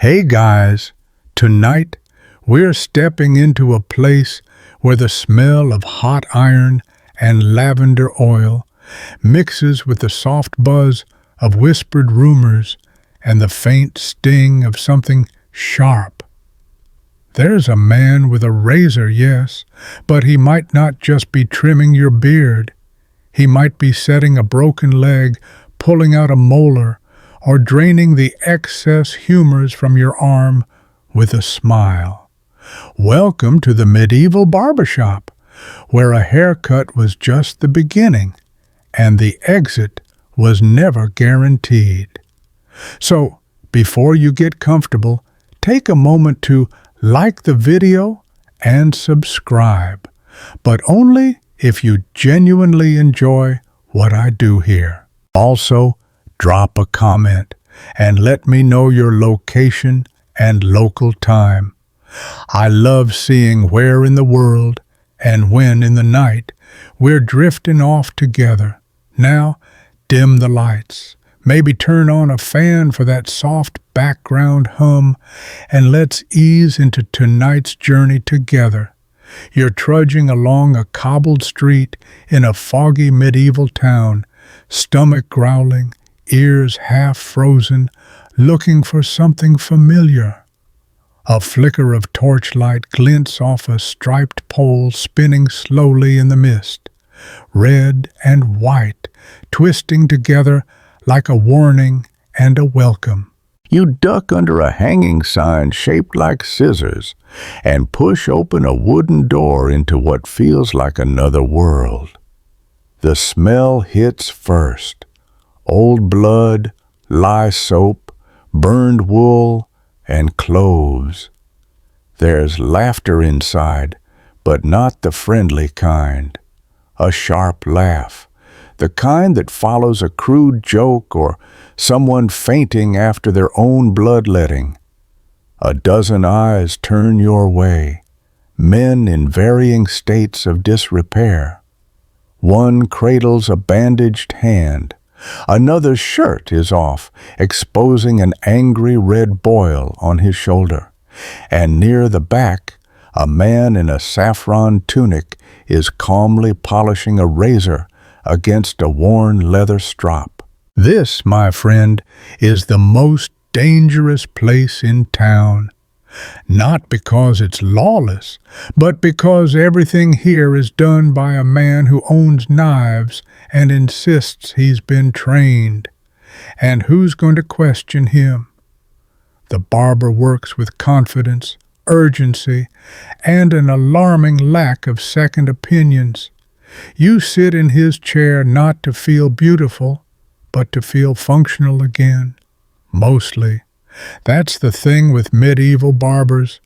Hey guys, tonight we're stepping into a place where the smell of hot iron and lavender oil mixes with the soft buzz of whispered rumors and the faint sting of something sharp. There's a man with a razor, yes, but he might not just be trimming your beard. He might be setting a broken leg, pulling out a molar, or draining the excess humors from your arm with a smile. Welcome to the medieval barbershop, where a haircut was just the beginning, and the exit was never guaranteed. So, before you get comfortable, take a moment to like the video and subscribe, but only if you genuinely enjoy what I do here. Also, drop a comment and let me know your location and local time. I love seeing where in the world and when in the night we're drifting off together. Now, dim the lights. Maybe turn on a fan for that soft background hum, and let's ease into tonight's journey together. You're trudging along a cobbled street in a foggy medieval town, stomach growling, ears half frozen, looking for something familiar. A flicker of torchlight glints off a striped pole spinning slowly in the mist, red and white, twisting together like a warning and a welcome. You duck under a hanging sign shaped like scissors and push open a wooden door into what feels like another world. The smell hits first. Old blood, lye soap, burned wool, and cloves. There's laughter inside, but not the friendly kind. A sharp laugh, the kind that follows a crude joke or someone fainting after their own bloodletting. A dozen eyes turn your way, men in varying states of disrepair. One cradles a bandaged hand. Another's shirt is off, exposing an angry red boil on his shoulder. And near the back, a man in a saffron tunic is calmly polishing a razor against a worn leather strop. This, my friend, is the most dangerous place in town. Not because it's lawless, but because everything here is done by a man who owns knives and insists he's been trained. And who's going to question him? The barber works with confidence, urgency, and an alarming lack of second opinions. You sit in his chair not to feel beautiful, but to feel functional again. Mostly. That's the thing with medieval barbers.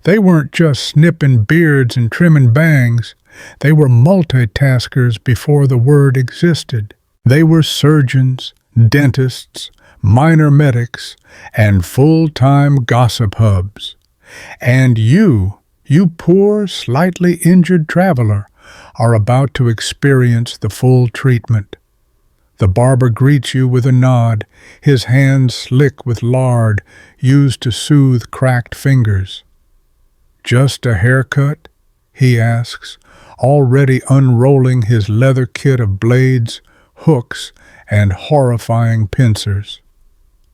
They weren't just snipping beards and trimming bangs. They were multitaskers before the word existed. They were surgeons, dentists, minor medics, and full-time gossip hubs. And you poor, slightly injured traveler, are about to experience the full treatment. The barber greets you with a nod, his hands slick with lard used to soothe cracked fingers. "Just a haircut?" he asks, already unrolling his leather kit of blades, hooks, and horrifying pincers.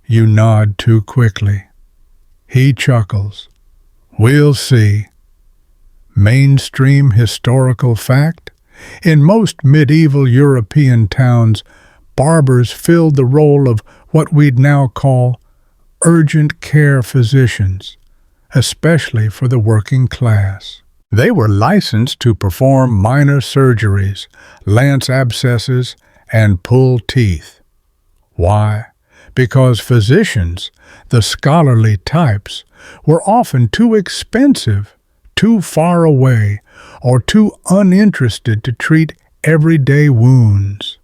You nod too quickly. He chuckles. "We'll see." Mainstream historical fact? In most medieval European towns, barbers filled the role of what we'd now call urgent care physicians, especially for the working class. They were licensed to perform minor surgeries, lance abscesses, and pull teeth. Why? Because physicians, the scholarly types, were often too expensive, too far away, or too uninterested to treat everyday wounds.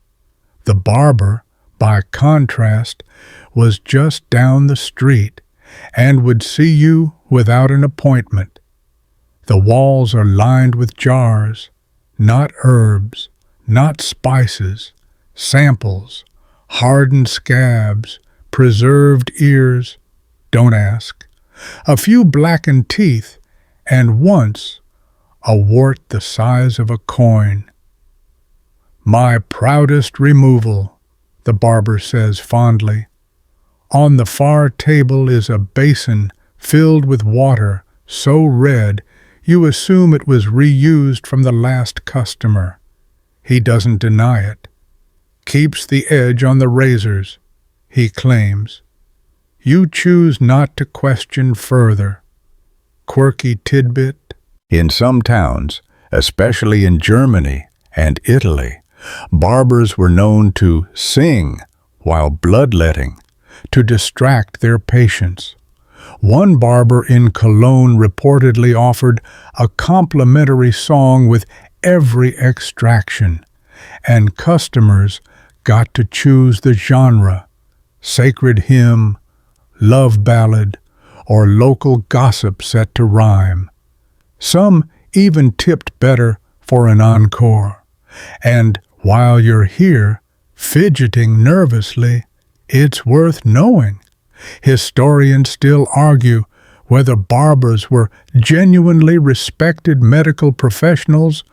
The barber, by contrast, was just down the street and would see you without an appointment. The walls are lined with jars, not herbs, not spices, samples, hardened scabs, preserved ears. Don't ask. a few blackened teeth, and once a wart the size of a coin. "My proudest removal," the barber says fondly. On the far table is a basin filled with water so red you assume it was reused from the last customer. He doesn't deny it. "Keeps the edge on the razors," he claims. You choose not to question further. Quirky tidbit. In some towns, especially in Germany and Italy, barbers were known to sing while bloodletting, to distract their patients. One barber in Cologne reportedly offered a complimentary song with every extraction, and customers got to choose the genre: sacred hymn, love ballad, or local gossip set to rhyme. Some even tipped better for an encore. And while you're here, fidgeting nervously, it's worth knowing. Historians still argue whether barbers were genuinely respected medical professionals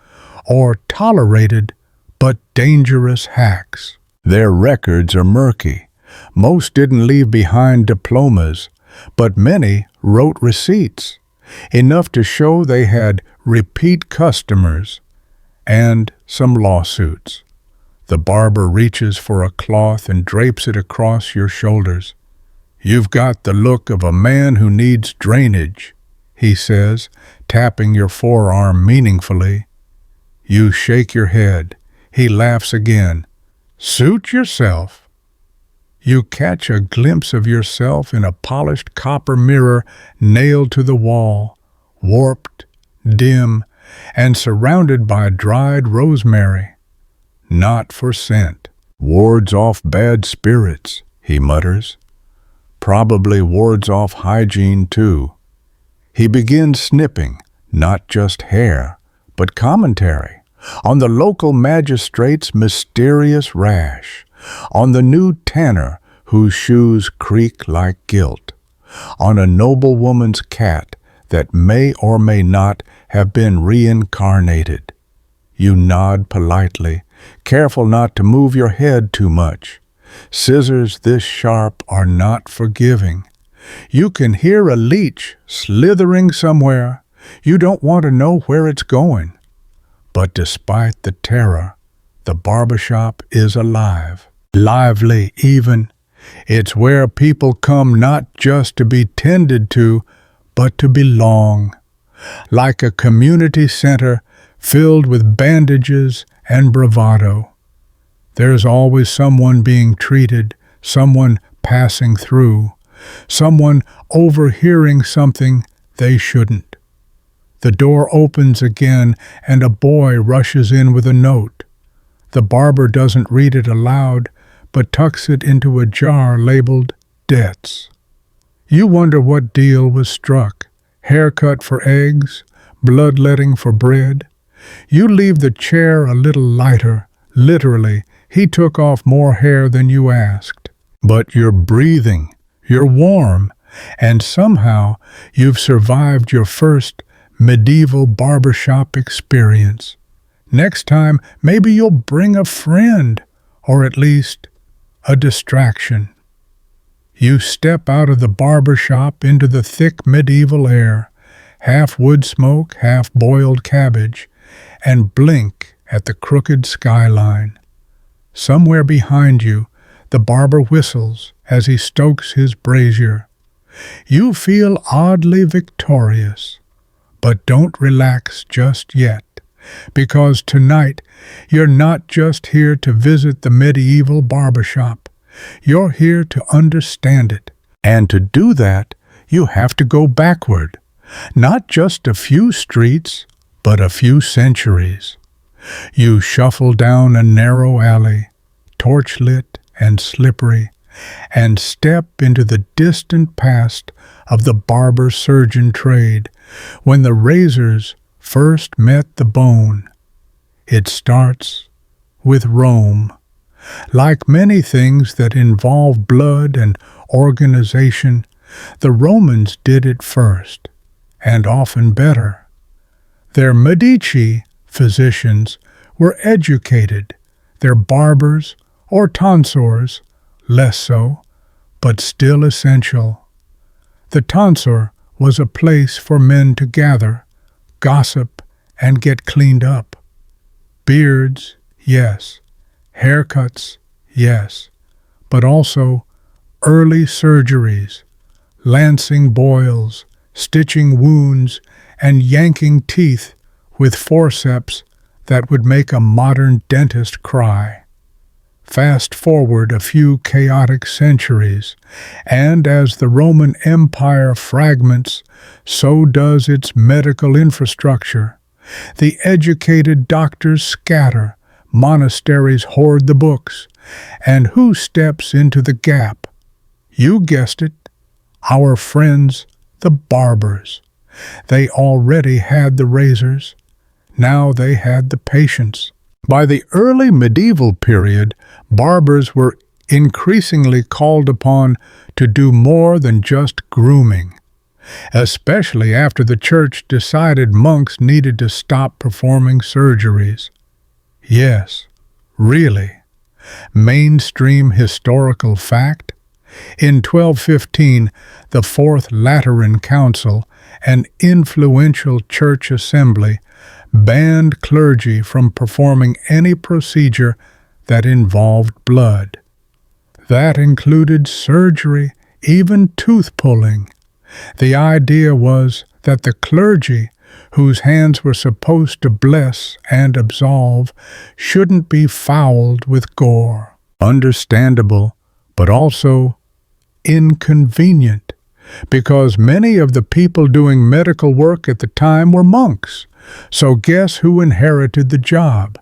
or tolerated but dangerous hacks. Their records are murky. Most didn't leave behind diplomas, but many wrote receipts, enough to show they had repeat customers and some lawsuits. The barber reaches for a cloth and drapes it across your shoulders. "You've got the look of a man who needs drainage," he says, tapping your forearm meaningfully. You shake your head. He laughs again. "Suit yourself." You catch a glimpse of yourself in a polished copper mirror nailed to the wall, warped, dim, and surrounded by dried rosemary. "Not for scent. Wards off bad spirits," he mutters. "Probably wards off hygiene, too." He begins snipping, not just hair, but commentary on the local magistrate's mysterious rash, on the new tanner whose shoes creak like guilt, on a noblewoman's cat that may or may not have been reincarnated. You nod politely, careful not to move your head too much. Scissors this sharp are not forgiving. You can hear a leech slithering somewhere. You don't want to know where it's going. But despite the terror, the barbershop is alive. Lively, even. It's where people come not just to be tended to, but to belong. Like a community center filled with bandages and bravado. There's always someone being treated, someone passing through, someone overhearing something they shouldn't. The door opens again and a boy rushes in with a note. The barber doesn't read it aloud, but tucks it into a jar labeled debts. You wonder what deal was struck: haircut for eggs, bloodletting for bread. You leave the chair a little lighter. Literally, he took off more hair than you asked. But you're breathing, you're warm, and somehow you've survived your first medieval barbershop experience. Next time, maybe you'll bring a friend, or at least a distraction. You step out of the barbershop into the thick medieval air, half wood smoke, half boiled cabbage, and blink at the crooked skyline. Somewhere behind you, the barber whistles as he stokes his brazier. You feel oddly victorious, but don't relax just yet, because tonight you're not just here to visit the medieval barbershop. You're here to understand it. And to do that, you have to go backward. Not just a few streets, but a few centuries. You shuffle down a narrow alley, torchlit and slippery, and step into the distant past of the barber-surgeon trade, when the razors first met the bone. It starts with Rome. Like many things that involve blood and organization, The Romans did it first, and often better. Their Medici physicians were educated, their barbers or tonsors less so, but still essential. The tonsor was a place for men to gather, gossip, and get cleaned up. Beards, yes. Haircuts, yes. But also early surgeries, lancing boils, stitching wounds, and yanking teeth with forceps that would make a modern dentist cry. Fast forward a few chaotic centuries, and as the Roman Empire fragments, so does its medical infrastructure. The educated doctors scatter, monasteries hoard the books, and who steps into the gap? You guessed it, our friends, the barbers. They already had the razors. Now they had the patients. By the early medieval period, barbers were increasingly called upon to do more than just grooming, especially after the church decided monks needed to stop performing surgeries. Yes, really. Mainstream historical fact? In 1215, the Fourth Lateran Council, an influential church assembly, banned clergy from performing any procedure that involved blood. That included surgery, even tooth pulling. The idea was that the clergy, whose hands were supposed to bless and absolve, shouldn't be fouled with gore. Understandable, but also inconvenient, because many of the people doing medical work at the time were monks. So guess who inherited the job?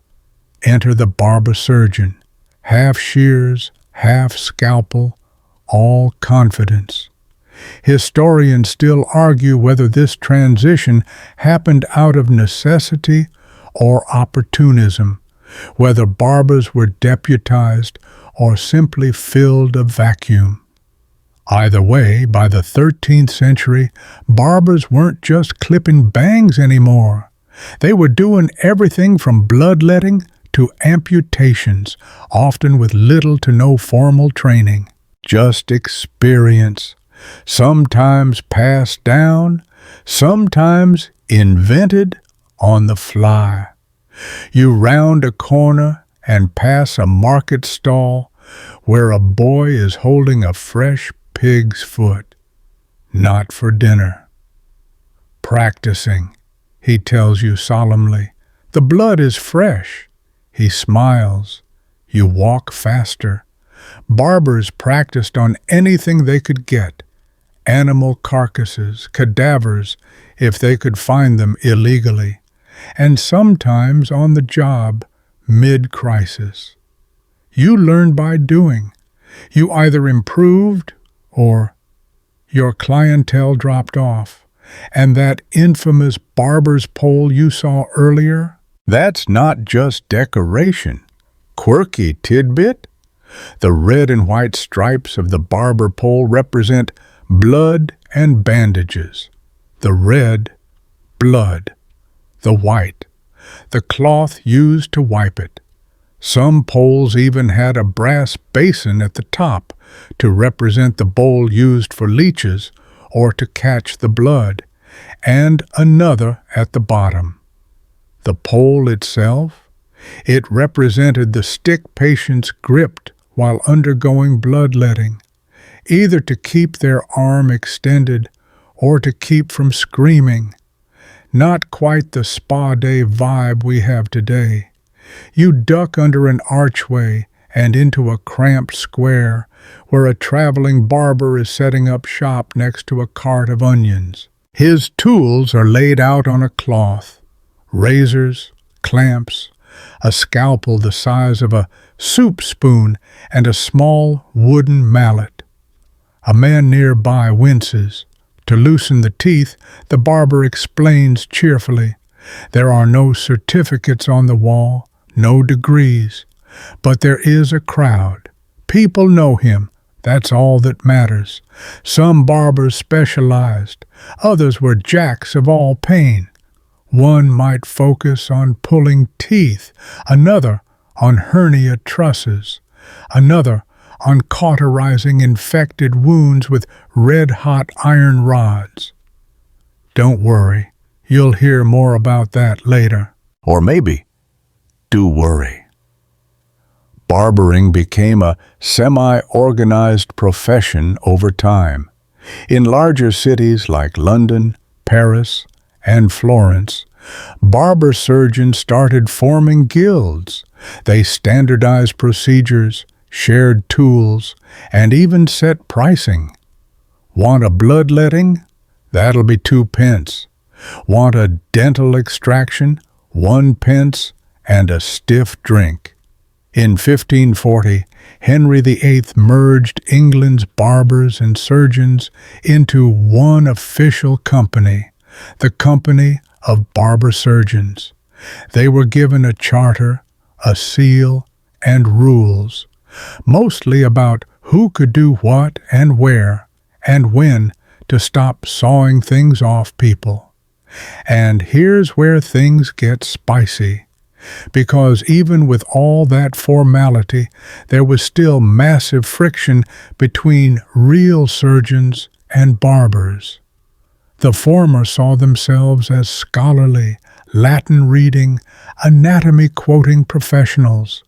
Enter the barber surgeon. Half shears, half scalpel, all confidence. Historians still argue whether this transition happened out of necessity or opportunism, whether barbers were deputized or simply filled a vacuum. Either way, by the 13th century, barbers weren't just clipping bangs anymore. They were doing everything from bloodletting to amputations, often with little to no formal training. Just experience, sometimes passed down, sometimes invented on the fly. You round a corner and pass a market stall where a boy is holding a fresh pig's foot. Not for dinner. Practicing, he tells you solemnly. The blood is fresh. He smiles. You walk faster. Barbers practiced on anything they could get. Animal carcasses, cadavers, if they could find them illegally, and sometimes on the job, mid-crisis. You learned by doing. You either improved or your clientele dropped off. And that infamous barber's pole you saw earlier? That's not just decoration. Quirky tidbit? The red and white stripes of the barber pole represent blood and bandages. The red, blood. The white, the cloth used to wipe it. Some poles even had a brass basin at the top to represent the bowl used for leeches or to catch the blood, and another at the bottom. The pole itself, it represented the stick patients gripped while undergoing bloodletting, either to keep their arm extended or to keep from screaming. Not quite the spa day vibe we have today. You duck under an archway and into a cramped square where a traveling barber is setting up shop next to a cart of onions. His tools are laid out on a cloth. Razors, clamps, a scalpel the size of a soup spoon, and a small wooden mallet. A man nearby winces. To loosen the teeth, the barber explains cheerfully. There are no certificates on the wall, no degrees, but there is a crowd. People know him, That's all that matters. Some barbers specialized. Others were jacks of all pain. One might focus on pulling teeth, another on hernia trusses, another on cauterizing infected wounds with red-hot iron rods. Don't worry, you'll hear more about that later. Or maybe, do worry. Barbering became a semi-organized profession over time. In larger cities like London, Paris, and Florence, barber surgeons started forming guilds. They standardized procedures, shared tools, and even set pricing. Want a bloodletting? That'll be 2 pence. Want a dental extraction? 1 pence and a stiff drink. In 1540, Henry VIII merged England's barbers and surgeons into one official company, the Company of Barber Surgeons. They were given a charter, a seal, and rules, mostly about who could do what and where and when to stop sawing things off people. And here's where things get spicy. Because even with all that formality, there was still massive friction between real surgeons and barbers. The former saw themselves as scholarly, Latin-reading, anatomy-quoting professionals.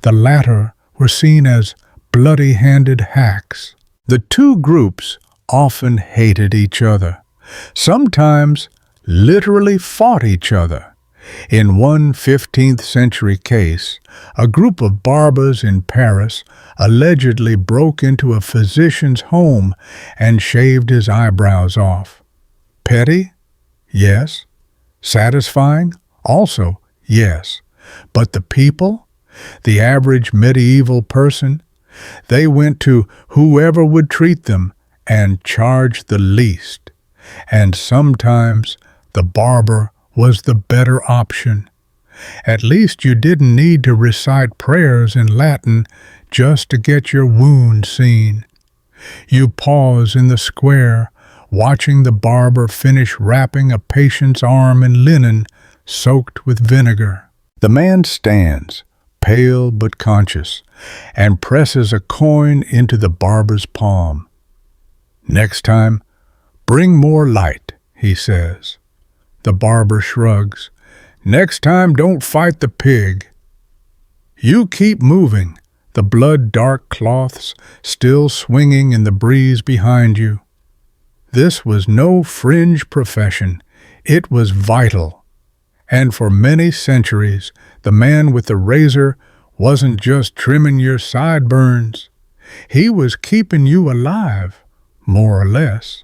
The latter were seen as bloody-handed hacks. The two groups often hated each other, sometimes literally fought each other. In one 15th century case, a group of barbers in Paris allegedly broke into a physician's home and shaved his eyebrows off. Petty? Yes. Satisfying? Also, yes. But the people? The average medieval person? They went to whoever would treat them and charge the least. And sometimes the barber was the better option. At least you didn't need to recite prayers in Latin just to get your wound seen. You pause in the square, watching the barber finish wrapping a patient's arm in linen soaked with vinegar. The man stands, pale but conscious, and presses a coin into the barber's palm. "Next time, bring more light," he says. The barber shrugs. "Next time, don't fight the pig." You keep moving, the blood-dark cloths still swinging in the breeze behind you. This was no fringe profession. It was vital. And for many centuries, the man with the razor wasn't just trimming your sideburns. He was keeping you alive, more or less.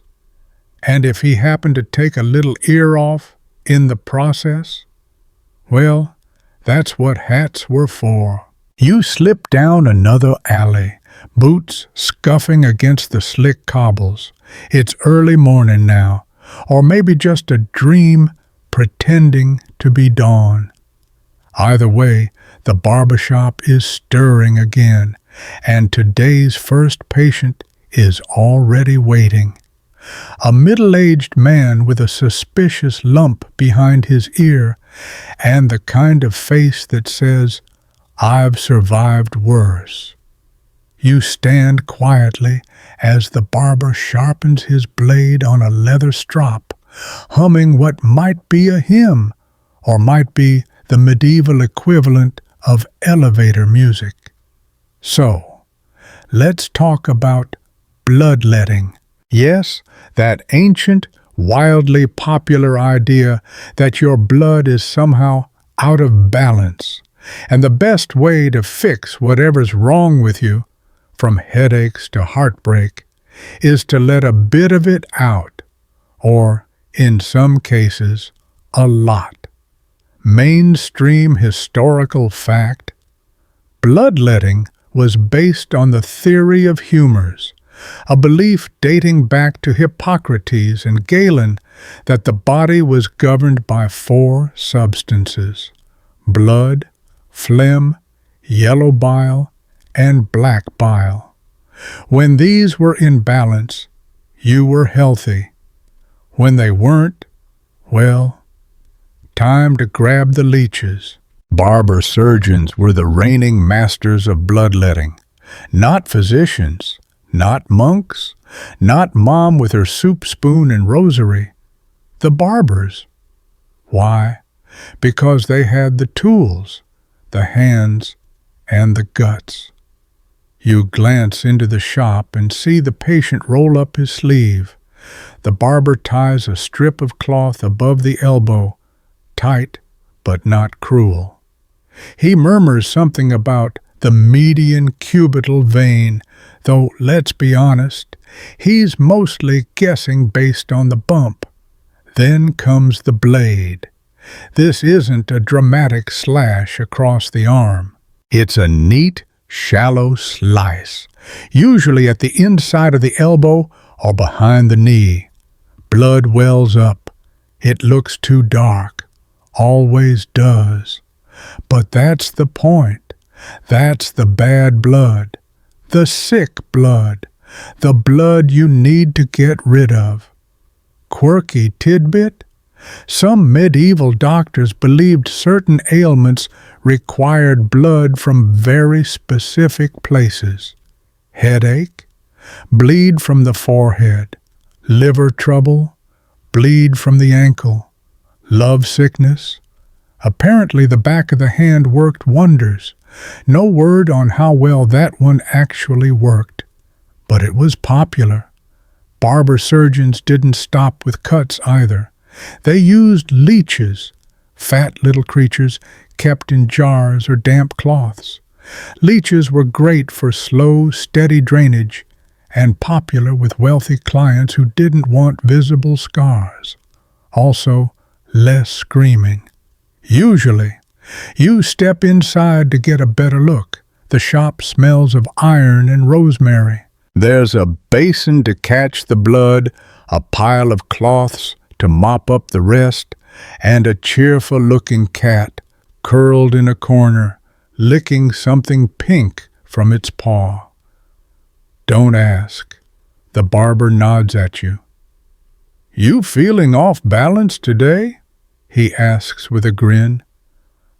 And if he happened to take a little ear off in the process, well, that's what hats were for. You slip down another alley, boots scuffing against the slick cobbles. It's early morning now, or maybe just a dream pretending to be dawn. Either way, the barbershop is stirring again, and today's first patient is already waiting. A middle-aged man with a suspicious lump behind his ear and the kind of face that says, "I've survived worse." You stand quietly as the barber sharpens his blade on a leather strop, humming what might be a hymn or might be the medieval equivalent of elevator music. So, let's talk about bloodletting. Yes, that ancient, wildly popular idea that your blood is somehow out of balance, and the best way to fix whatever's wrong with you, from headaches to heartbreak, is to let a bit of it out, or, in some cases, a lot. Mainstream historical fact: bloodletting was based on the theory of humors, a belief dating back to Hippocrates and Galen that the body was governed by 4 substances: blood, phlegm, yellow bile, and black bile. When these were in balance, you were healthy. When they weren't, well, time to grab the leeches. Barber surgeons were the reigning masters of bloodletting. Not physicians, not monks, not mom with her soup spoon and rosary. The barbers. Why? Because they had the tools, the hands, and the guts. You glance into the shop and see the patient roll up his sleeve. The barber ties a strip of cloth above the elbow, tight but not cruel. He murmurs something about the median cubital vein, though let's be honest, he's mostly guessing based on the bump. Then comes the blade. This isn't a dramatic slash across the arm. It's a neat, shallow slice, usually at the inside of the elbow or behind the knee. Blood wells up. It looks too dark. Always does. But that's the point. That's the bad blood. The sick blood. The blood you need to get rid of. Quirky tidbit? Some medieval doctors believed certain ailments required blood from very specific places. Headache? Bleed from the forehead. Liver trouble? Bleed from the ankle. Love sickness? Apparently the back of the hand worked wonders. No word on how well that one actually worked. But it was popular. Barber surgeons didn't stop with cuts either. They used leeches, fat little creatures kept in jars or damp cloths. Leeches were great for slow, steady drainage and popular with wealthy clients who didn't want visible scars. Also, less screaming. Usually, you step inside to get a better look. The shop smells of iron and rosemary. There's a basin to catch the blood, a pile of cloths to mop up the rest, and a cheerful-looking cat curled in a corner, licking something pink from its paw. Don't ask. The barber nods at you. "You feeling off balance today?" he asks with a grin.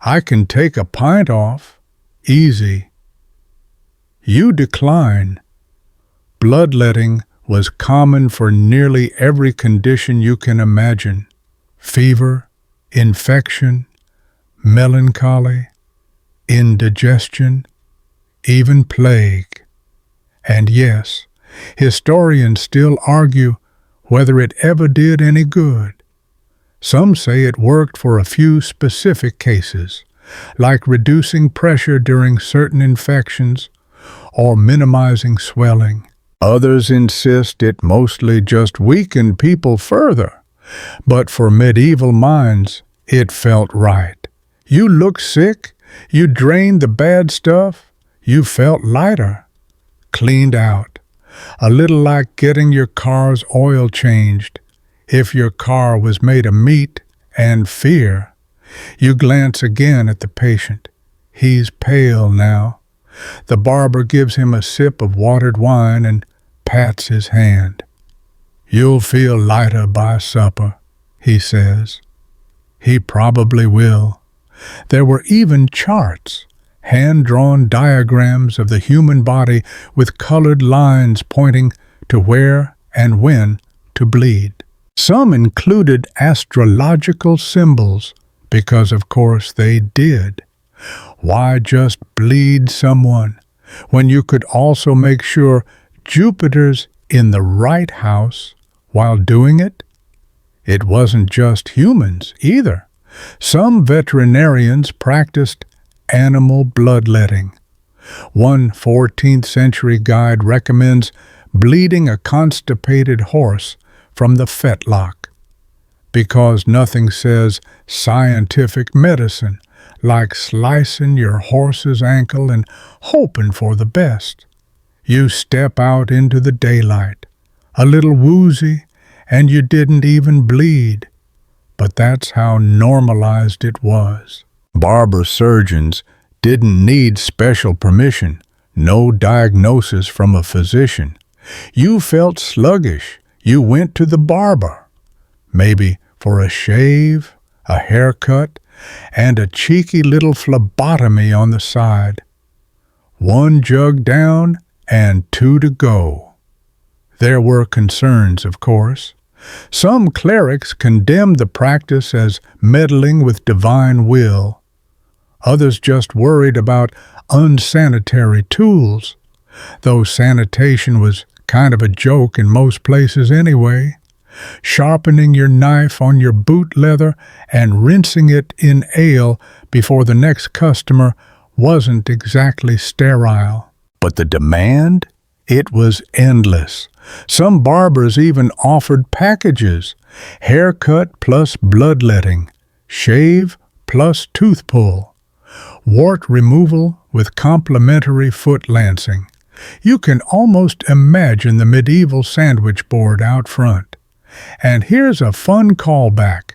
"I can take a pint off. Easy." You decline. Bloodletting was common for nearly every condition you can imagine. Fever, infection, melancholy, indigestion, even plague. And yes, historians still argue whether it ever did any good. Some say it worked for a few specific cases, like reducing pressure during certain infections or minimizing swelling. Others insist it mostly just weakened people further. But for medieval minds, it felt right. You looked sick, you drained the bad stuff, you felt lighter, cleaned out. A little like getting your car's oil changed. If your car was made of meat and fear, you glance again at the patient. He's pale now. The barber gives him a sip of watered wine and pats his hand. "You'll feel lighter by supper," he says. He probably will. There were even charts, hand-drawn diagrams of the human body with colored lines pointing to where and when to bleed. Some included astrological symbols, because of course they did. Why just bleed someone when you could also make sure Jupiter's in the right house while doing it? It wasn't just humans either. Some veterinarians practiced animal bloodletting. One 14th century guide recommends bleeding a constipated horse from the fetlock, because nothing says scientific medicine like slicing your horse's ankle and hoping for the best. You step out into the daylight, a little woozy, and you didn't even bleed. But that's how normalized it was. Barber surgeons didn't need special permission. No diagnosis from a physician. You felt sluggish. You went to the barber. Maybe for a shave, a haircut, and a cheeky little phlebotomy on the side. 1 jug down and 2 to go. There were concerns, of course. Some clerics condemned the practice as meddling with divine will. Others just worried about unsanitary tools, though sanitation was kind of a joke in most places anyway. Sharpening your knife on your boot leather and rinsing it in ale before the next customer wasn't exactly sterile. But the demand? It was endless. Some barbers even offered packages: haircut plus bloodletting, shave plus tooth pull, wart removal with complimentary foot lancing. You can almost imagine the medieval sandwich board out front. And here's a fun callback.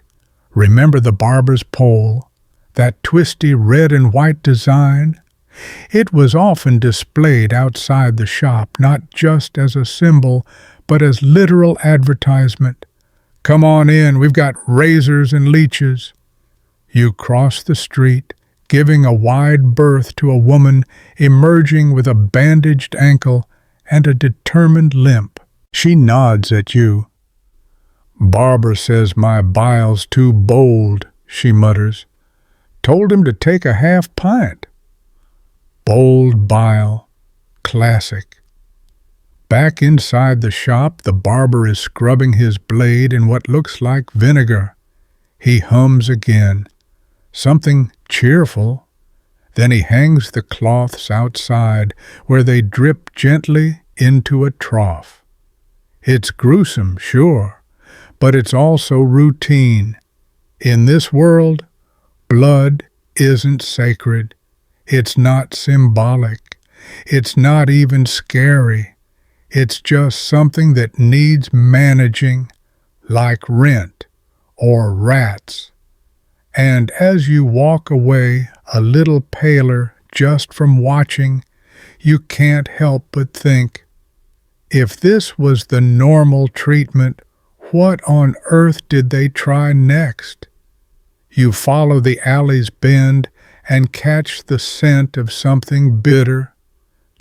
Remember the barber's pole? That twisty red and white design? It was often displayed outside the shop, not just as a symbol, but as literal advertisement. Come on in, we've got razors and leeches. You cross the street, giving a wide berth to a woman emerging with a bandaged ankle and a determined limp. She nods at you. "Barber says my bile's too bold," she mutters. "Told him to take a half pint." Bold bile. Classic. Back inside the shop, the barber is scrubbing his blade in what looks like vinegar. He hums again. Something cheerful. Then he hangs the cloths outside, where they drip gently into a trough. It's gruesome, sure, but it's also routine. In this world, blood isn't sacred. It's not symbolic. It's not even scary. It's just something that needs managing, like rent or rats. And as you walk away a little paler just from watching, you can't help but think, if this was the normal treatment, what on earth did they try next? You follow the alley's bend and catch the scent of something bitter,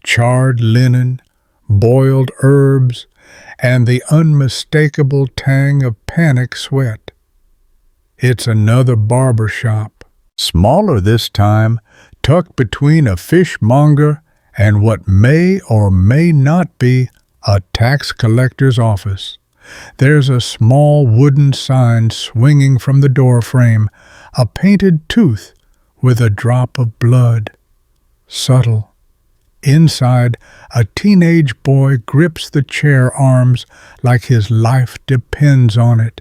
charred linen, boiled herbs, and the unmistakable tang of panic sweat. It's another barber shop, smaller this time, tucked between a fishmonger and what may or may not be a tax collector's office. There's a small wooden sign swinging from the doorframe, a painted tooth with a drop of blood. Subtle. Inside, a teenage boy grips the chair arms like his life depends on it.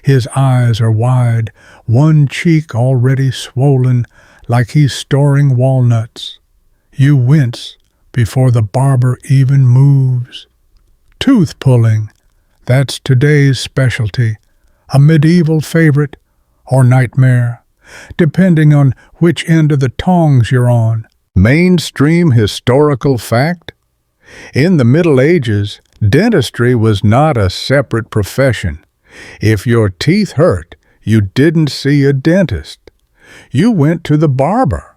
His eyes are wide, one cheek already swollen like he's storing walnuts. You wince before the barber even moves. Tooth pulling. That's today's specialty, a medieval favorite or nightmare, depending on which end of the tongs you're on. Mainstream historical fact? In the Middle Ages, dentistry was not a separate profession. If your teeth hurt, you didn't see a dentist. You went to the barber.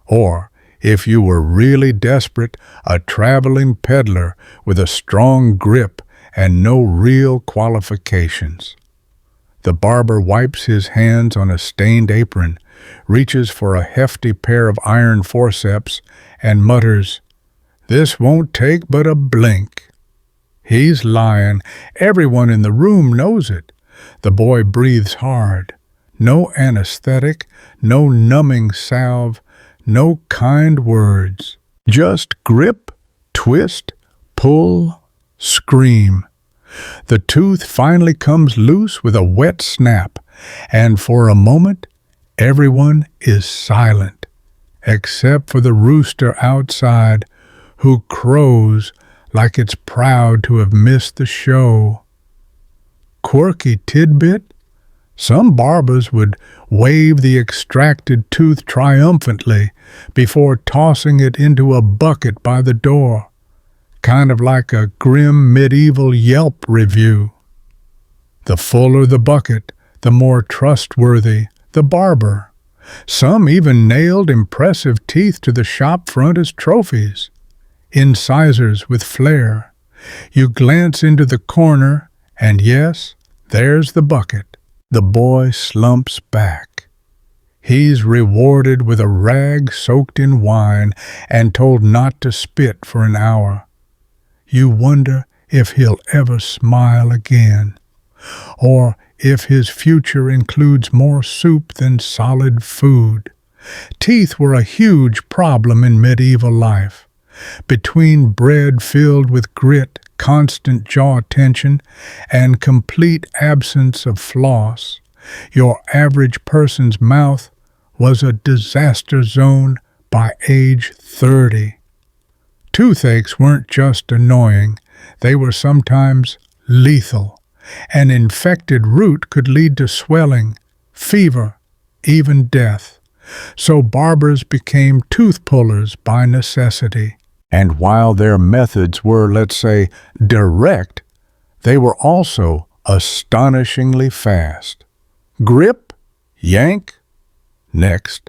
Or, if you were really desperate, a traveling peddler with a strong grip and no real qualifications. The barber wipes his hands on a stained apron, reaches for a hefty pair of iron forceps, and mutters, "This won't take but a blink." He's lying. Everyone in the room knows it. The boy breathes hard. No anesthetic, no numbing salve, no kind words. Just grip, twist, pull, scream. The tooth finally comes loose with a wet snap, and for a moment, everyone is silent, except for the rooster outside, who crows like it's proud to have missed the show. Quirky tidbit? Some barbers would wave the extracted tooth triumphantly before tossing it into a bucket by the door, kind of like a grim medieval Yelp review. The fuller the bucket, the more trustworthy the barber. Some even nailed impressive teeth to the shop front as trophies, incisors with flair. You glance into the corner, and yes, there's the bucket. The boy slumps back. He's rewarded with a rag soaked in wine and told not to spit for an hour. You wonder if he'll ever smile again, or if his future includes more soup than solid food. Teeth were a huge problem in medieval life. Between bread filled with grit, constant jaw tension, and complete absence of floss, your average person's mouth was a disaster zone by age 30. Toothaches weren't just annoying, they were sometimes lethal. An infected root could lead to swelling, fever, even death. So barbers became tooth pullers by necessity. And while their methods were, let's say, direct, they were also astonishingly fast. Grip, yank, next.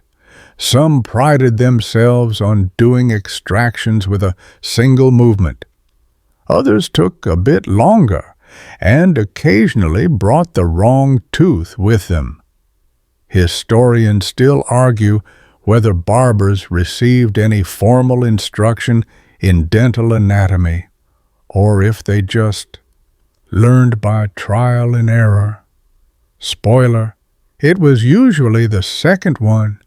Some prided themselves on doing extractions with a single movement. Others took a bit longer and occasionally brought the wrong tooth with them. Historians still argue whether barbers received any formal instruction in dental anatomy, or if they just learned by trial and error. Spoiler, it was usually the second one.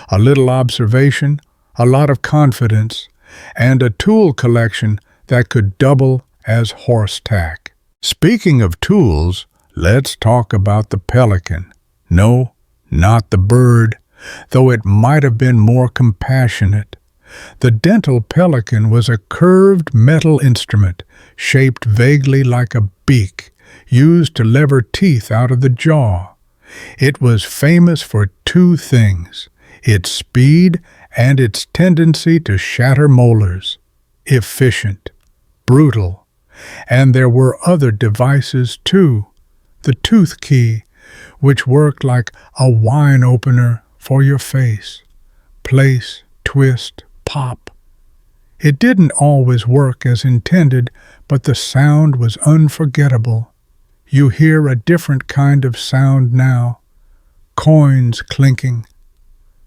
A little observation, a lot of confidence, and a tool collection that could double as horse tack. Speaking of tools, let's talk about the pelican. No, not the bird, though it might have been more compassionate. The dental pelican was a curved metal instrument, shaped vaguely like a beak, used to lever teeth out of the jaw. It was famous for two things: its speed and its tendency to shatter molars. Efficient, brutal. And there were other devices too. The tooth key, which worked like a wine opener for your face. Place, twist, pop. It didn't always work as intended, but the sound was unforgettable. You hear a different kind of sound now. Coins clinking.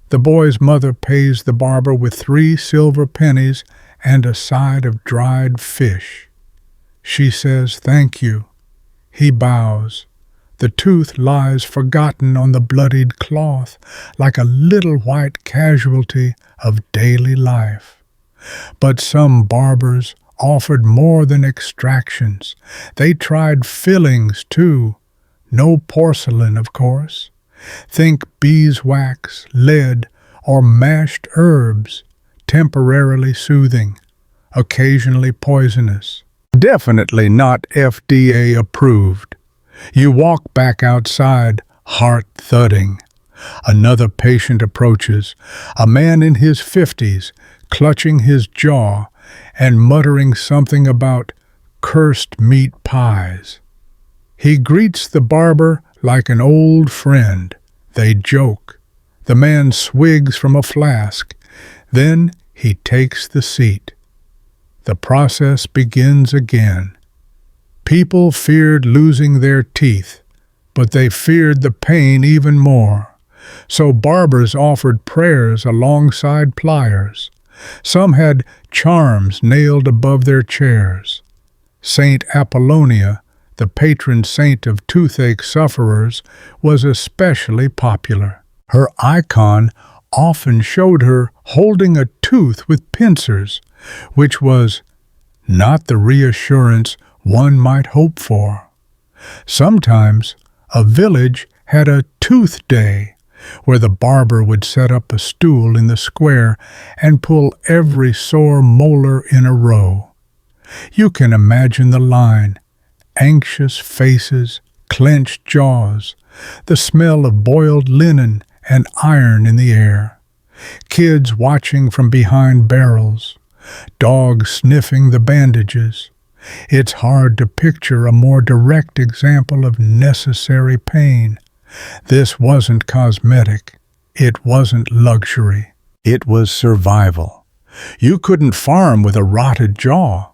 The boy's mother pays the barber with 3 silver pennies and a side of dried fish. She says, "Thank you." He bows. The tooth lies forgotten on the bloodied cloth, like a little white casualty of daily life. But some barbers offered more than extractions. They tried fillings, too. No porcelain, of course. Think beeswax, lead, or mashed herbs, temporarily soothing, occasionally poisonous. Definitely not FDA approved. You walk back outside, heart thudding. Another patient approaches, a man in his 50s, clutching his jaw and muttering something about cursed meat pies. He greets the barber like an old friend. They joke. The man swigs from a flask. Then he takes the seat. The process begins again. People feared losing their teeth, but they feared the pain even more. So barbers offered prayers alongside pliers. Some had charms nailed above their chairs. Saint Apollonia, the patron saint of toothache sufferers, was especially popular. Her icon often showed her holding a tooth with pincers, which was not the reassurance one might hope for. Sometimes a village had a tooth day, where the barber would set up a stool in the square and pull every sore molar in a row. You can imagine the line: anxious faces, clenched jaws, the smell of boiled linen and iron in the air, kids watching from behind barrels, dogs sniffing the bandages. It's hard to picture a more direct example of necessary pain. This wasn't cosmetic. It wasn't luxury. It was survival. You couldn't farm with a rotted jaw,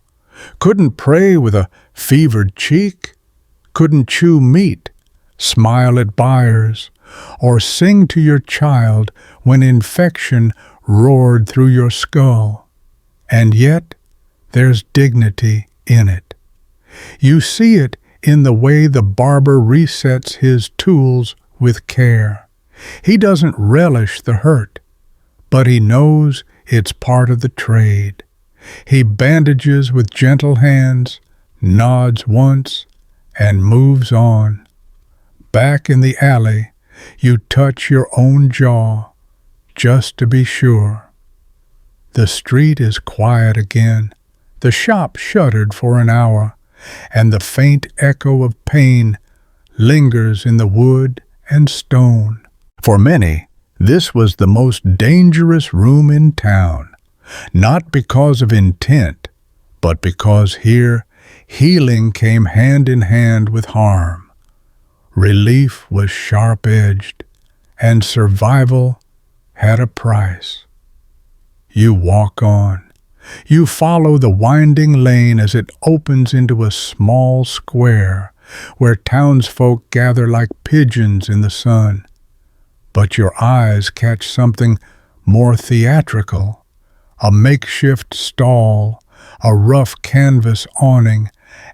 couldn't pray with a fevered cheek, couldn't chew meat, smile at buyers, or sing to your child when infection roared through your skull. And yet, there's dignity in it. You see it in the way the barber resets his tools with care. He doesn't relish the hurt, but he knows it's part of the trade. He bandages with gentle hands, nods once, and moves on. Back in the alley, you touch your own jaw, just to be sure. The street is quiet again. The shop shuttered for an hour, and the faint echo of pain lingers in the wood and stone. For many, this was the most dangerous room in town, not because of intent, but because here healing came hand in hand with harm. Relief was sharp-edged, and survival had a price. You walk on. You follow the winding lane as it opens into a small square where townsfolk gather like pigeons in the sun. But your eyes catch something more theatrical, a makeshift stall, a rough canvas awning,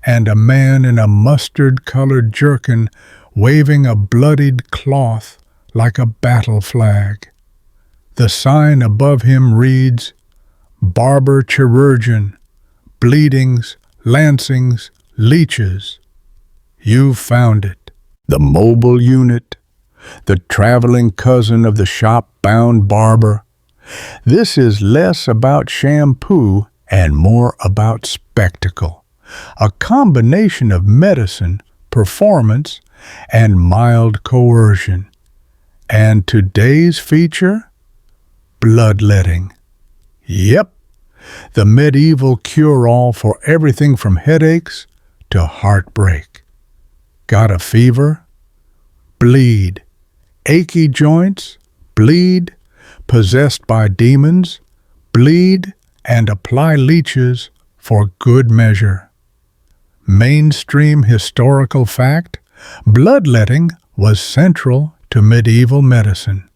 and a man in a mustard-colored jerkin waving a bloodied cloth like a battle flag. The sign above him reads, Barber Chirurgeon, Bleedings, Lancings, Leeches. You've found it. The mobile unit, the traveling cousin of the shop-bound barber. This is less about shampoo and more about spectacle, a combination of medicine, performance, and mild coercion. And today's feature? Bloodletting. Yep, the medieval cure-all for everything from headaches to heartbreak. Got a fever? Bleed. Achy joints? Bleed. Possessed by demons? Bleed and apply leeches for good measure. Mainstream historical fact, bloodletting was central to medieval medicine.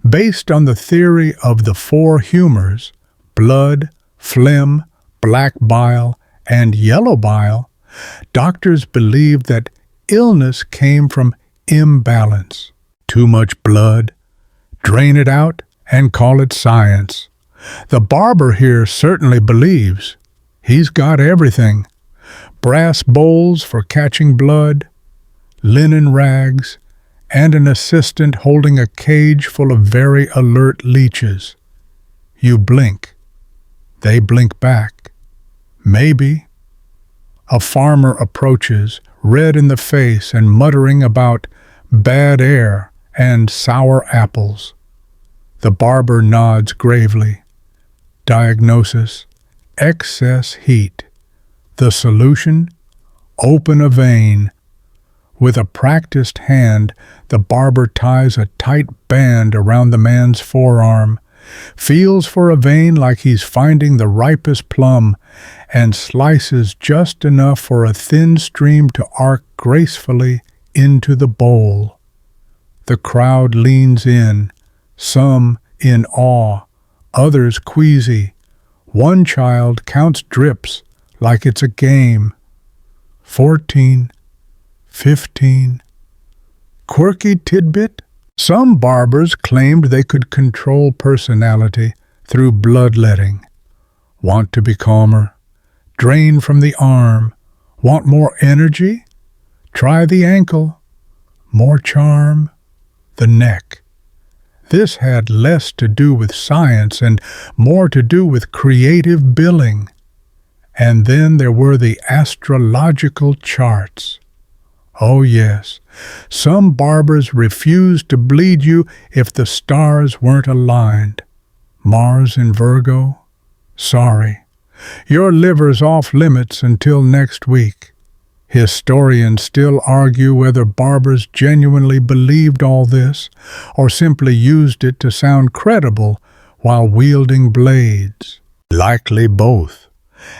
Based on the theory of the four humors, blood, phlegm, black bile, and yellow bile, doctors believed that illness came from imbalance. Too much blood, drain it out, and call it science. The barber here certainly believes. He's got everything. Brass bowls for catching blood, linen rags, and an assistant holding a cage full of very alert leeches. You blink. They blink back. Maybe. A farmer approaches, red in the face and muttering about bad air and sour apples. The barber nods gravely. Diagnosis: excess heat. The solution? Open a vein. With a practiced hand, the barber ties a tight band around the man's forearm, feels for a vein like he's finding the ripest plum, and slices just enough for a thin stream to arc gracefully into the bowl. The crowd leans in, some in awe, others queasy. One child counts drips like it's a game. 14, 15. Quirky tidbit? Some barbers claimed they could control personality through bloodletting. Want to be calmer? Drain from the arm. Want more energy? Try the ankle. More charm? The neck. This had less to do with science and more to do with creative billing. And then there were the astrological charts. Oh yes, some barbers refuse to bleed you if the stars weren't aligned. Mars in Virgo? Sorry. Your liver's off limits until next week. Historians still argue whether barbers genuinely believed all this or simply used it to sound credible while wielding blades. Likely both.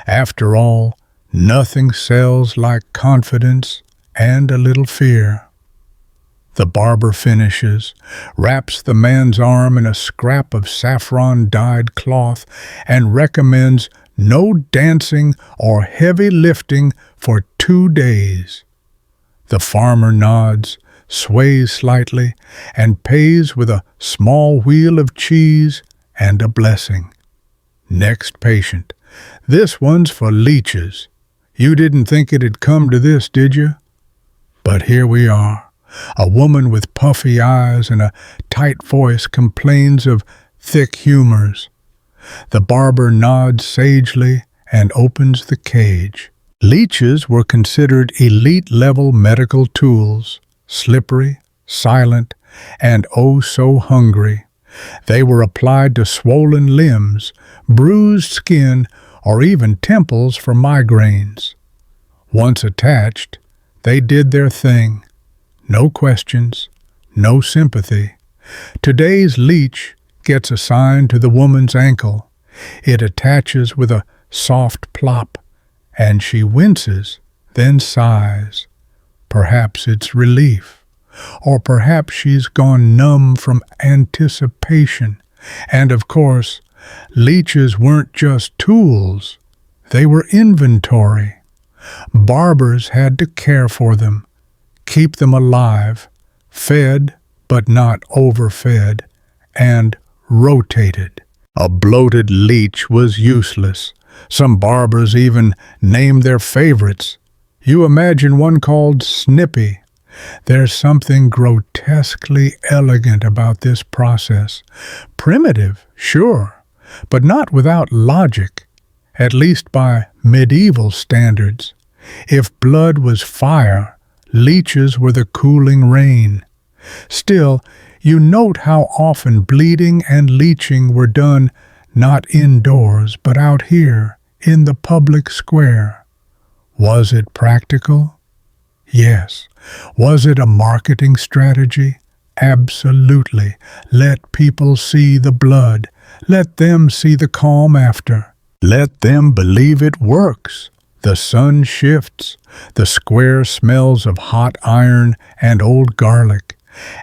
After all, nothing sells like confidence and a little fear. The barber finishes, wraps the man's arm in a scrap of saffron-dyed cloth, and recommends no dancing or heavy lifting for 2 days. The farmer nods, sways slightly, and pays with a small wheel of cheese and a blessing. Next patient. This one's for leeches. You didn't think it'd come to this, did you? But here we are. A woman with puffy eyes and a tight voice complains of thick humors. The barber nods sagely and opens the cage. Leeches were considered elite-level medical tools, slippery, silent, and oh so hungry. They were applied to swollen limbs, bruised skin, or even temples for migraines. Once attached, they did their thing. No questions, no sympathy. Today's leech gets assigned to the woman's ankle. It attaches with a soft plop, and she winces, then sighs. Perhaps it's relief, or perhaps she's gone numb from anticipation. And of course, leeches weren't just tools, they were inventory. Barbers had to care for them, keep them alive, fed but not overfed, and rotated. A bloated leech was useless. Some barbers even named their favorites. You imagine one called Snippy. There's something grotesquely elegant about this process. Primitive, sure, but not without logic, at least by medieval standards. If blood was fire, leeches were the cooling rain. Still, you note how often bleeding and leeching were done not indoors, but out here, in the public square. Was it practical? Yes. Was it a marketing strategy? Absolutely. Let people see the blood. Let them see the calm after. Let them believe it works. The sun shifts. The square smells of hot iron and old garlic.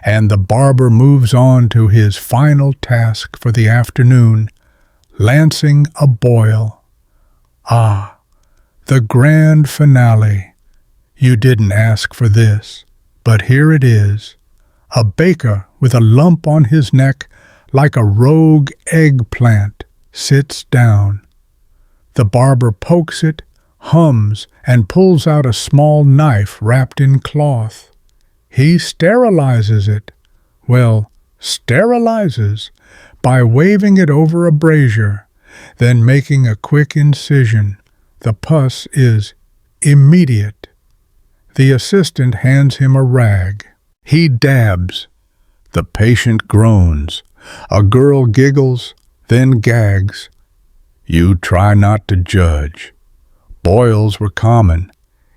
And the barber moves on to his final task for the afternoon, lancing a boil. Ah, the grand finale. You didn't ask for this, but here it is. A baker with a lump on his neck like a rogue eggplant sits down. The barber pokes it, hums, and pulls out a small knife wrapped in cloth. He sterilizes it. Well, sterilizes by waving it over a brazier, then making a quick incision. The pus is immediate. The assistant hands him a rag. He dabs. The patient groans. A girl giggles, then gags. You try not to judge. Boils were common.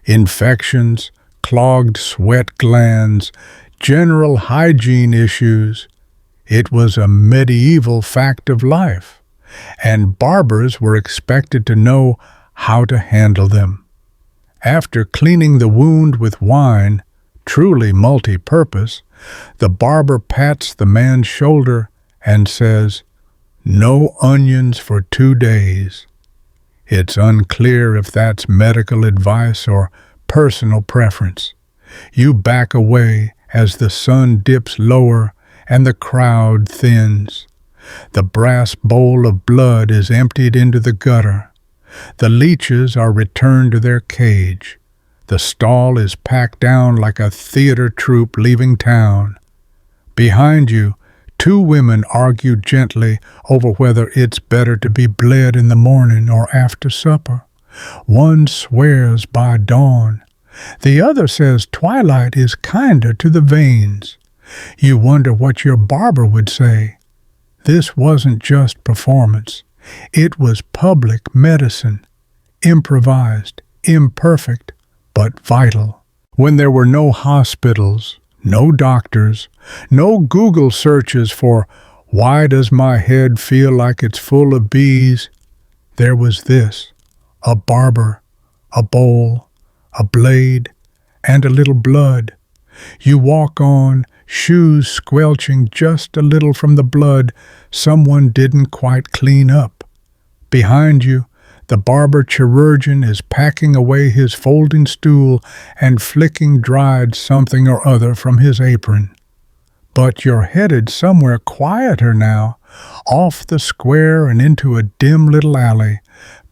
Infections, clogged sweat glands, general hygiene issues. It was a medieval fact of life, and barbers were expected to know how to handle them. After cleaning the wound with wine, truly multi-purpose, the barber pats the man's shoulder and says, "No onions for 2 days." It's unclear if that's medical advice or personal preference. You back away as the sun dips lower and the crowd thins. The brass bowl of blood is emptied into the gutter. The leeches are returned to their cage. The stall is packed down like a theater troupe leaving town. Behind you, 2 women argue gently over whether it's better to be bled in the morning or after supper. One swears by dawn. The other says twilight is kinder to the veins. You wonder what your barber would say. This wasn't just performance. It was public medicine. Improvised, imperfect, but vital. When there were no hospitals, no doctors, no Google searches for "why does my head feel like it's full of bees?" there was this: a barber, a bowl, a blade, and a little blood. You walk on, shoes squelching just a little from the blood someone didn't quite clean up. Behind you, the barber chirurgeon is packing away his folding stool and flicking dried something or other from his apron. But you're headed somewhere quieter now, off the square and into a dim little alley,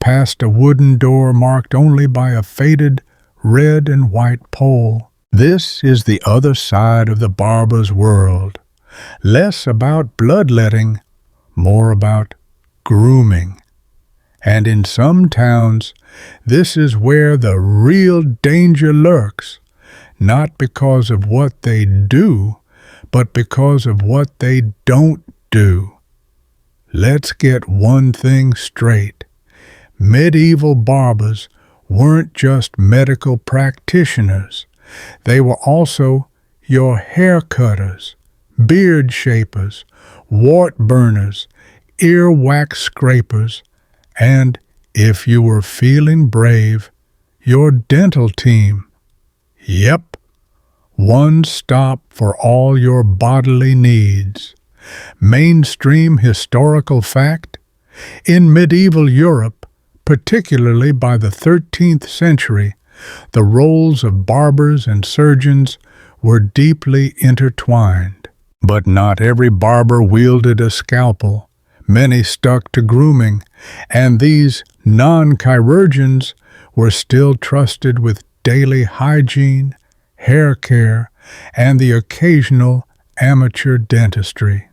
past a wooden door marked only by a faded red and white pole. This is the other side of the barber's world. Less about bloodletting, more about grooming. And in some towns, this is where the real danger lurks, not because of what they do, but because of what they don't do. Let's get one thing straight. Medieval barbers weren't just medical practitioners. They were also your hair cutters, beard shapers, wart burners, earwax scrapers, and, if you were feeling brave, your dental team. Yep, one stop for all your bodily needs. Mainstream historical fact: in medieval Europe, particularly by the 13th century, the roles of barbers and surgeons were deeply intertwined. But not every barber wielded a scalpel. Many stuck to grooming, and these non-chirurgeons were still trusted with daily hygiene, hair care, and the occasional amateur dentistry.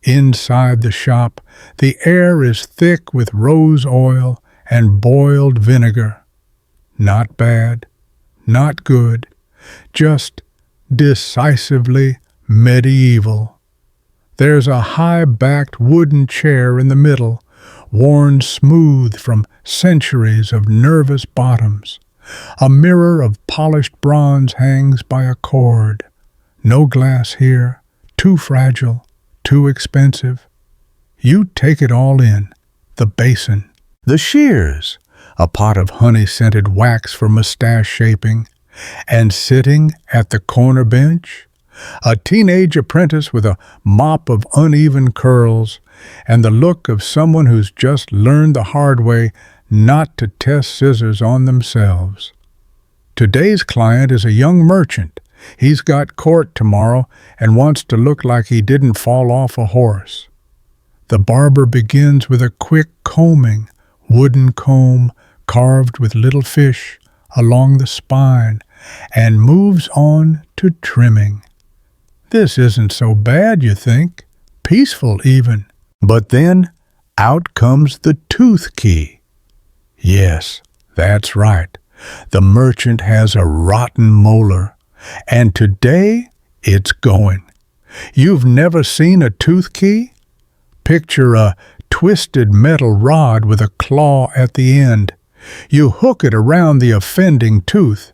Inside the shop, the air is thick with rose oil and boiled vinegar. Not bad, not good, just decisively medieval. There's a high-backed wooden chair in the middle, worn smooth from centuries of nervous bottoms. A mirror of polished bronze hangs by a cord. No glass here, too fragile, too expensive. You take it all in. The basin, the shears, a pot of honey-scented wax for mustache shaping, and sitting at the corner bench, a teenage apprentice with a mop of uneven curls and the look of someone who's just learned the hard way not to test scissors on themselves. Today's client is a young merchant. He's got court tomorrow and wants to look like he didn't fall off a horse. The barber begins with a quick combing, wooden comb carved with little fish along the spine, and moves on to trimming. This isn't so bad, you think. Peaceful, even. But then, out comes the tooth key. Yes, that's right. The merchant has a rotten molar, and today it's going. You've never seen a tooth key? Picture a twisted metal rod with a claw at the end. You hook it around the offending tooth,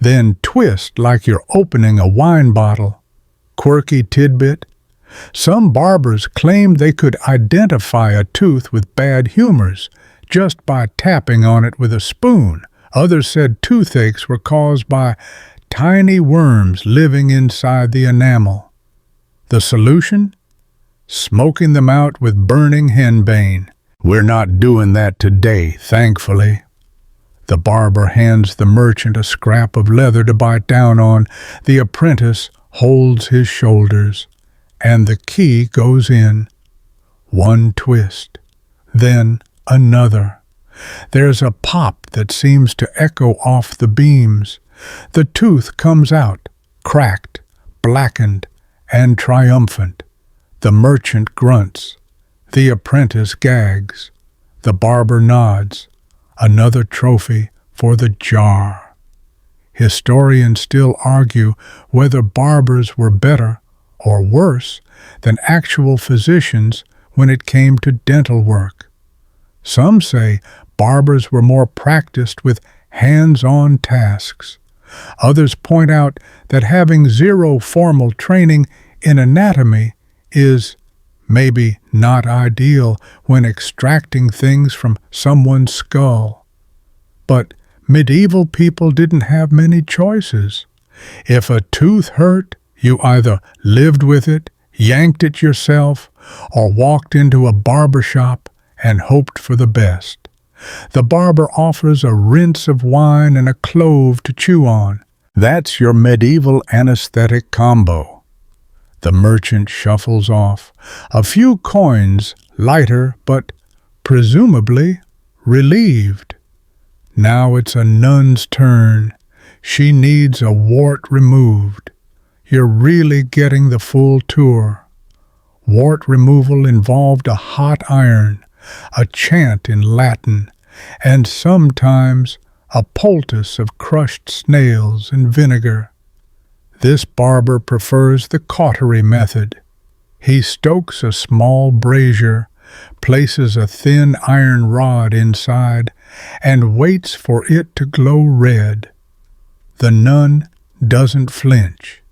then twist like you're opening a wine bottle. Quirky tidbit: some barbers claimed they could identify a tooth with bad humors just by tapping on it with a spoon. Others said toothaches were caused by tiny worms living inside the enamel. The solution? Smoking them out with burning henbane. We're not doing that today, thankfully. The barber hands the merchant a scrap of leather to bite down on. The apprentice holds his shoulders, and the key goes in. One twist, then another. There's a pop that seems to echo off the beams. The tooth comes out, cracked, blackened, and triumphant. The merchant grunts. The apprentice gags. The barber nods. Another trophy for the jar. Historians still argue whether barbers were better or worse than actual physicians when it came to dental work. Some say barbers were more practiced with hands-on tasks. Others point out that having zero formal training in anatomy is maybe not ideal when extracting things from someone's skull. But medieval people didn't have many choices. If a tooth hurt, you either lived with it, yanked it yourself, or walked into a barber shop and hoped for the best. The barber offers a rinse of wine and a clove to chew on. That's your medieval anesthetic combo. The merchant shuffles off, a few coins lighter but presumably relieved. Now it's a nun's turn. She needs a wart removed. You're really getting the full tour. Wart removal involved a hot iron, a chant in Latin, and sometimes a poultice of crushed snails and vinegar. This barber prefers the cautery method. He stokes a small brazier, places a thin iron rod inside, and waits for it to glow red. The nun doesn't flinch.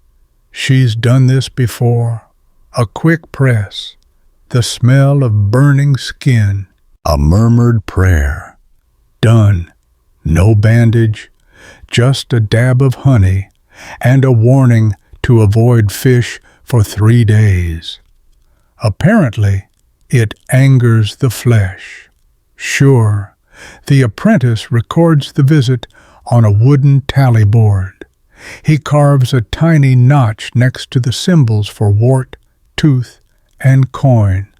She's done this before. A quick press, the smell of burning skin, a murmured prayer. Done. No bandage, just a dab of honey, and a warning to avoid fish for 3 days. Apparently, it angers the flesh. Sure, the apprentice records the visit on a wooden tally board. He carves a tiny notch next to the symbols for wart, tooth, and coin.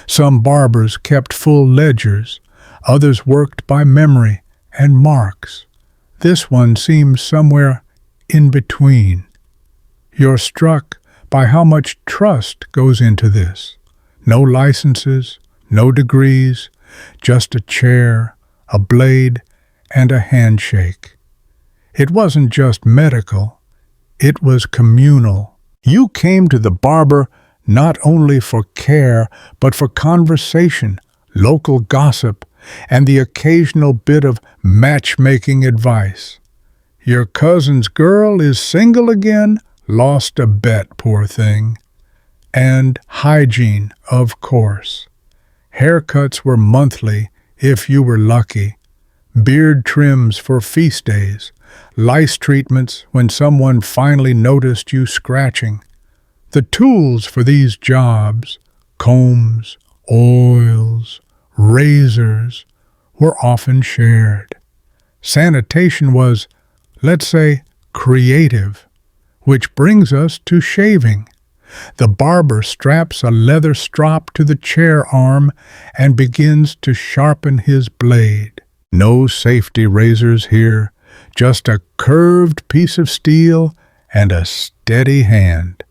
Some barbers kept full ledgers, others worked by memory and marks. This one seems somewhere in between. You're struck by how much trust goes into this. No licenses, no degrees, just a chair, a blade, and a handshake. It wasn't just medical, it was communal. You came to the barber not only for care, but for conversation, local gossip, and the occasional bit of matchmaking advice. Your cousin's girl is single again, lost a bet, poor thing. And hygiene, of course. Haircuts were monthly, if you were lucky. Beard trims for feast days. Lice treatments when someone finally noticed you scratching. The tools for these jobs, combs, oils, razors, were often shared. Sanitation was, let's say, creative, which brings us to shaving. The barber straps a leather strop to the chair arm and begins to sharpen his blade. No safety razors here, just a curved piece of steel and a steady hand.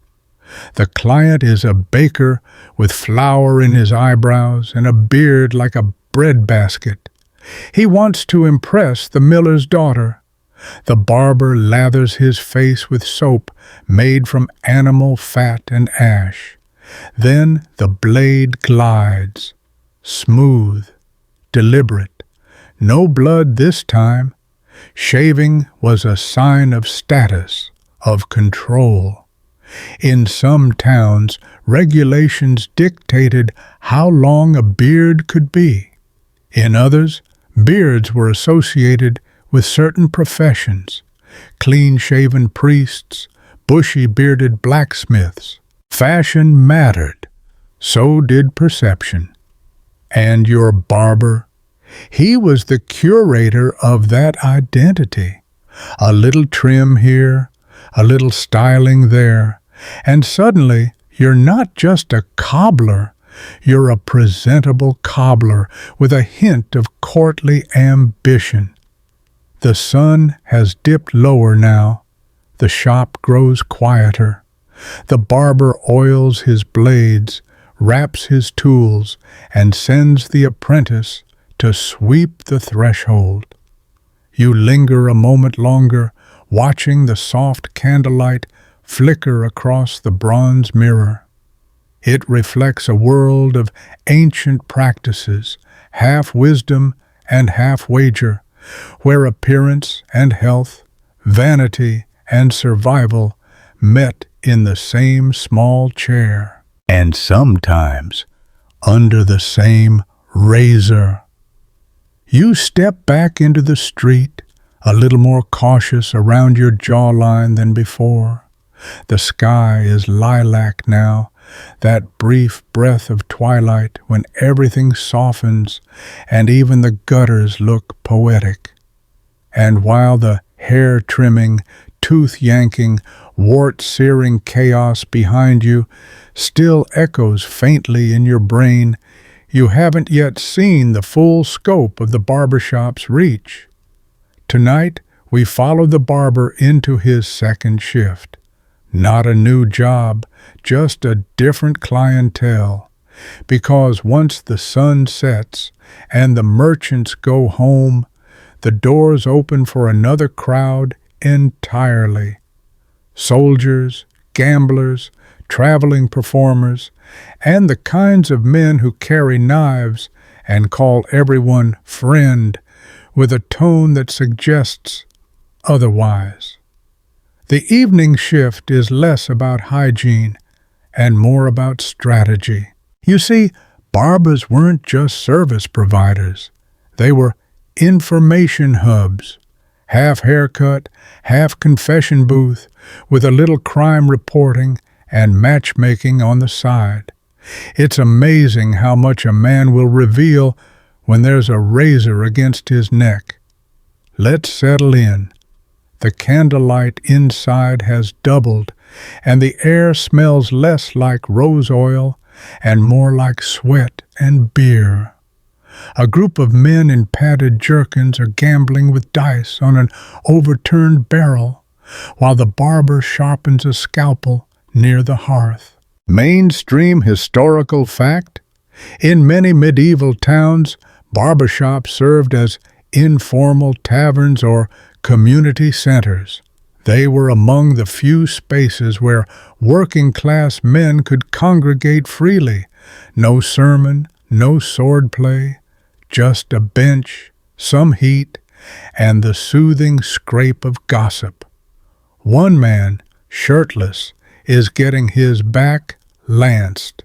The client is a baker with flour in his eyebrows and a beard like a breadbasket. He wants to impress the miller's daughter. The barber lathers his face with soap made from animal fat and ash. Then the blade glides, smooth, deliberate. No blood this time. Shaving was a sign of status, of control. In some towns, regulations dictated how long a beard could be. In others, beards were associated with certain professions, clean-shaven priests, bushy-bearded blacksmiths. Fashion mattered. So did perception. And your barber? He was the curator of that identity. A little trim here, a little styling there, and suddenly you're not just a cobbler, you're a presentable cobbler with a hint of courtly ambition. The sun has dipped lower now. The shop grows quieter. The barber oils his blades, wraps his tools, and sends the apprentice to sweep the threshold. You linger a moment longer, watching the soft candlelight flicker across the bronze mirror. It reflects a world of ancient practices, half wisdom and half wager, where appearance and health, vanity and survival met in the same small chair, and sometimes under the same razor. You step back into the street, a little more cautious around your jawline than before. The sky is lilac now, that brief breath of twilight when everything softens and even the gutters look poetic. And while the hair-trimming, tooth-yanking, wart-searing chaos behind you still echoes faintly in your brain, you haven't yet seen the full scope of the barbershop's reach. Tonight, we follow the barber into his second shift. Not a new job, just a different clientele. Because once the sun sets and the merchants go home, the doors open for another crowd entirely. Soldiers, gamblers, traveling performers, and the kinds of men who carry knives and call everyone friend with a tone that suggests otherwise. The evening shift is less about hygiene and more about strategy. You see, barbers weren't just service providers. They were information hubs, half haircut, half confession booth, with a little crime reporting and matchmaking on the side. It's amazing how much a man will reveal when there's a razor against his neck. Let's settle in. The candlelight inside has doubled, and the air smells less like rose oil and more like sweat and beer. A group of men in padded jerkins are gambling with dice on an overturned barrel, while the barber sharpens a scalpel near the hearth. Mainstream historical fact: in many medieval towns, barbershops served as informal taverns or community centers. They were among the few spaces where working-class men could congregate freely. No sermon, no swordplay, just a bench, some heat, and the soothing scrape of gossip. One man, shirtless, is getting his back lanced.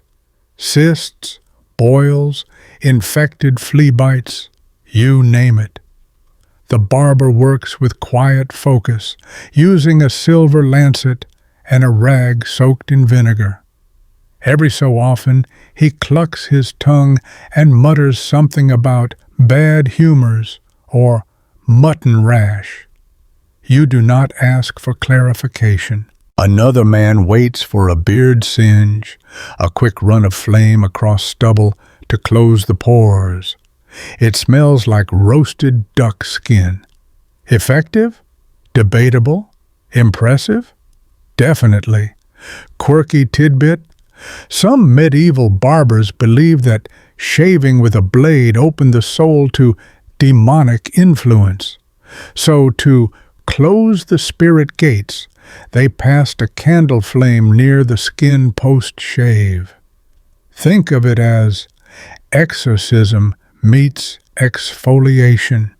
Cysts, boils, infected flea bites, you name it. The barber works with quiet focus, using a silver lancet and a rag soaked in vinegar. Every so often, he clucks his tongue and mutters something about bad humors or mutton rash. You do not ask for clarification. Another man waits for a beard singe, a quick run of flame across stubble to close the pores. It smells like roasted duck skin. Effective? Debatable? Impressive? Definitely. Quirky tidbit? Some medieval barbers believed that shaving with a blade opened the soul to demonic influence. So to close the spirit gates, they passed a candle flame near the skin post-shave. Think of it as exorcism meets exfoliation.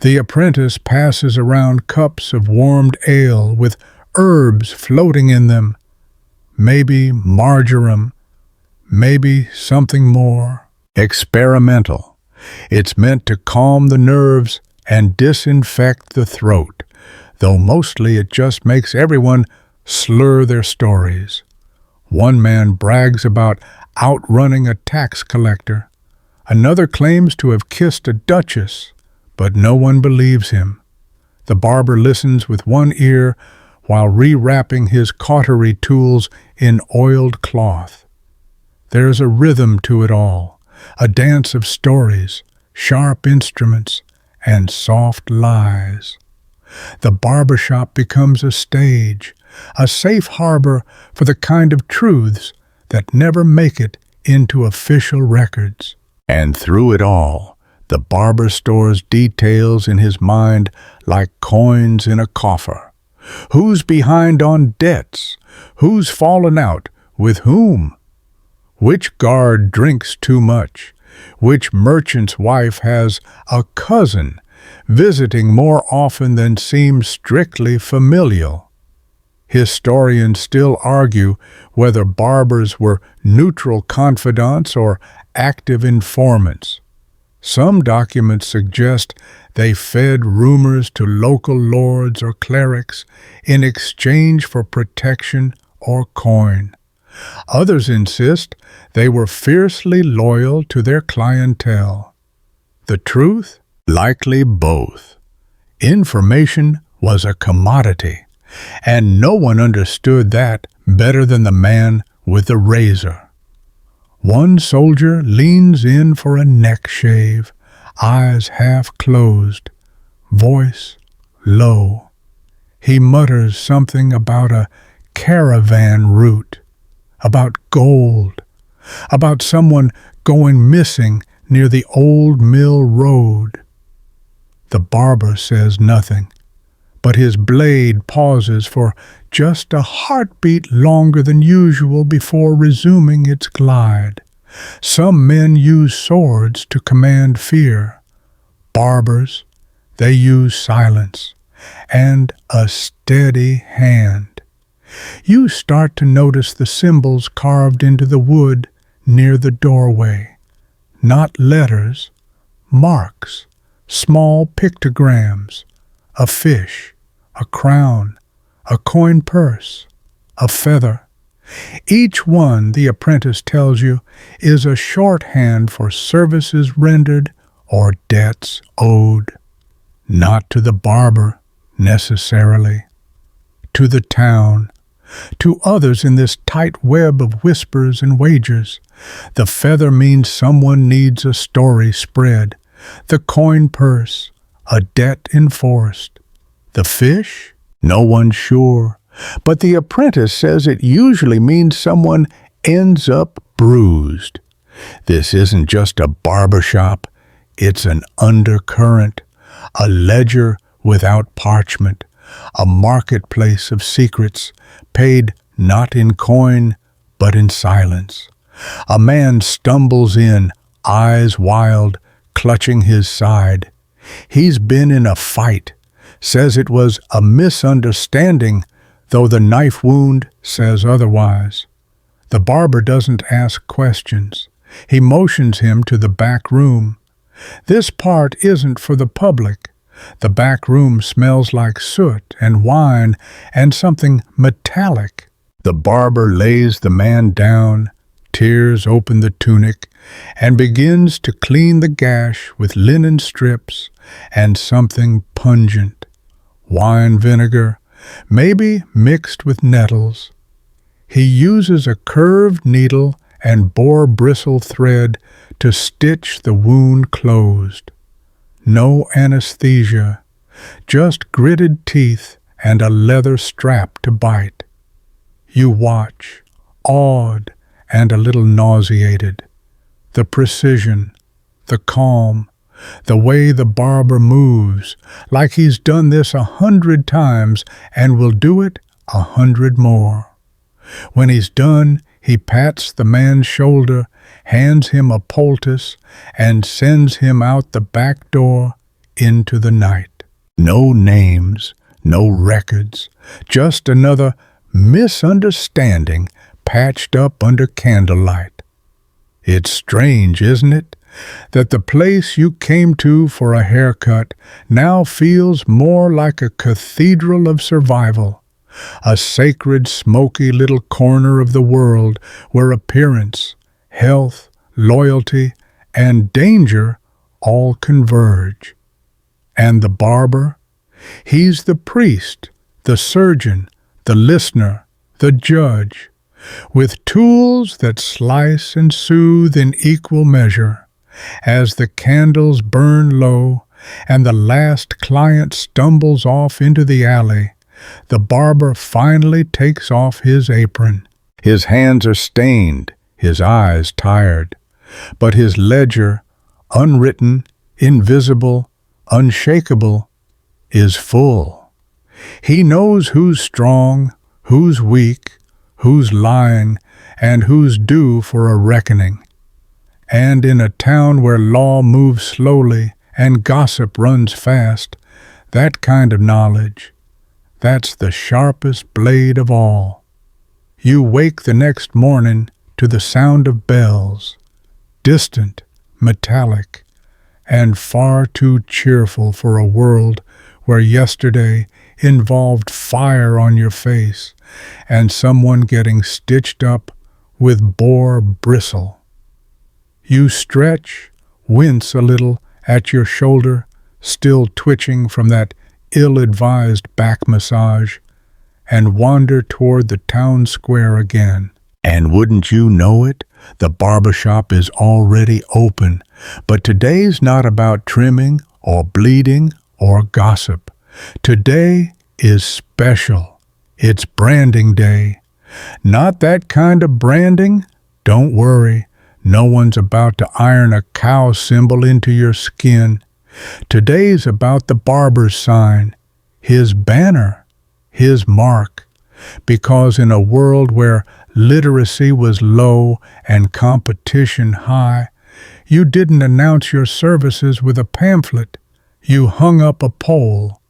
The apprentice passes around cups of warmed ale with herbs floating in them. Maybe marjoram, maybe something more. Experimental. It's meant to calm the nerves and disinfect the throat, though mostly it just makes everyone slur their stories. One man brags about outrunning a tax collector. Another claims to have kissed a duchess, but no one believes him. The barber listens with one ear while rewrapping his cautery tools in oiled cloth. There's a rhythm to it all, a dance of stories, sharp instruments, and soft lies. The barbershop becomes a stage, a safe harbor for the kind of truths that never make it into official records. And through it all, The barber stores details in his mind like coins in a coffer. Who's behind on debts? Who's fallen out? With whom? Which guard drinks too much? Which merchant's wife has a cousin visiting more often than seems strictly familial? Historians still argue whether barbers were neutral confidants or active informants. Some documents suggest they fed rumors to local lords or clerics in exchange for protection or coin. Others insist they were fiercely loyal to their clientele. The truth? Likely both. Information was a commodity, and no one understood that better than the man with the razor. One soldier leans in for a neck shave, eyes half closed, voice low. He mutters something about a caravan route, about gold, about someone going missing near the old mill road. The barber says nothing, but his blade pauses for just a heartbeat longer than usual before resuming its glide. Some men use swords to command fear. Barbers, they use silence and a steady hand. You start to notice the symbols carved into the wood near the doorway. Not letters, marks, small pictograms, a fish, a crown, a coin purse, a feather. Each one, the apprentice tells you, is a shorthand for services rendered or debts owed. Not to the barber, necessarily. To the town, to others in this tight web of whispers and wagers. The feather means someone needs a story spread. The coin purse, a debt enforced. The fish? No one's sure. But the apprentice says it usually means someone ends up bruised. This isn't just a barber shop, it's an undercurrent, a ledger without parchment, a marketplace of secrets, paid not in coin, but in silence. A man stumbles in, eyes wild, clutching his side. He's been in a fight, says it was a misunderstanding, though the knife wound says otherwise. The barber doesn't ask questions. He motions him to the back room. This part isn't for the public. The back room smells like soot and wine and something metallic. The barber lays the man down, tears open the tunic, and begins to clean the gash with linen strips and something pungent. Wine vinegar, maybe mixed with nettles. He uses a curved needle and boar bristle thread to stitch the wound closed. No anesthesia, just gritted teeth and a leather strap to bite. You watch, awed and a little nauseated. The precision, the calm, the way the barber moves, like he's done this 100 times and will do it 100 more. When he's done, he pats the man's shoulder, hands him a poultice, and sends him out the back door into the night. No names, no records, just another misunderstanding patched up under candlelight. It's strange, isn't it, that the place you came to for a haircut now feels more like a cathedral of survival, a sacred, smoky little corner of the world where appearance, health, loyalty, and danger all converge. And the barber? He's the priest, the surgeon, the listener, the judge, with tools that slice and soothe in equal measure. As the candles burn low and the last client stumbles off into the alley, the barber finally takes off his apron. His hands are stained, his eyes tired, but his ledger, unwritten, invisible, unshakable, is full. He knows who's strong, who's weak, who's lying, and who's due for a reckoning. And in a town where law moves slowly and gossip runs fast, that kind of knowledge, that's the sharpest blade of all. You wake the next morning to the sound of bells, distant, metallic, and far too cheerful for a world where yesterday involved fire on your face and someone getting stitched up with boar bristle. You stretch, wince a little at your shoulder, still twitching from that ill-advised back massage, and wander toward the town square again. And wouldn't you know it, the barbershop is already open. But today's not about trimming or bleeding or gossip. Today is special. It's branding day. Not that kind of branding? Don't worry. No one's about to iron a cow symbol into your skin. Today's about the barber's sign, his banner, his mark. Because in a world where literacy was low and competition high, you didn't announce your services with a pamphlet. You hung up a pole.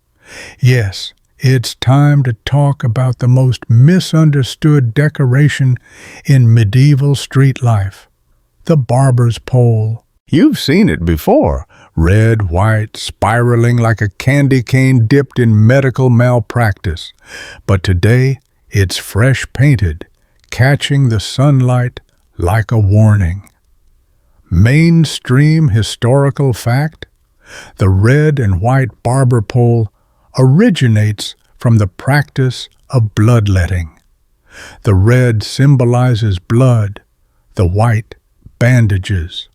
Yes, it's time to talk about the most misunderstood decoration in medieval street life, the barber's pole. You've seen it before, red, white, spiraling like a candy cane dipped in medical malpractice. But today, it's fresh painted, catching the sunlight like a warning. Mainstream historical fact: the red and white barber pole originates from the practice of bloodletting. The red symbolizes blood, the white bandages.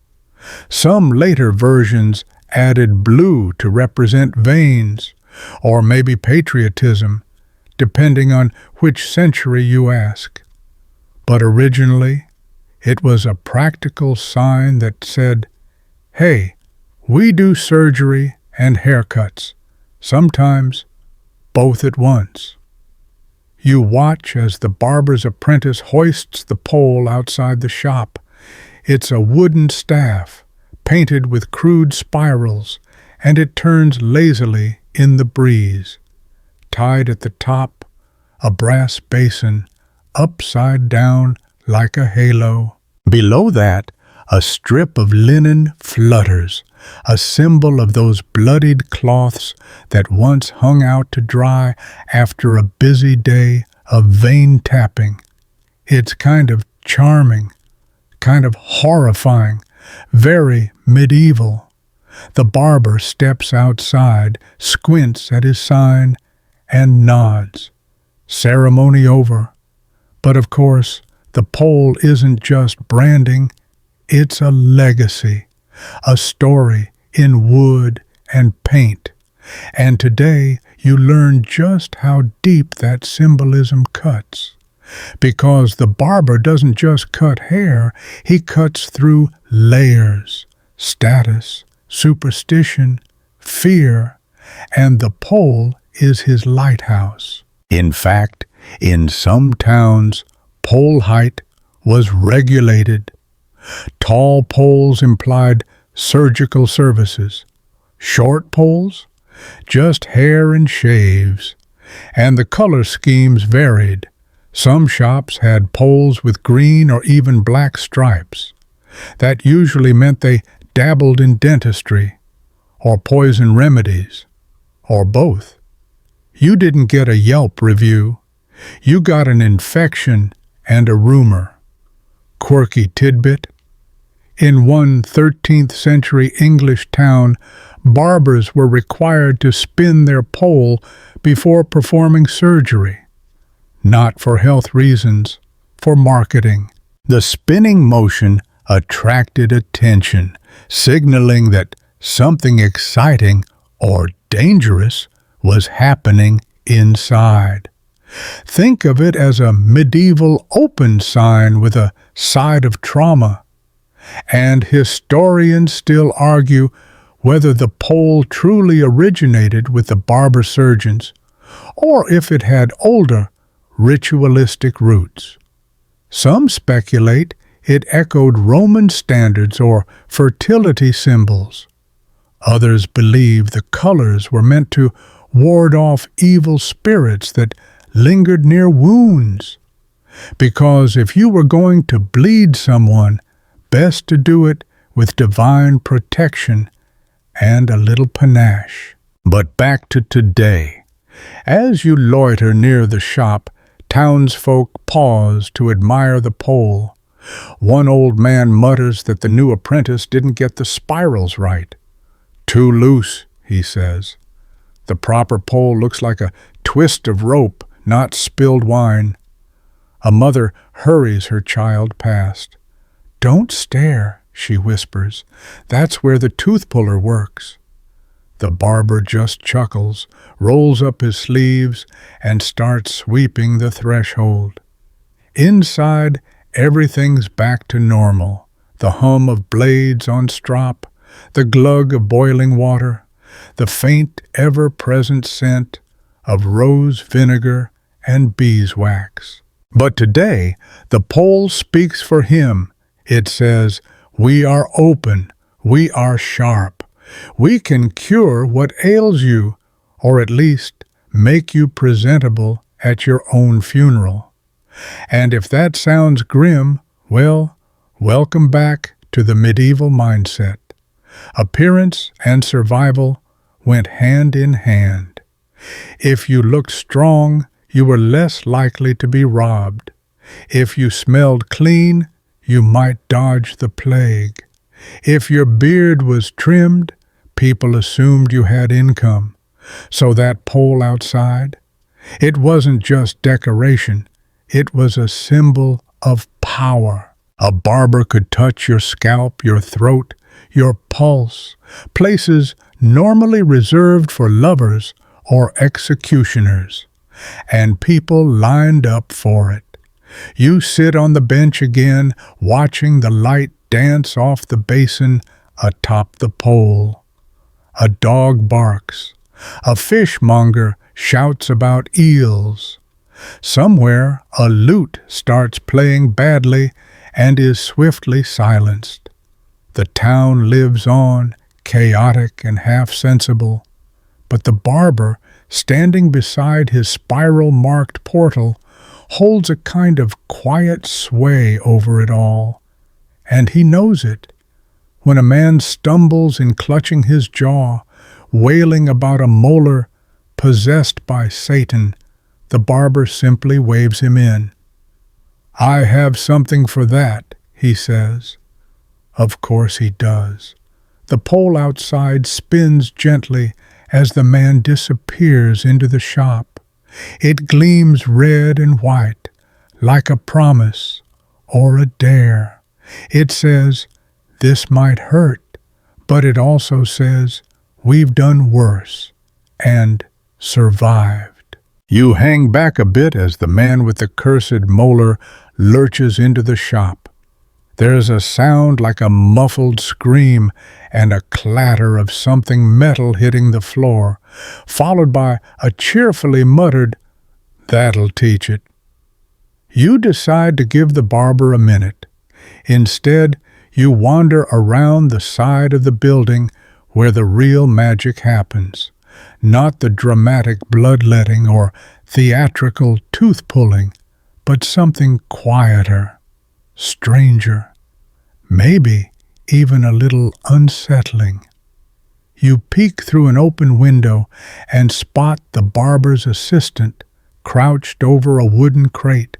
Some later versions added blue to represent veins, or maybe patriotism, depending on which century you ask. But originally, it was a practical sign that said, hey, we do surgery and haircuts, sometimes both at once. You watch as the barber's apprentice hoists the pole outside the shop. It's a wooden staff, painted with crude spirals, and it turns lazily in the breeze. Tied at the top, a brass basin, upside down like a halo. Below that, a strip of linen flutters, a symbol of those bloodied cloths that once hung out to dry after a busy day of vein tapping. It's kind of charming, kind of horrifying, very medieval. The barber steps outside, squints at his sign, and nods. Ceremony over. But of course, the pole isn't just branding, it's a legacy, a story in wood and paint. And today you learn just how deep that symbolism cuts. Because the barber doesn't just cut hair, he cuts through layers, status, superstition, fear, and the pole is his lighthouse. In fact, in some towns, pole height was regulated. Tall poles implied surgical services. Short poles? Just hair and shaves. And the color schemes varied. Some shops had poles with green or even black stripes. That usually meant they dabbled in dentistry, or poison remedies, or both. You didn't get a Yelp review. You got an infection and a rumor. Quirky tidbit: in one 13th century English town, barbers were required to spin their pole before performing surgery. Not for health reasons, for marketing. The spinning motion attracted attention, signaling that something exciting or dangerous was happening inside. Think of it as a medieval open sign with a side of trauma. And historians still argue whether the pole truly originated with the barber surgeons or if it had older, ritualistic roots. Some speculate it echoed Roman standards or fertility symbols. Others believe the colors were meant to ward off evil spirits that lingered near wounds. Because if you were going to bleed someone, best to do it with divine protection and a little panache. But back to today. As you loiter near the shop, townsfolk pause to admire the pole. One old man mutters that the new apprentice didn't get the spirals right. "Too loose," he says. "The proper pole looks like a twist of rope, not spilled wine." A mother hurries her child past. "Don't stare," she whispers. "That's where the tooth puller works." The barber just chuckles, rolls up his sleeves, and starts sweeping the threshold. Inside, everything's back to normal. The hum of blades on strop, the glug of boiling water, the faint, ever-present scent of rose vinegar and beeswax. But today, the pole speaks for him. It says, "We are open, we are sharp. We can cure what ails you, or at least make you presentable at your own funeral." And if that sounds grim, well, welcome back to the medieval mindset. Appearance and survival went hand in hand. If you looked strong, you were less likely to be robbed. If you smelled clean, you might dodge the plague. If your beard was trimmed, people assumed you had income. So that pole outside, it wasn't just decoration, it was a symbol of power. A barber could touch your scalp, your throat, your pulse, places normally reserved for lovers or executioners. And people lined up for it. You sit on the bench again, watching the light dance off the basin atop the pole. A dog barks. A fishmonger shouts about eels. Somewhere a lute starts playing badly and is swiftly silenced. The town lives on, chaotic and half-sensible. But the barber, standing beside his spiral-marked portal, holds a kind of quiet sway over it all. And he knows it. When a man stumbles in clutching his jaw, wailing about a molar possessed by Satan, the barber simply waves him in. "I have something for that," he says. Of course he does. The pole outside spins gently as the man disappears into the shop. It gleams red and white, like a promise or a dare. It says, "This might hurt," but it also says, "We've done worse and survived." You hang back a bit as the man with the cursed molar lurches into the shop. There's a sound like a muffled scream and a clatter of something metal hitting the floor, followed by a cheerfully muttered, "That'll teach it." You decide to give the barber a minute. Instead, you wander around the side of the building where the real magic happens, not the dramatic bloodletting or theatrical tooth-pulling, but something quieter, stranger, maybe even a little unsettling. You peek through an open window and spot the barber's assistant crouched over a wooden crate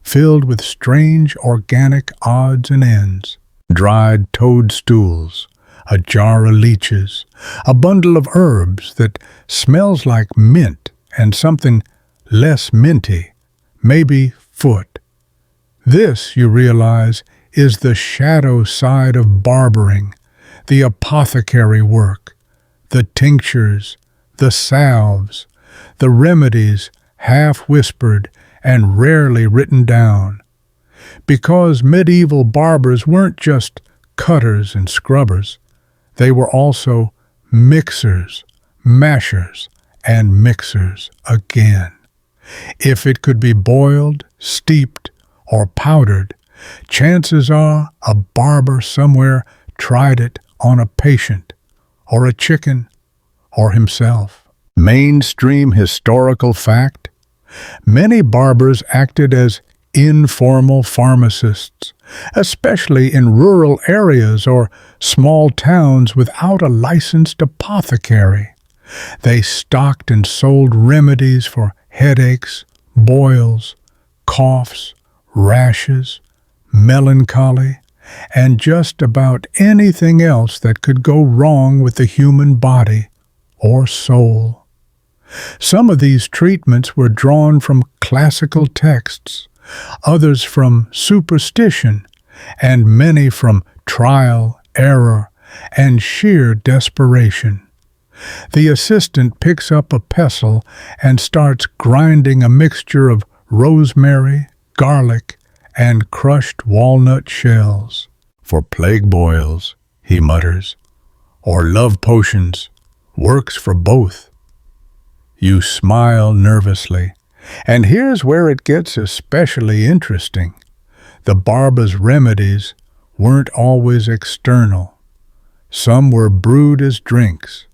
filled with strange organic odds and ends. Dried toadstools, a jar of leeches, a bundle of herbs that smells like mint and something less minty, maybe foot. This, you realize, is the shadow side of barbering, the apothecary work, the tinctures, the salves, the remedies half-whispered and rarely written down. Because medieval barbers weren't just cutters and scrubbers, they were also mixers, mashers, and mixers again. If it could be boiled, steeped, or powdered, chances are a barber somewhere tried it on a patient, or a chicken, or himself. Mainstream historical fact: many barbers acted as informal pharmacists, especially in rural areas or small towns without a licensed apothecary. They stocked and sold remedies for headaches, boils, coughs, rashes, melancholy, and just about anything else that could go wrong with the human body or soul. Some of these treatments were drawn from classical texts, others from superstition, and many from trial, error, and sheer desperation. The assistant picks up a pestle and starts grinding a mixture of rosemary, garlic, and crushed walnut shells. For plague boils, he mutters, or love potions, works for both. You smile nervously, and here's where it gets especially interesting. The barber's remedies weren't always external. Some were brewed as drinks,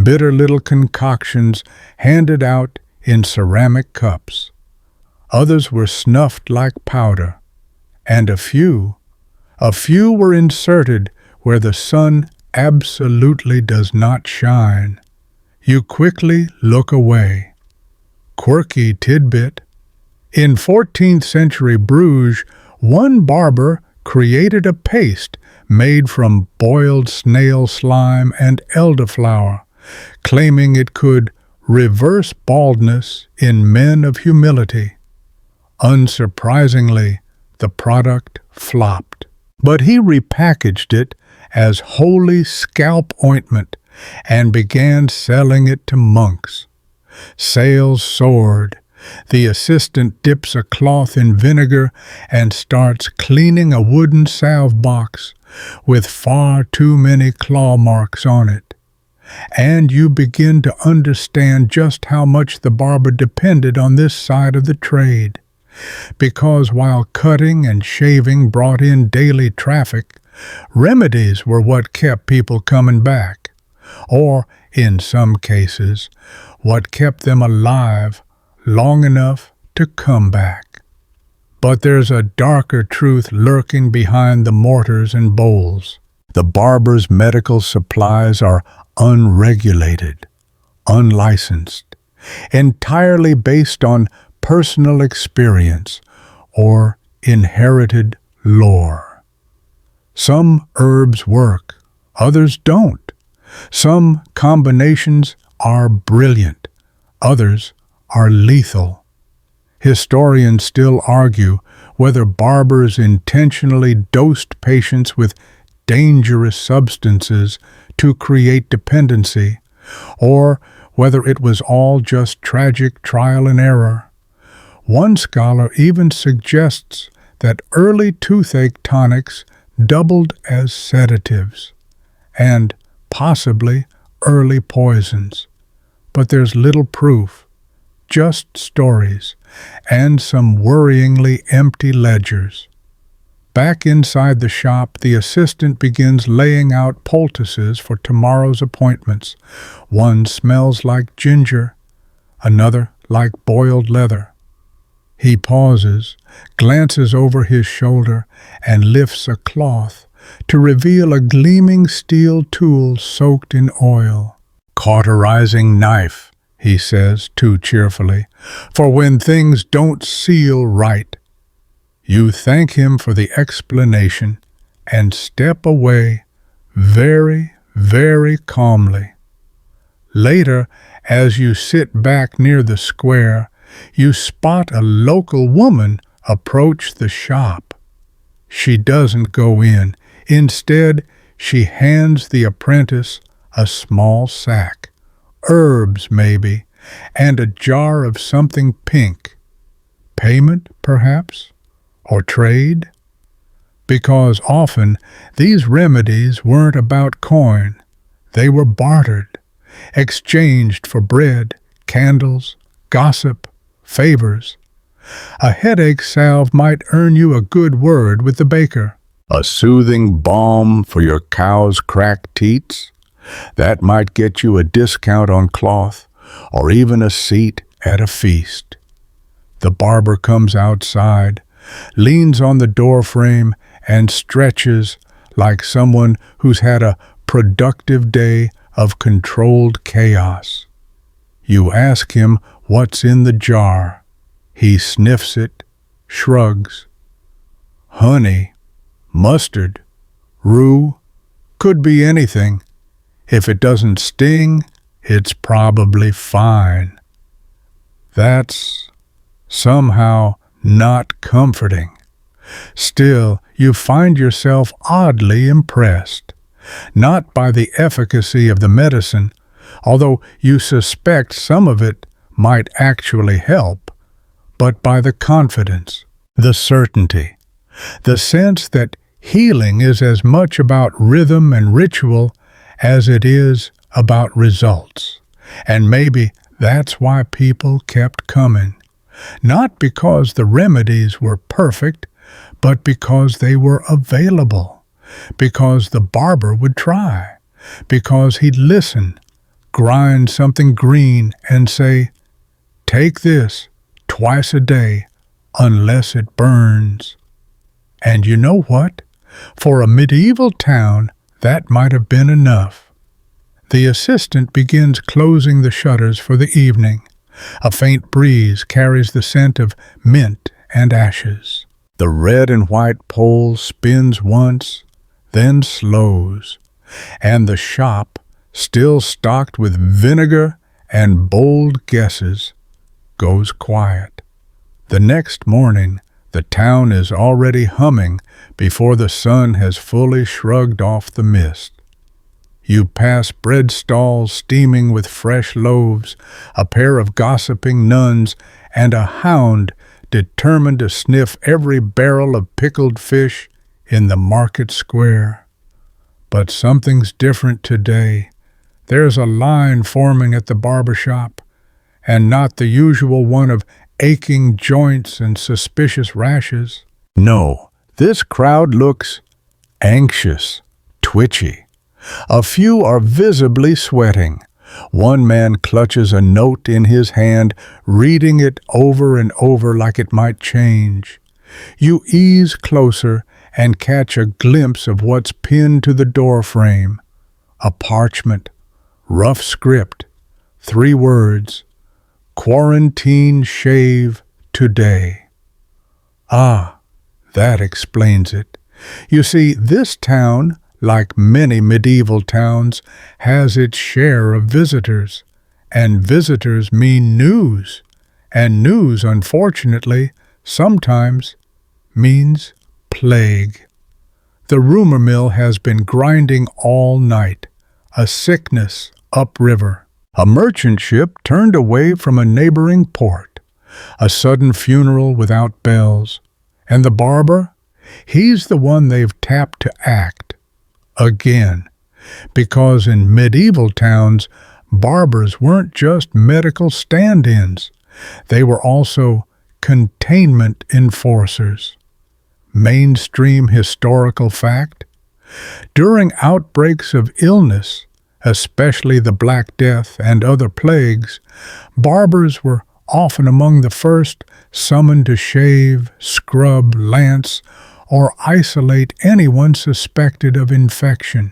bitter little concoctions handed out in ceramic cups. Others were snuffed like powder, and a few were inserted where the sun absolutely does not shine. You quickly look away. Quirky tidbit: in 14th century Bruges, one barber created a paste made from boiled snail slime and elderflower, claiming it could reverse baldness in men of humility. Unsurprisingly, the product flopped, but he repackaged it as holy scalp ointment and began selling it to monks. Sales soared. The assistant dips a cloth in vinegar and starts cleaning a wooden salve box with far too many claw marks on it. And you begin to understand just how much the barber depended on this side of the trade. Because while cutting and shaving brought in daily traffic, remedies were what kept people coming back, or, in some cases, what kept them alive long enough to come back. But there's a darker truth lurking behind the mortars and bowls. The barber's medical supplies are unregulated, unlicensed, entirely based on personal experience or inherited lore. Some herbs work, others don't. Some combinations are brilliant, others are lethal. Historians still argue whether barbers intentionally dosed patients with dangerous substances to create dependency, or whether it was all just tragic trial and error. One scholar even suggests that early toothache tonics doubled as sedatives, and possibly early poisons. But there's little proof, just stories, and some worryingly empty ledgers. Back inside the shop, the assistant begins laying out poultices for tomorrow's appointments. One smells like ginger, another like boiled leather. He pauses, glances over his shoulder, and lifts a cloth to reveal a gleaming steel tool soaked in oil. Cauterizing knife, he says too cheerfully, for when things don't seal right. You thank him for the explanation and step away very, very calmly. Later, as you sit back near the square, you spot a local woman approach the shop. She doesn't go in. Instead, she hands the apprentice a small sack, herbs maybe, and a jar of something pink. Payment, perhaps? Or trade? Because often these remedies weren't about coin. They were bartered, exchanged for bread, candles, gossip, favors. A headache salve might earn you a good word with the baker. A soothing balm for your cow's cracked teats? That might get you a discount on cloth or even a seat at a feast. The barber comes outside, leans on the doorframe, and stretches like someone who's had a productive day of controlled chaos. You ask him what's in the jar. He sniffs it, shrugs. Honey, mustard, rue, could be anything. If it doesn't sting, it's probably fine. That's somehow not comforting. Still, you find yourself oddly impressed, not by the efficacy of the medicine, although you suspect some of it might actually help, but by the confidence, the certainty, the sense that healing is as much about rhythm and ritual as it is about results. And maybe that's why people kept coming. Not because the remedies were perfect, but because they were available, because the barber would try, because he'd listen, grind something green and say, "Take this twice a day, unless it burns." And you know what? For a medieval town, that might have been enough. The assistant begins closing the shutters for the evening. A faint breeze carries the scent of mint and ashes. The red and white pole spins once, then slows, and the shop, still stocked with vinegar and bold guesses, goes quiet. The next morning, the town is already humming before the sun has fully shrugged off the mist. You pass bread stalls steaming with fresh loaves, a pair of gossiping nuns, and a hound determined to sniff every barrel of pickled fish in the market square. But something's different today. There's a line forming at the barber shop, and not the usual one of aching joints and suspicious rashes. No, this crowd looks anxious, twitchy. A few are visibly sweating. One man clutches a note in his hand, reading it over and over like it might change. You ease closer and catch a glimpse of what's pinned to the doorframe. A parchment, rough script, 3 words, "Quarantine shave today." Ah, that explains it. You see, this town, like many medieval towns, has its share of visitors, and visitors mean news, and news, unfortunately, sometimes means plague. The rumor mill has been grinding all night, a sickness upriver. A merchant ship turned away from a neighboring port, a sudden funeral without bells, and the barber, he's the one they've tapped to act. Again, because in medieval towns, barbers weren't just medical stand-ins. They were also containment enforcers. Mainstream historical fact: during outbreaks of illness, especially the Black Death and other plagues, barbers were often among the first summoned to shave, scrub, lance, or isolate anyone suspected of infection.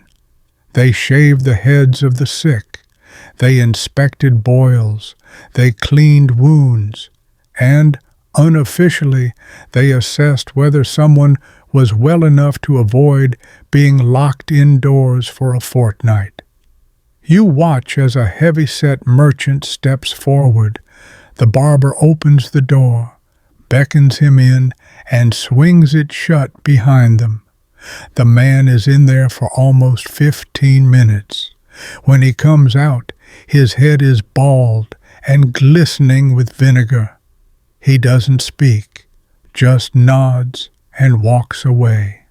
They shaved the heads of the sick, they inspected boils, they cleaned wounds, and, unofficially, they assessed whether someone was well enough to avoid being locked indoors for a fortnight. You watch as a heavy-set merchant steps forward. The barber opens the door, beckons him in, and swings it shut behind them. The man is in there for almost 15 minutes. When he comes out, his head is bald and glistening with vinegar. He doesn't speak, just nods and walks away.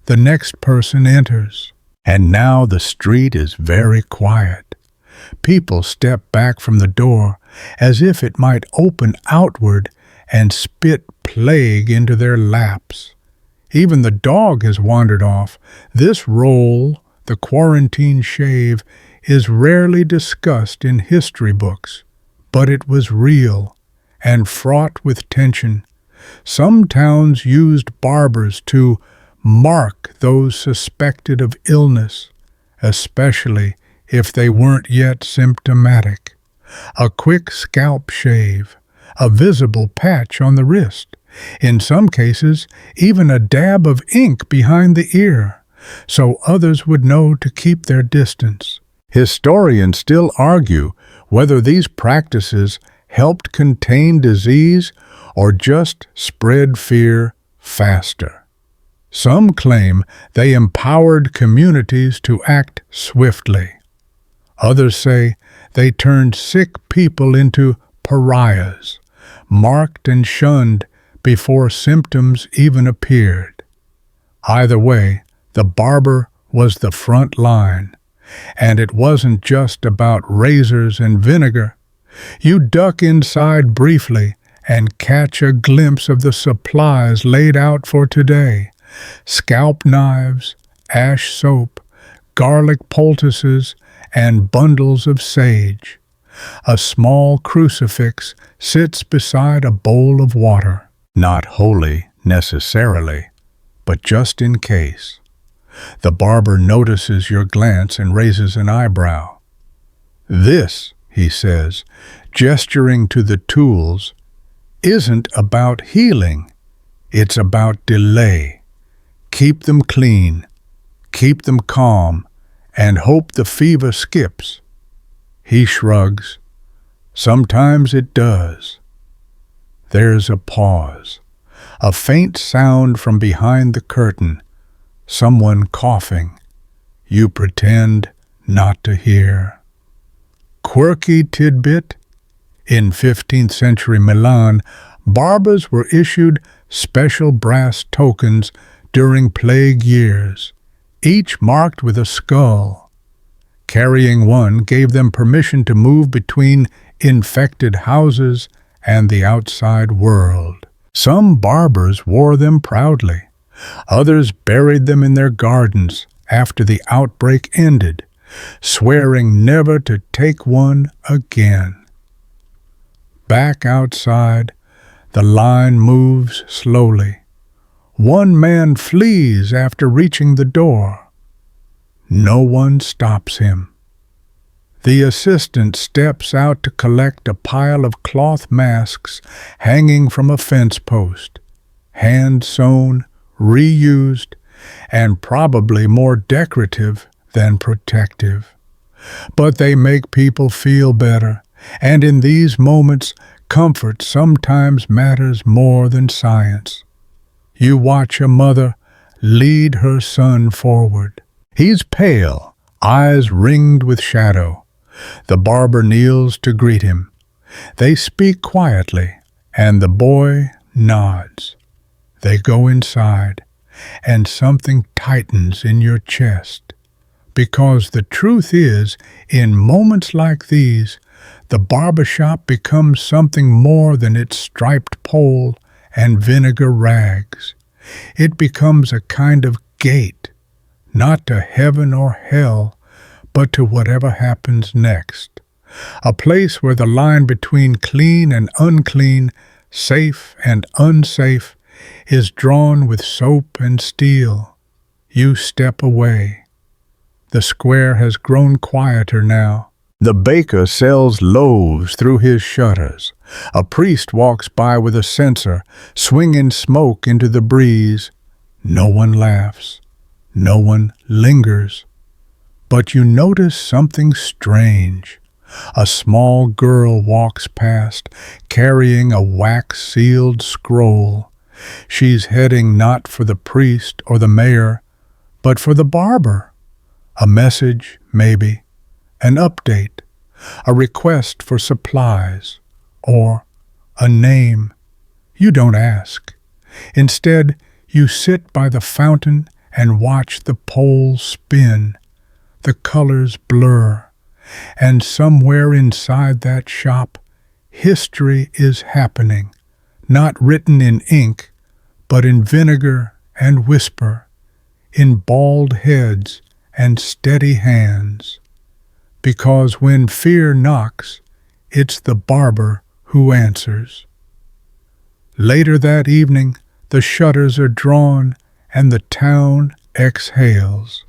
The next person enters, And now the street is very quiet. People step back from the door as if it might open outward and spit plague into their laps. Even the dog has wandered off. This roll, the quarantine shave, is rarely discussed in history books, but it was real and fraught with tension. Some towns used barbers to mark those suspected of illness, especially if they weren't yet symptomatic. A quick scalp shave, a visible patch on the wrist, in some cases even a dab of ink behind the ear, so others would know to keep their distance. Historians still argue whether these practices helped contain disease or just spread fear faster. Some claim they empowered communities to act swiftly. Others say they turned sick people into pariahs, marked and shunned before symptoms even appeared. Either way, the barber was the front line, and it wasn't just about razors and vinegar. You duck inside briefly and catch a glimpse of the supplies laid out for today: scalp knives, ash soap, garlic poultices, and bundles of sage. A small crucifix sits beside a bowl of water, not holy necessarily, but just in case. The barber notices your glance and raises an eyebrow. "This," he says, gesturing to the tools, "isn't about healing. It's about delay. Keep them clean, keep them calm, and hope the fever skips." He shrugs. "Sometimes it does." There's a pause, a faint sound from behind the curtain, someone coughing. You pretend not to hear. Quirky tidbit: in 15th century Milan, barbers were issued special brass tokens during plague years, each marked with a skull. Carrying one gave them permission to move between infected houses and the outside world. Some barbers wore them proudly. Others buried them in their gardens after the outbreak ended, swearing never to take one again. Back outside, the line moves slowly. One man flees after reaching the door. No one stops him. The assistant steps out to collect a pile of cloth masks hanging from a fence post, hand-sewn, reused, and probably more decorative than protective. But they make people feel better, and in these moments, comfort sometimes matters more than science. You watch a mother lead her son forward. He's pale, eyes ringed with shadow. The barber kneels to greet him. They speak quietly, and the boy nods. They go inside, and something tightens in your chest. Because the truth is, in moments like these, the barbershop becomes something more than its striped pole and vinegar rags. It becomes a kind of gate, not to heaven or hell, but to whatever happens next. A place where the line between clean and unclean, safe and unsafe, is drawn with soap and steel. You step away. The square has grown quieter now. The baker sells loaves through his shutters. A priest walks by with a censer, swinging smoke into the breeze. No one laughs. No one lingers. But you notice something strange. A small girl walks past, carrying a wax-sealed scroll. She's heading not for the priest or the mayor, but for the barber. A message, maybe. An update. A request for supplies. Or a name. You don't ask. Instead, you sit by the fountain and watch the poles spin, the colors blur, and somewhere inside that shop, history is happening, not written in ink, but in vinegar and whisper, in bald heads and steady hands. Because when fear knocks, it's the barber who answers. Later that evening, the shutters are drawn and the town exhales.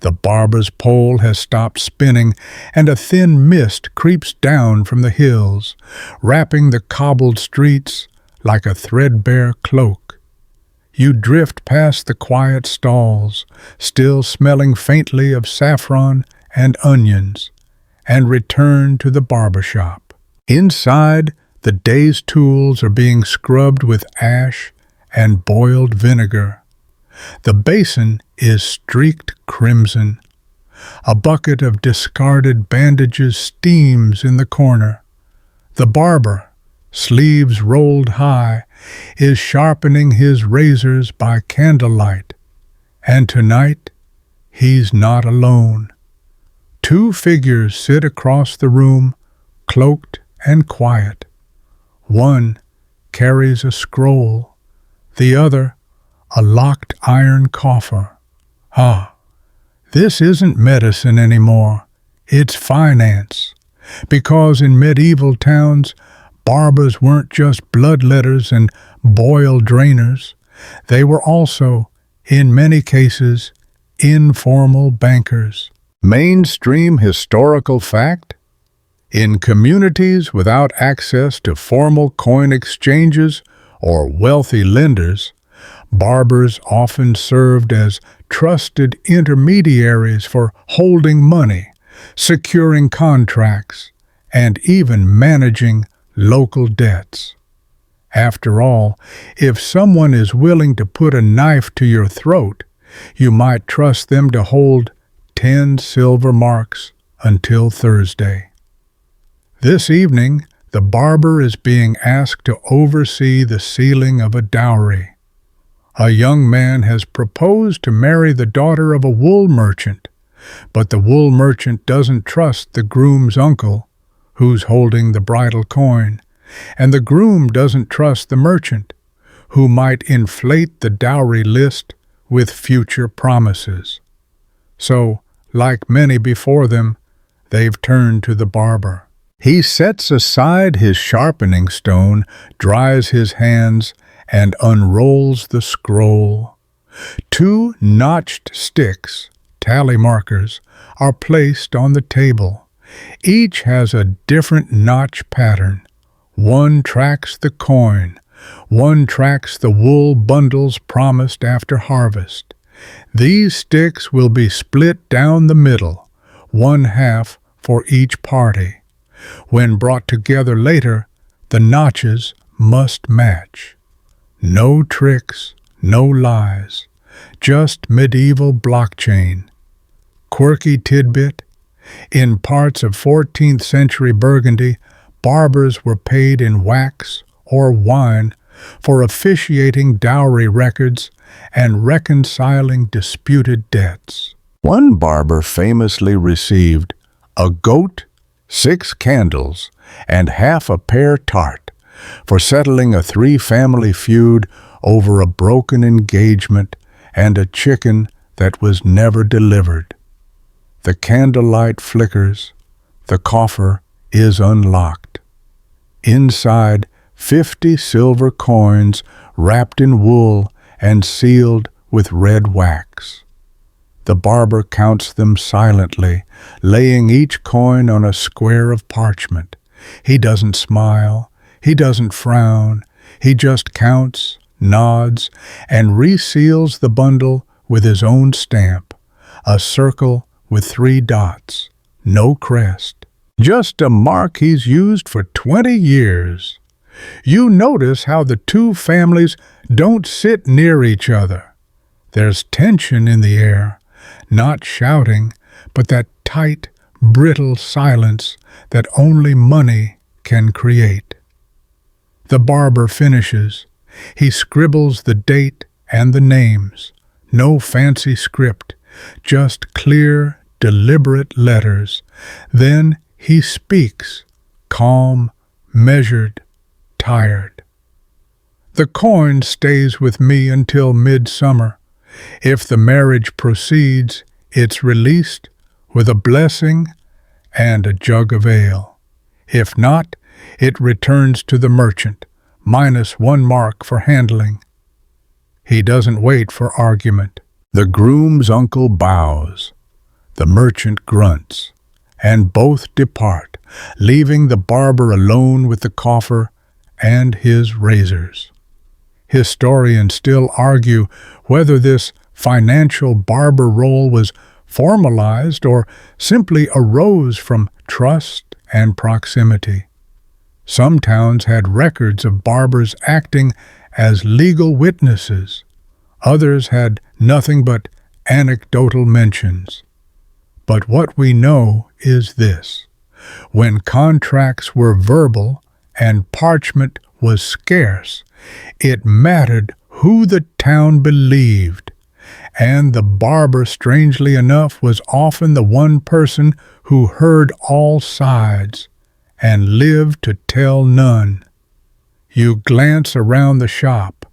The barber's pole has stopped spinning, and a thin mist creeps down from the hills, wrapping the cobbled streets like a threadbare cloak. You drift past the quiet stalls, still smelling faintly of saffron and onions, and return to the barber shop. Inside, the day's tools are being scrubbed with ash and boiled vinegar. The basin is streaked crimson. A bucket of discarded bandages steams in the corner. The barber, sleeves rolled high, is sharpening his razors by candlelight. And tonight, he's not alone. Two figures sit across the room, cloaked and quiet. One carries a scroll, the other a locked iron coffer. Ah, this isn't medicine anymore, it's finance. Because in medieval towns, barbers weren't just bloodletters and boil drainers. They were also, in many cases, informal bankers. Mainstream historical fact? In communities without access to formal coin exchanges or wealthy lenders, barbers often served as trusted intermediaries for holding money, securing contracts, and even managing local debts. After all, if someone is willing to put a knife to your throat, you might trust them to hold 10 silver marks until Thursday. This evening, the barber is being asked to oversee the sealing of a dowry. A young man has proposed to marry the daughter of a wool merchant, but the wool merchant doesn't trust the groom's uncle, who's holding the bridal coin, and the groom doesn't trust the merchant, who might inflate the dowry list with future promises. So, like many before them, they've turned to the barber. He sets aside his sharpening stone, dries his hands, and unrolls the scroll. 2 notched sticks, tally markers, are placed on the table. Each has a different notch pattern. One tracks the coin. One tracks the wool bundles promised after harvest. These sticks will be split down the middle, 1/2 for each party. When brought together later, the notches must match. No tricks, no lies, just medieval blockchain. Quirky tidbit: in parts of 14th century Burgundy, barbers were paid in wax or wine for officiating dowry records and reconciling disputed debts. One barber famously received a goat, 6 candles, and half a pear tart for settling a 3-family feud over a broken engagement and a chicken that was never delivered. The candlelight flickers. The coffer is unlocked. Inside, 50 silver coins wrapped in wool and sealed with red wax. The barber counts them silently, laying each coin on a square of parchment. He doesn't smile, he doesn't frown, he just counts, nods, and reseals the bundle with his own stamp, a circle with 3 dots, no crest, just a mark he's used for 20 years. You notice how the 2 families don't sit near each other. There's tension in the air, not shouting, but that tight, brittle silence that only money can create. The barber finishes. He scribbles the date and the names. No fancy script, just clear, deliberate letters. Then he speaks, calm, measured, tired. The coin stays with me until midsummer. If the marriage proceeds, it's released with a blessing and a jug of ale. If not, it returns to the merchant, -1 mark for handling. He doesn't wait for argument. The groom's uncle bows, the merchant grunts, and both depart, leaving the barber alone with the coffer and his razors. Historians still argue whether this financial barber role was formalized or simply arose from trust and proximity. Some towns had records of barbers acting as legal witnesses. Others had nothing but anecdotal mentions. But what we know is this: when contracts were verbal and parchment was scarce, it mattered who the town believed, and the barber, strangely enough, was often the one person who heard all sides and lived to tell none. You glance around the shop.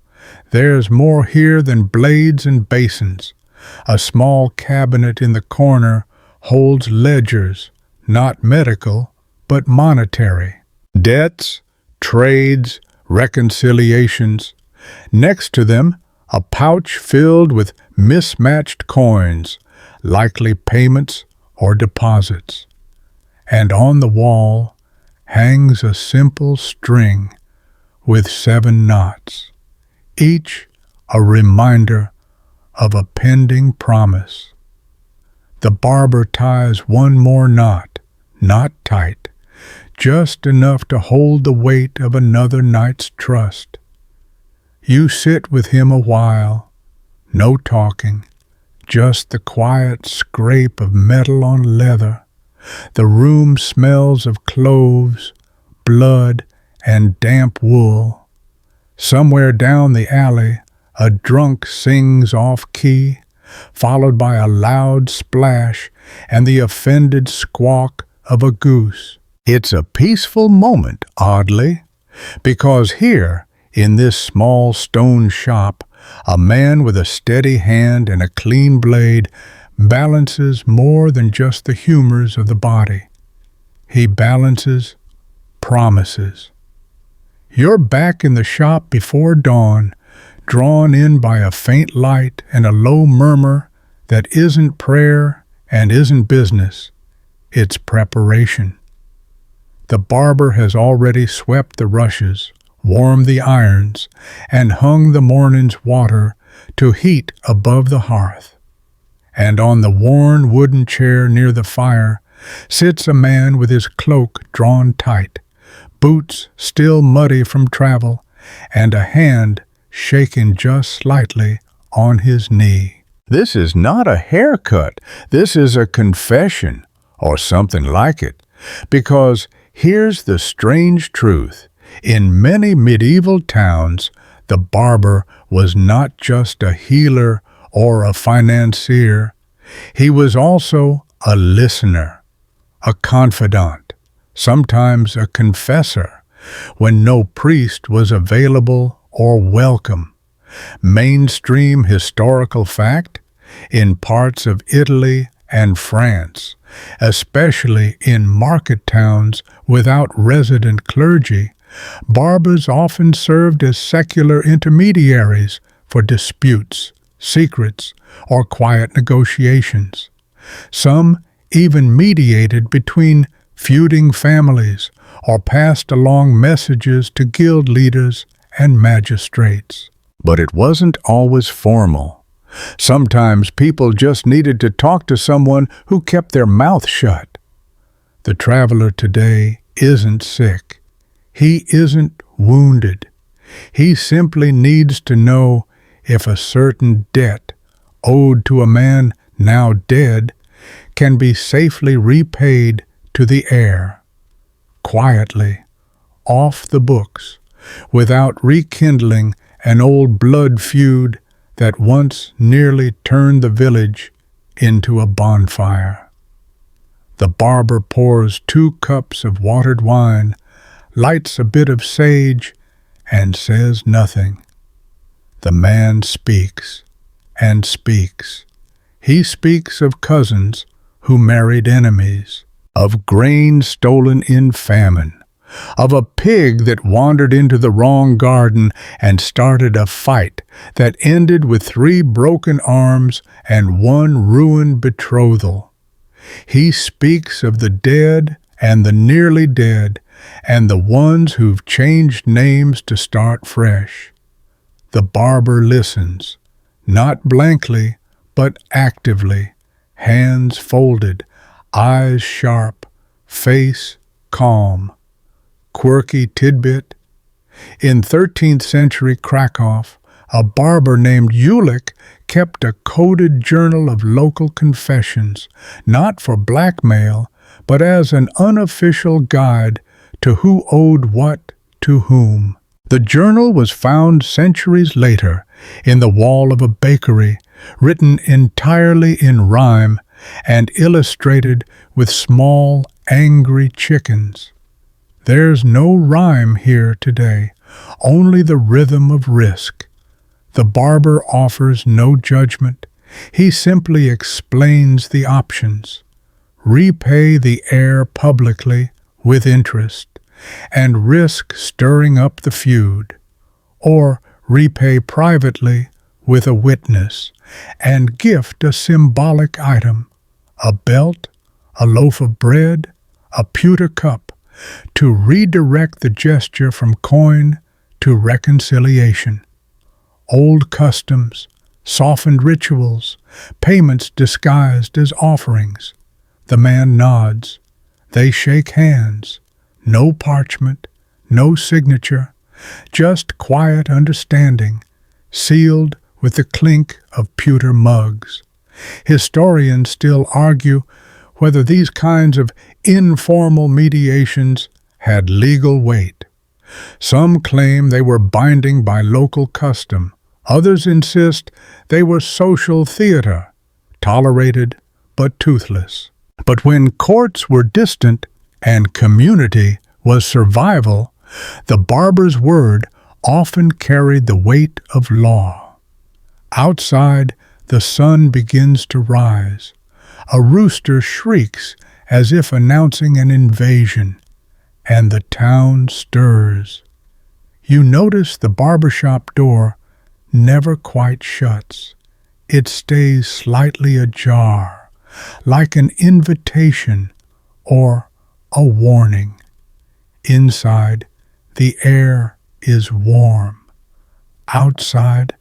There's more here than blades and basins. A small cabinet in the corner holds ledgers, not medical, but monetary. Debts, trades, reconciliations. Next to them, a pouch filled with mismatched coins, likely payments or deposits. And on the wall hangs a simple string with 7 knots, each a reminder of a pending promise. The barber ties one more knot, not tight, just enough to hold the weight of another night's trust. You sit with him a while, no talking, just the quiet scrape of metal on leather. The room smells of cloves, blood, and damp wool. Somewhere down the alley, a drunk sings off-key, followed by a loud splash and the offended squawk of a goose. It's a peaceful moment, oddly, because here, in this small stone shop, a man with a steady hand and a clean blade balances more than just the humors of the body. He balances promises. You're back in the shop before dawn, drawn in by a faint light and a low murmur that isn't prayer and isn't business. It's preparation. The barber has already swept the rushes, warmed the irons, and hung the morning's water to heat above the hearth. And on the worn wooden chair near the fire sits a man with his cloak drawn tight, boots still muddy from travel, and a hand shaken just slightly on his knee. This is not a haircut. This is a confession, or something like it, because here's the strange truth. In many medieval towns, the barber was not just a healer or a financier. He was also a listener, a confidant, sometimes a confessor, when no priest was available or welcome. Mainstream historical fact: in parts of Italy and France, especially in market towns without resident clergy, barbers often served as secular intermediaries for disputes, secrets, or quiet negotiations. Some even mediated between feuding families or passed along messages to guild leaders and magistrates. But it wasn't always formal. Sometimes people just needed to talk to someone who kept their mouth shut. The traveler today isn't sick. He isn't wounded. He simply needs to know if a certain debt owed to a man now dead can be safely repaid to the heir, quietly, off the books, without rekindling an old blood feud that once nearly turned the village into a bonfire. The barber pours 2 cups of watered wine, lights a bit of sage, and says nothing. The man speaks and speaks. He speaks of cousins who married enemies, of grain stolen in famine, of a pig that wandered into the wrong garden and started a fight that ended with 3 broken arms and 1 ruined betrothal. He speaks of the dead and the nearly dead and the ones who've changed names to start fresh. The barber listens, not blankly, but actively, hands folded, eyes sharp, face calm. Quirky tidbit: in 13th century Krakow, a barber named Ulick kept a coded journal of local confessions, not for blackmail, but as an unofficial guide to who owed what to whom. The journal was found centuries later in the wall of a bakery, written entirely in rhyme and illustrated with small, angry chickens. There's no rhyme here today, only the rhythm of risk. The barber offers no judgment. He simply explains the options. Repay the heir publicly with interest and risk stirring up the feud, or repay privately with a witness and gift a symbolic item, a belt, a loaf of bread, a pewter cup, to redirect the gesture from coin to reconciliation. Old customs, softened rituals, payments disguised as offerings. The man nods. They shake hands. No parchment, no signature, just quiet understanding, sealed with the clink of pewter mugs. Historians still argue whether these kinds of informal mediations had legal weight. Some claim they were binding by local custom. Others insist they were social theater, tolerated but toothless. But when courts were distant and community was survival, the barber's word often carried the weight of law. Outside, the sun begins to rise. A rooster shrieks as if announcing an invasion, and the town stirs. You notice the barbershop door never quite shuts. It stays slightly ajar, like an invitation or a warning. Inside, the air is warm. Outside,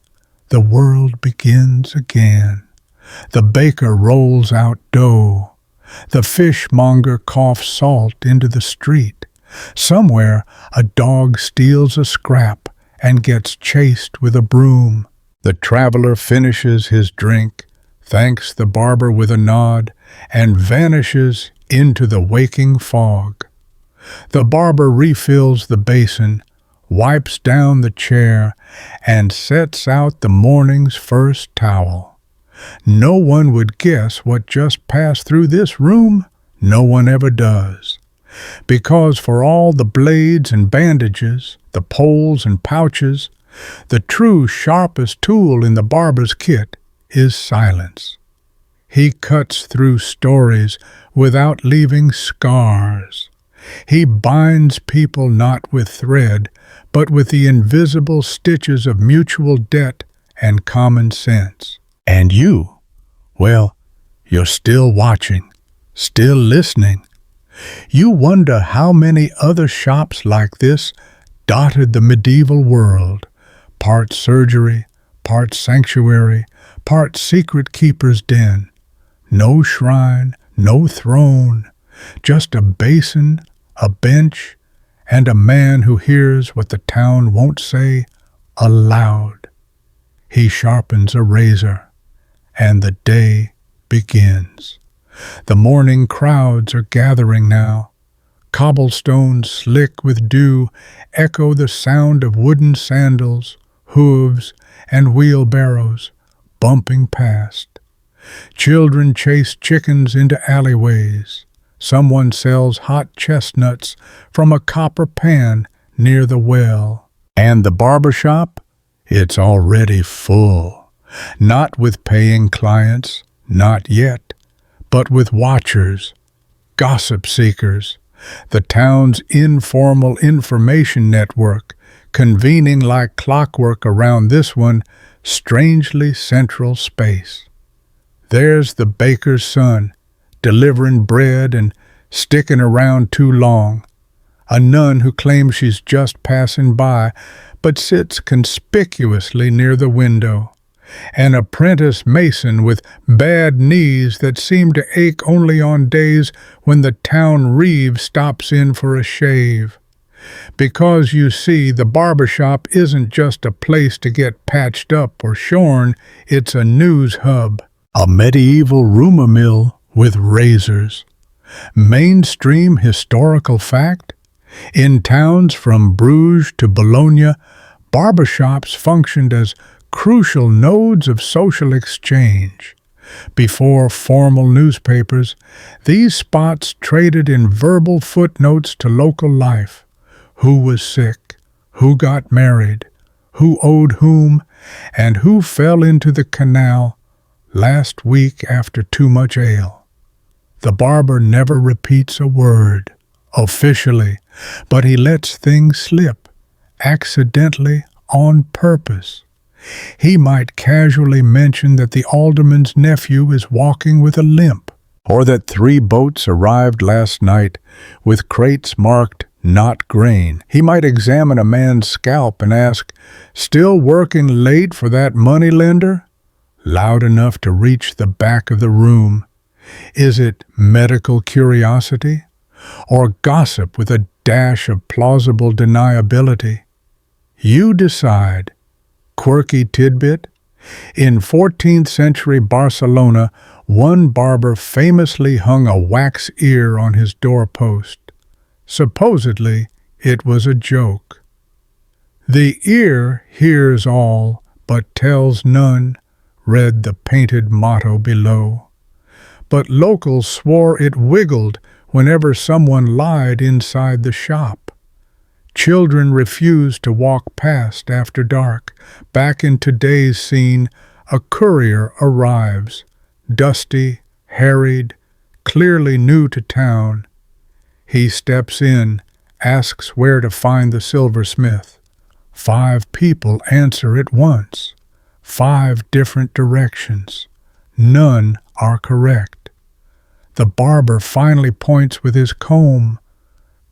the world begins again. The baker rolls out dough. The fishmonger coughs salt into the street. Somewhere, a dog steals a scrap and gets chased with a broom. The traveler finishes his drink, thanks the barber with a nod, and vanishes into the waking fog. The barber refills the basin, wipes down the chair, and sets out the morning's first towel. No one would guess what just passed through this room. No one ever does. Because for all the blades and bandages, the poles and pouches, the true sharpest tool in the barber's kit is silence. He cuts through stories without leaving scars. He binds people not with thread, but with the invisible stitches of mutual debt and common sense. And you, well, you're still watching, still listening. You wonder how many other shops like this dotted the medieval world, part surgery, part sanctuary, part secret keeper's den. No shrine, no throne, just a basin, a bench, and a man who hears what the town won't say aloud. He sharpens a razor, and the day begins. The morning crowds are gathering now. Cobblestones slick with dew echo the sound of wooden sandals, hooves, and wheelbarrows bumping past. Children chase chickens into alleyways. Someone sells hot chestnuts from a copper pan near the well. And the barber shop? It's already full. Not with paying clients, not yet, but with watchers, gossip seekers, the town's informal information network, convening like clockwork around this one strangely central space. There's the baker's son, delivering bread and sticking around too long. A nun who claims she's just passing by, but sits conspicuously near the window. An apprentice mason with bad knees that seem to ache only on days when the town reeve stops in for a shave. Because, you see, the barber shop isn't just a place to get patched up or shorn, it's a news hub. A medieval rumor mill with razors. Mainstream historical fact? In towns from Bruges to Bologna, barbershops functioned as crucial nodes of social exchange. Before formal newspapers, these spots traded in verbal footnotes to local life. Who was sick, who got married, who owed whom, and who fell into the canal last week after too much ale. The barber never repeats a word, officially, but he lets things slip, accidentally, on purpose. He might casually mention that the alderman's nephew is walking with a limp, or that 3 boats arrived last night with crates marked not grain. He might examine a man's scalp and ask, "Still working late for that moneylender?" Loud enough to reach the back of the room. Is it medical curiosity? Or gossip with a dash of plausible deniability? You decide. Quirky tidbit? In 14th century Barcelona, one barber famously hung a wax ear on his doorpost. Supposedly, it was a joke. "The ear hears all, but tells none," read the painted motto below. But locals swore it wiggled whenever someone lied inside the shop. Children refused to walk past after dark. Back in today's scene, a courier arrives, dusty, harried, clearly new to town. He steps in, asks where to find the silversmith. 5 people answer at once. 5 different directions. None are correct. The barber finally points with his comb.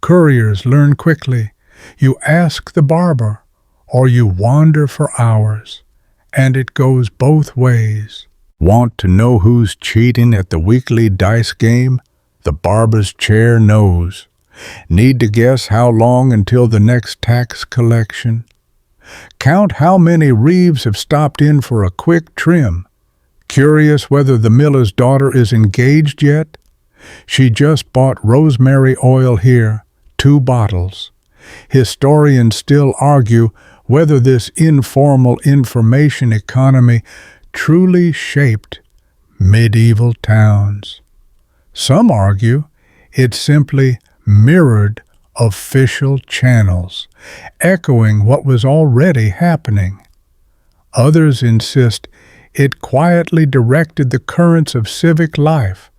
Couriers learn quickly. You ask the barber, or you wander for hours, and it goes both ways. Want to know who's cheating at the weekly dice game? The barber's chair knows. Need to guess how long until the next tax collection? Count how many reeves have stopped in for a quick trim. Curious whether the miller's daughter is engaged yet? She just bought rosemary oil here, 2 bottles. Historians still argue whether this informal information economy truly shaped medieval towns. Some argue it simply mirrored official channels, echoing what was already happening. Others insist it quietly directed the currents of civic life,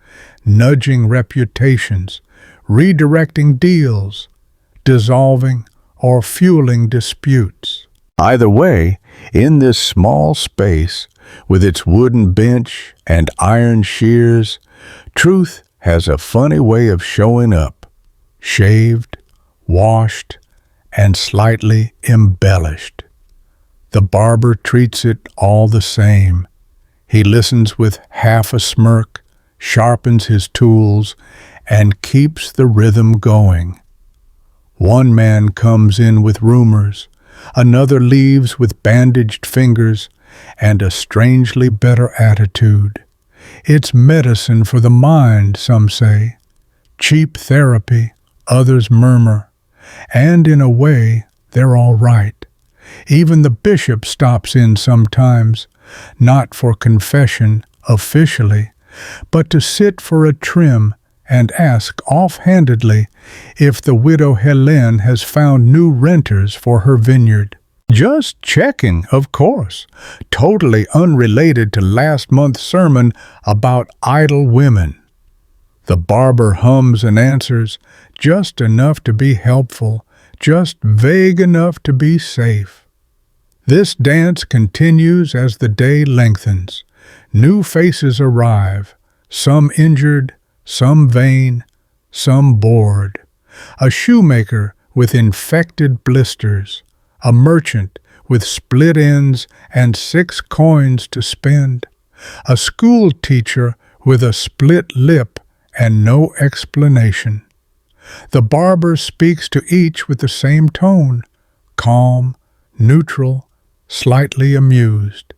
nudging reputations, redirecting deals, dissolving or fueling disputes. Either way, in this small space, with its wooden bench and iron shears, truth has a funny way of showing up, shaved, washed, and slightly embellished. The barber treats it all the same. He listens with half a smirk, sharpens his tools, and keeps the rhythm going. One man comes in with rumors, another leaves with bandaged fingers and a strangely better attitude. It's medicine for the mind, some say. Cheap therapy, others murmur. And in a way, they're all right. Even the bishop stops in sometimes, not for confession officially, but to sit for a trim and ask offhandedly if the widow Helene has found new renters for her vineyard. Just checking, of course, totally unrelated to last month's sermon about idle women. The barber hums and answers, just enough to be helpful, just vague enough to be safe. This dance continues as the day lengthens. New faces arrive, some injured, some vain, some bored. A shoemaker with infected blisters, a merchant with split ends and 6 coins to spend, a school teacher with a split lip and no explanation. The barber speaks to each with the same tone, calm, neutral, slightly amused.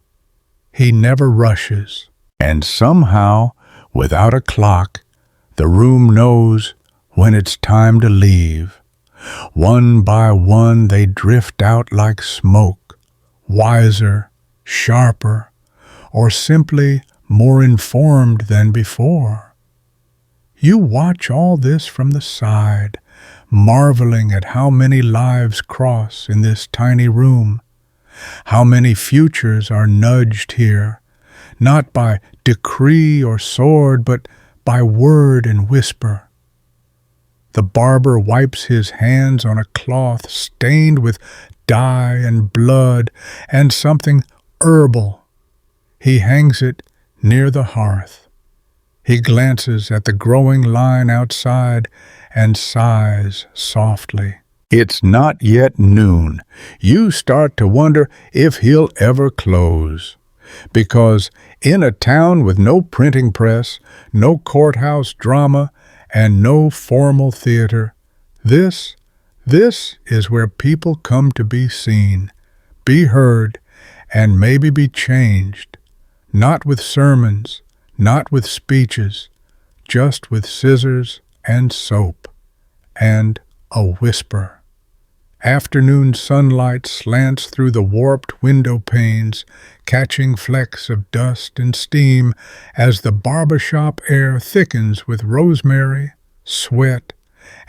He never rushes. And somehow, without a clock, the room knows when it's time to leave. One by one they drift out like smoke, wiser, sharper, or simply more informed than before. You watch all this from the side, marveling at how many lives cross in this tiny room, how many futures are nudged here, not by decree or sword, but by word and whisper. The barber wipes his hands on a cloth stained with dye and blood and something herbal. He hangs it near the hearth. He glances at the growing line outside and sighs softly. It's not yet noon. You start to wonder if he'll ever close. Because in a town with no printing press, no courthouse drama, and no formal theater, this is where people come to be seen, be heard, and maybe be changed. Not with sermons, not with speeches, just with scissors and soap, and a whisper. Afternoon sunlight slants through the warped window panes, catching flecks of dust and steam as the barbershop air thickens with rosemary, sweat,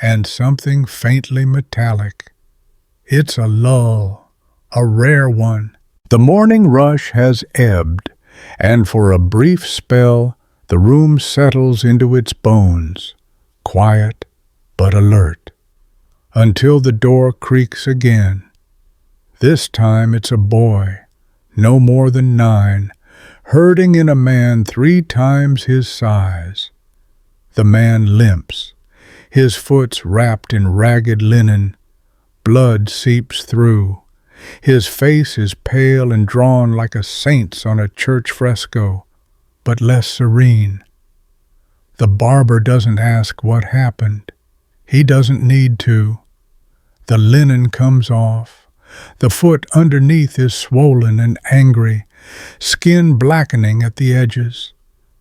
and something faintly metallic. It's a lull, a rare one. The morning rush has ebbed, and for a brief spell the room settles into its bones, quiet but alert, until the door creaks again. This time it's a boy, no more than 9, herding in a man 3 times his size. The man limps, his foot's wrapped in ragged linen. Blood seeps through. His face is pale and drawn like a saint's on a church fresco, but less serene. The barber doesn't ask what happened. He doesn't need to. The linen comes off. The foot underneath is swollen and angry, skin blackening at the edges.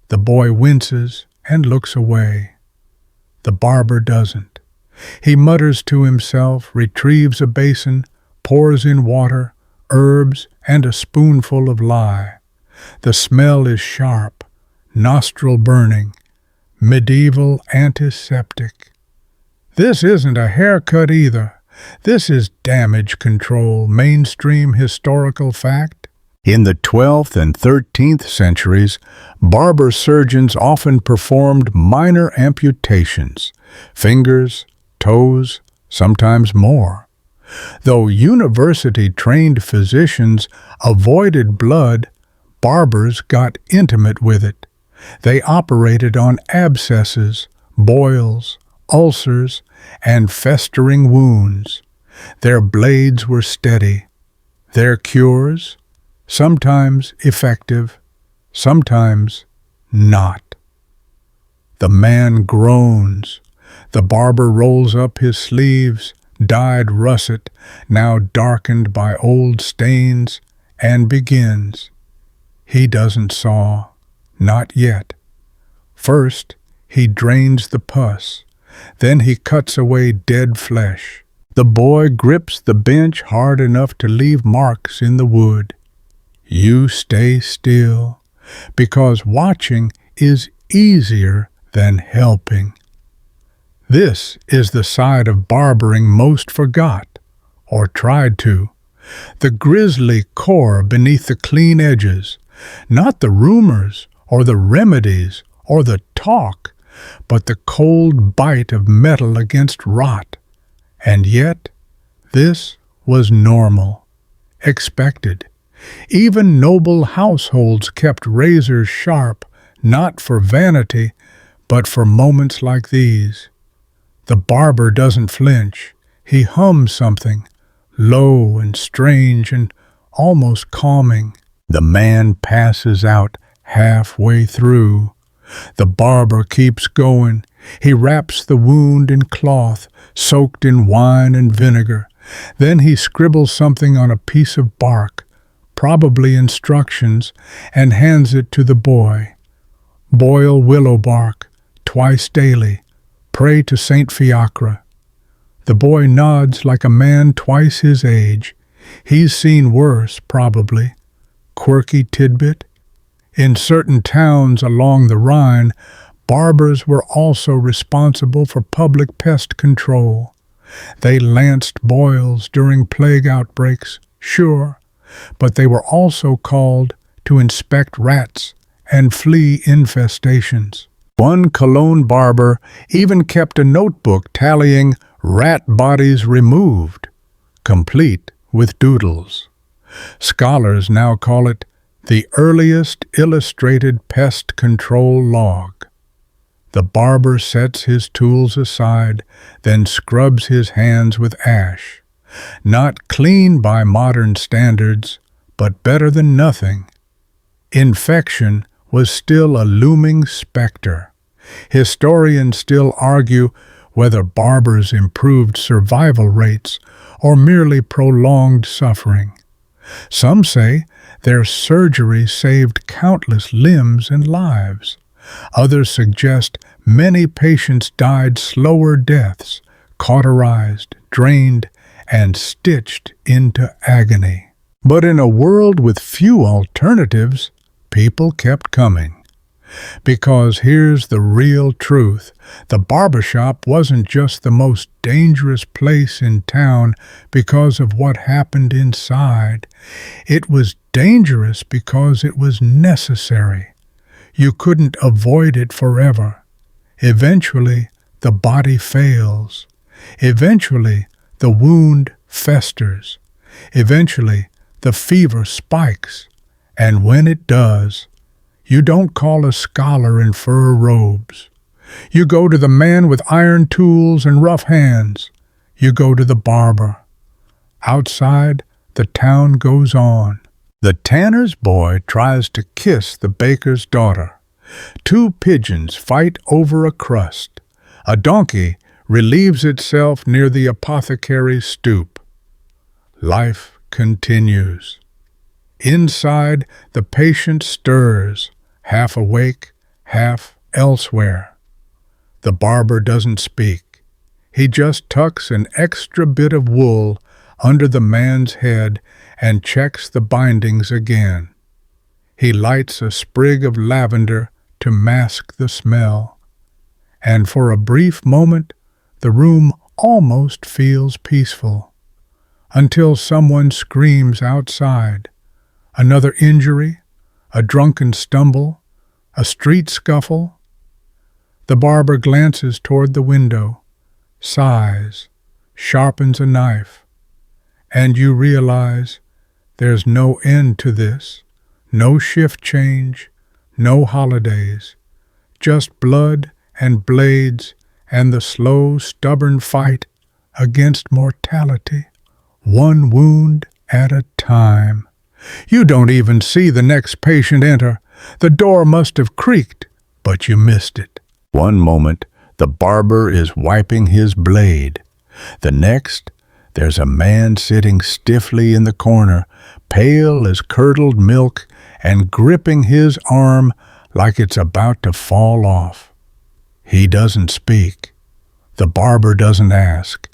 The boy winces and looks away. The barber doesn't. He mutters to himself, retrieves a basin, pours in water, herbs, and a spoonful of lye. The smell is sharp, nostril burning, medieval antiseptic. This isn't a haircut either. This is damage control, mainstream historical fact. In the 12th and 13th centuries, barber surgeons often performed minor amputations, fingers, toes, sometimes more. Though university-trained physicians avoided blood, barbers got intimate with it. They operated on abscesses, boils, ulcers, and festering wounds. Their blades were steady. Their cures, sometimes effective, sometimes not. The man groans. The barber rolls up his sleeves, dyed russet, now darkened by old stains, and begins. He doesn't saw, not yet. First, he drains the pus. Then he cuts away dead flesh. The boy grips the bench hard enough to leave marks in the wood. You stay still, because watching is easier than helping. This is the side of barbering most forgot, or tried to. The grisly core beneath the clean edges, not the rumors or the remedies or the talk, but the cold bite of metal against rot. And yet, this was normal, expected. Even noble households kept razors sharp, not for vanity, but for moments like these. The barber doesn't flinch. He hums something, low and strange and almost calming. The man passes out halfway through. The barber keeps going. He wraps the wound in cloth, soaked in wine and vinegar. Then he scribbles something on a piece of bark, probably instructions, and hands it to the boy. Boil willow bark, twice daily. Pray to Saint Fiacre. The boy nods like a man twice his age. He's seen worse, probably. Quirky tidbit. In certain towns along the Rhine, barbers were also responsible for public pest control. They lanced boils during plague outbreaks, sure, but they were also called to inspect rats and flea infestations. One Cologne barber even kept a notebook tallying rat bodies removed, complete with doodles. Scholars now call it the earliest illustrated pest control log. The barber sets his tools aside, then scrubs his hands with ash. Not clean by modern standards, but better than nothing. Infection was still a looming specter. Historians still argue whether barbers improved survival rates or merely prolonged suffering. Some say their surgery saved countless limbs and lives. Others suggest many patients died slower deaths, cauterized, drained, and stitched into agony. But in a world with few alternatives, people kept coming. Because here's the real truth. The barbershop wasn't just the most dangerous place in town because of what happened inside. It was dangerous because it was necessary. You couldn't avoid it forever. Eventually, the body fails. Eventually, the wound festers. Eventually, the fever spikes. And when it does, you don't call a scholar in fur robes. You go to the man with iron tools and rough hands. You go to the barber. Outside, the town goes on. The tanner's boy tries to kiss the baker's daughter. Two pigeons fight over a crust. A donkey relieves itself near the apothecary's stoop. Life continues. Inside, the patient stirs, half awake, half elsewhere. The barber doesn't speak. He just tucks an extra bit of wool under the man's head and checks the bindings again. He lights a sprig of lavender to mask the smell. And for a brief moment, the room almost feels peaceful. Until someone screams outside. Another injury, a drunken stumble, a street scuffle. The barber glances toward the window, sighs, sharpens a knife, and you realize there's no end to this, no shift change, no holidays, just blood and blades and the slow, stubborn fight against mortality, one wound at a time. You don't even see the next patient enter. The door must have creaked, but you missed it. One moment, the barber is wiping his blade. The next, there's a man sitting stiffly in the corner, pale as curdled milk, and gripping his arm like it's about to fall off. He doesn't speak. The barber doesn't ask.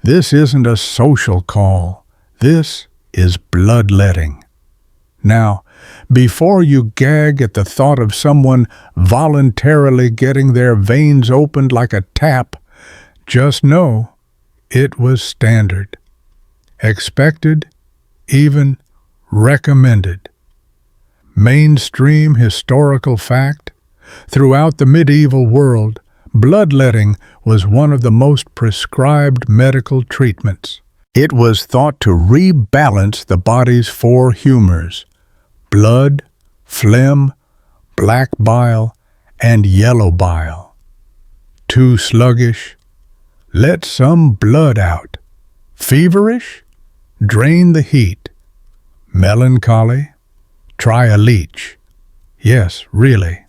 This isn't a social call. This is bloodletting. Now, before you gag at the thought of someone voluntarily getting their veins opened like a tap, just know it was standard, expected, even recommended. Mainstream historical fact: throughout the medieval world, bloodletting was one of the most prescribed medical treatments. It was thought to rebalance the body's four humors: blood, phlegm, black bile, and yellow bile. Too sluggish? Let some blood out. Feverish? Drain the heat. Melancholy? Try a leech. Yes, really.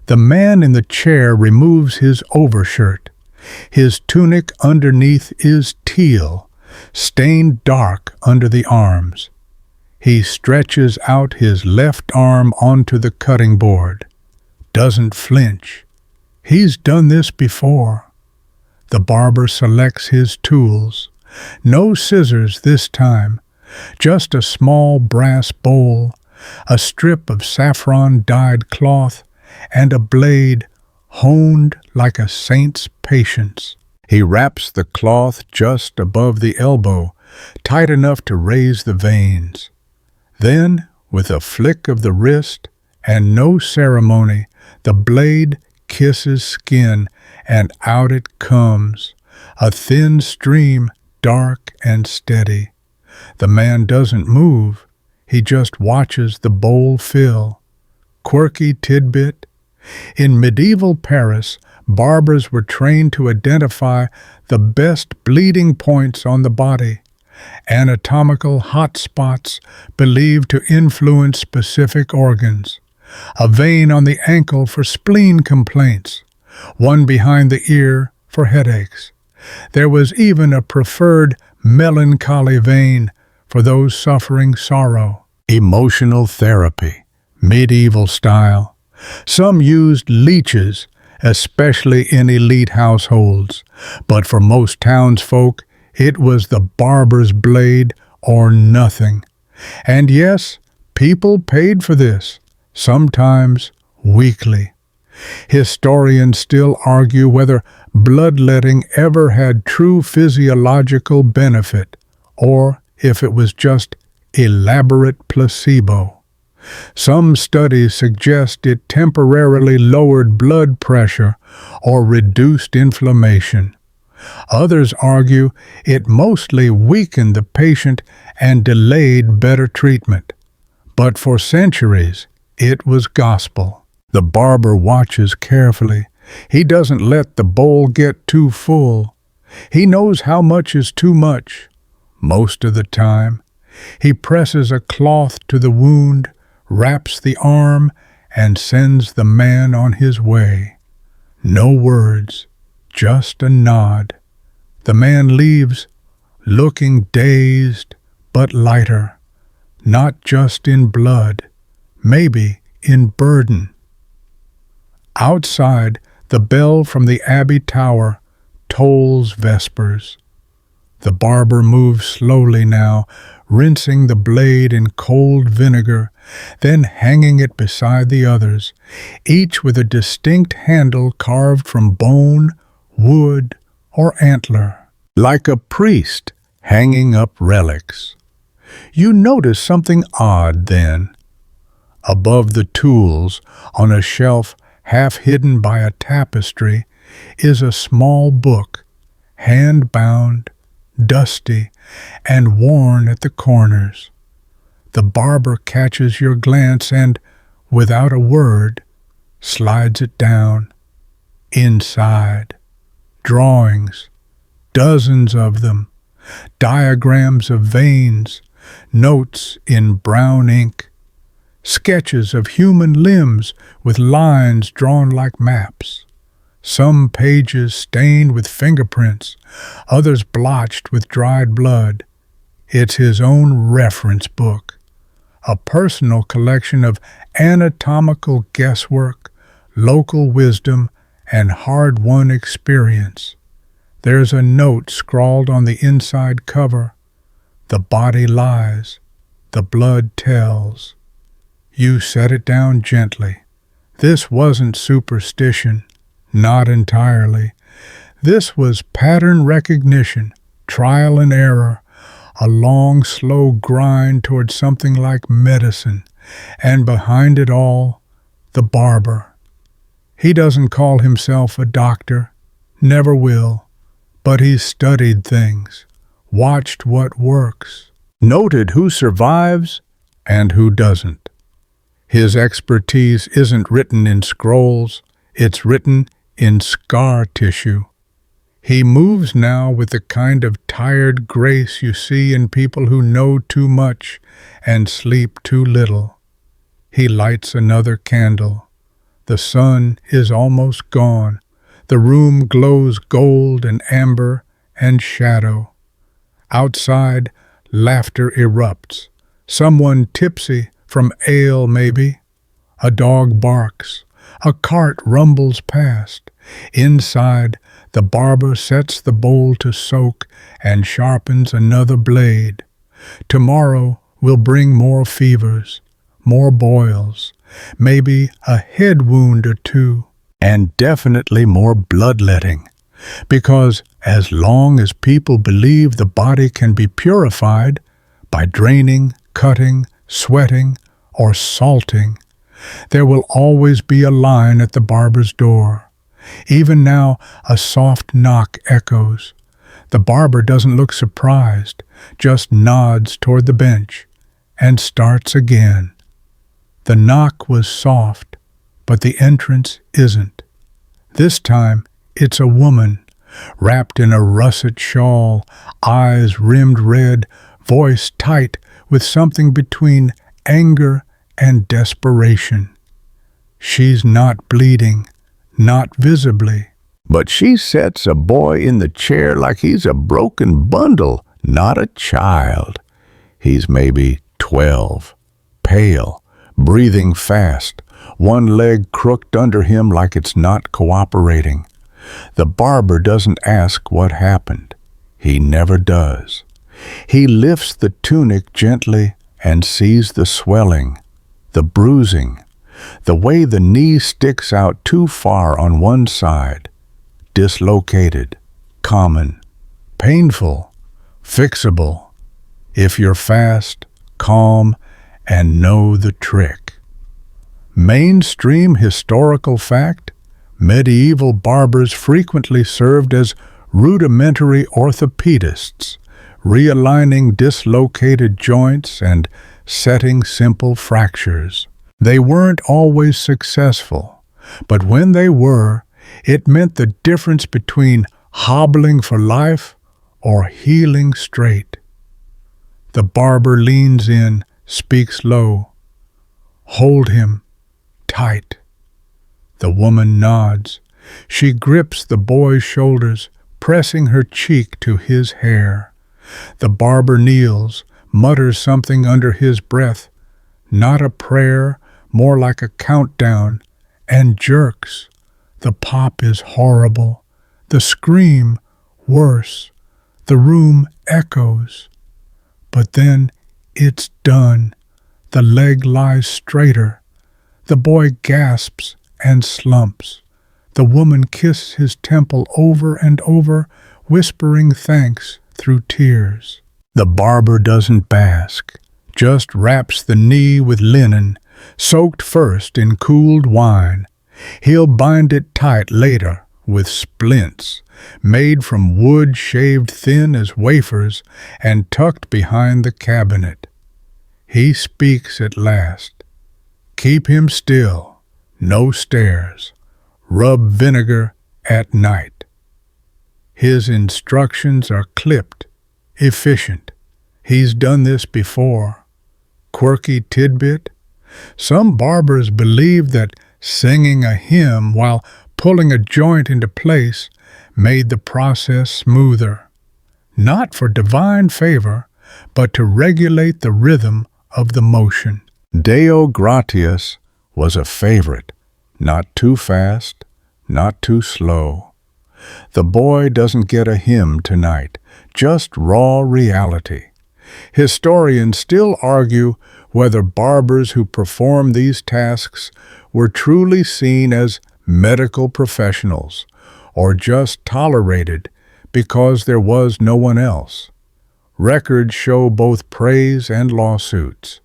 The man in the chair removes his overshirt. His tunic underneath is teal, stained dark under the arms. He stretches out his left arm onto the cutting board. Doesn't flinch. He's done this before. The barber selects his tools. No scissors this time, just a small brass bowl, a strip of saffron-dyed cloth, and a blade honed like a saint's patience. He wraps the cloth just above the elbow, tight enough to raise the veins. Then, with a flick of the wrist and no ceremony, the blade kisses skin, and out it comes, a thin stream, dark and steady. The man doesn't move. He just watches the bowl fill. Quirky tidbit: in medieval Paris, barbers were trained to identify the best bleeding points on the body, anatomical hot spots believed to influence specific organs. A vein on the ankle for spleen complaints, one behind the ear for headaches. There was even a preferred melancholy vein for those suffering sorrow. Emotional therapy, medieval style. Some used leeches, especially in elite households, but for most townsfolk, it was the barber's blade or nothing. And yes, people paid for this, sometimes weekly. Historians still argue whether bloodletting ever had true physiological benefit, or if it was just elaborate placebo. Some studies suggest it temporarily lowered blood pressure or reduced inflammation. Others argue it mostly weakened the patient and delayed better treatment. But for centuries, it was gospel. The barber watches carefully. He doesn't let the bowl get too full. He knows how much is too much. Most of the time, he presses a cloth to the wound, wraps the arm, and sends the man on his way. No words, just a nod. The man leaves, looking dazed but lighter, not just in blood, maybe in burden. Outside, the bell from the Abbey Tower tolls vespers. The barber moves slowly now, rinsing the blade in cold vinegar, then hanging it beside the others, each with a distinct handle carved from bone, wood, or antler, like a priest hanging up relics. You notice something odd then. Above the tools, on a shelf half hidden by a tapestry, is a small book, hand-bound, dusty, and worn at the corners. The barber catches your glance and, without a word, slides it down. Inside, drawings, dozens of them, diagrams of veins, notes in brown ink, sketches of human limbs with lines drawn like maps. Some pages stained with fingerprints, others blotched with dried blood. It's his own reference book, a personal collection of anatomical guesswork, local wisdom, and hard-won experience. There's a note scrawled on the inside cover. The body lies. The blood tells. You set it down gently. This wasn't superstition. Not entirely. This was pattern recognition, trial and error, a long, slow grind toward something like medicine, and behind it all, the barber. He doesn't call himself a doctor, never will, but he's studied things, watched what works, noted who survives and who doesn't. His expertise isn't written in scrolls, it's written in scar tissue. He moves now with the kind of tired grace you see in people who know too much and sleep too little. He lights another candle. The sun is almost gone. The room glows gold and amber and shadow. Outside, laughter erupts. Someone tipsy, from ale maybe. A dog barks. A cart rumbles past. Inside, the barber sets the bowl to soak and sharpens another blade. Tomorrow will bring more fevers, more boils, maybe a head wound or two, and definitely more bloodletting. Because as long as people believe the body can be purified by draining, cutting, sweating, or salting, there will always be a line at the barber's door. Even now, a soft knock echoes. The barber doesn't look surprised, just nods toward the bench and starts again. The knock was soft, but the entrance isn't. This time, it's a woman, wrapped in a russet shawl, eyes rimmed red, voice tight with something between anger and desperation. She's not bleeding. Not visibly. But she sets a boy in the chair like he's a broken bundle, not a child. He's maybe 12, pale, breathing fast, one leg crooked under him like it's not cooperating. The barber doesn't ask what happened. He never does. He lifts the tunic gently and sees the swelling, the bruising, the way the knee sticks out too far on one side, dislocated, common, painful, fixable, if you're fast, calm, and know the trick. Mainstream historical fact, medieval barbers frequently served as rudimentary orthopedists, realigning dislocated joints and setting simple fractures. They weren't always successful, but when they were, it meant the difference between hobbling for life or healing straight. The barber leans in, speaks low. Hold him tight. The woman nods. She grips the boy's shoulders, pressing her cheek to his hair. The barber kneels, mutters something under his breath, not a prayer, more like a countdown, and jerks. The pop is horrible. The scream, worse. The room echoes. But then it's done. The leg lies straighter. The boy gasps and slumps. The woman kisses his temple over and over, whispering thanks through tears. The barber doesn't bask, just wraps the knee with linen, soaked first in cooled wine. He'll bind it tight later with splints, made from wood shaved thin as wafers and tucked behind the cabinet. He speaks at last. Keep him still, no stairs. Rub vinegar at night. His instructions are clipped, efficient. He's done this before. Quirky tidbit? Some barbers believed that singing a hymn while pulling a joint into place made the process smoother. Not for divine favor, but to regulate the rhythm of the motion. Deo gratias was a favorite. Not too fast, not too slow. The boy doesn't get a hymn tonight, just raw reality. Historians still argue whether barbers who perform these tasks were truly seen as medical professionals or just tolerated because there was no one else. Records show both praise and lawsuits.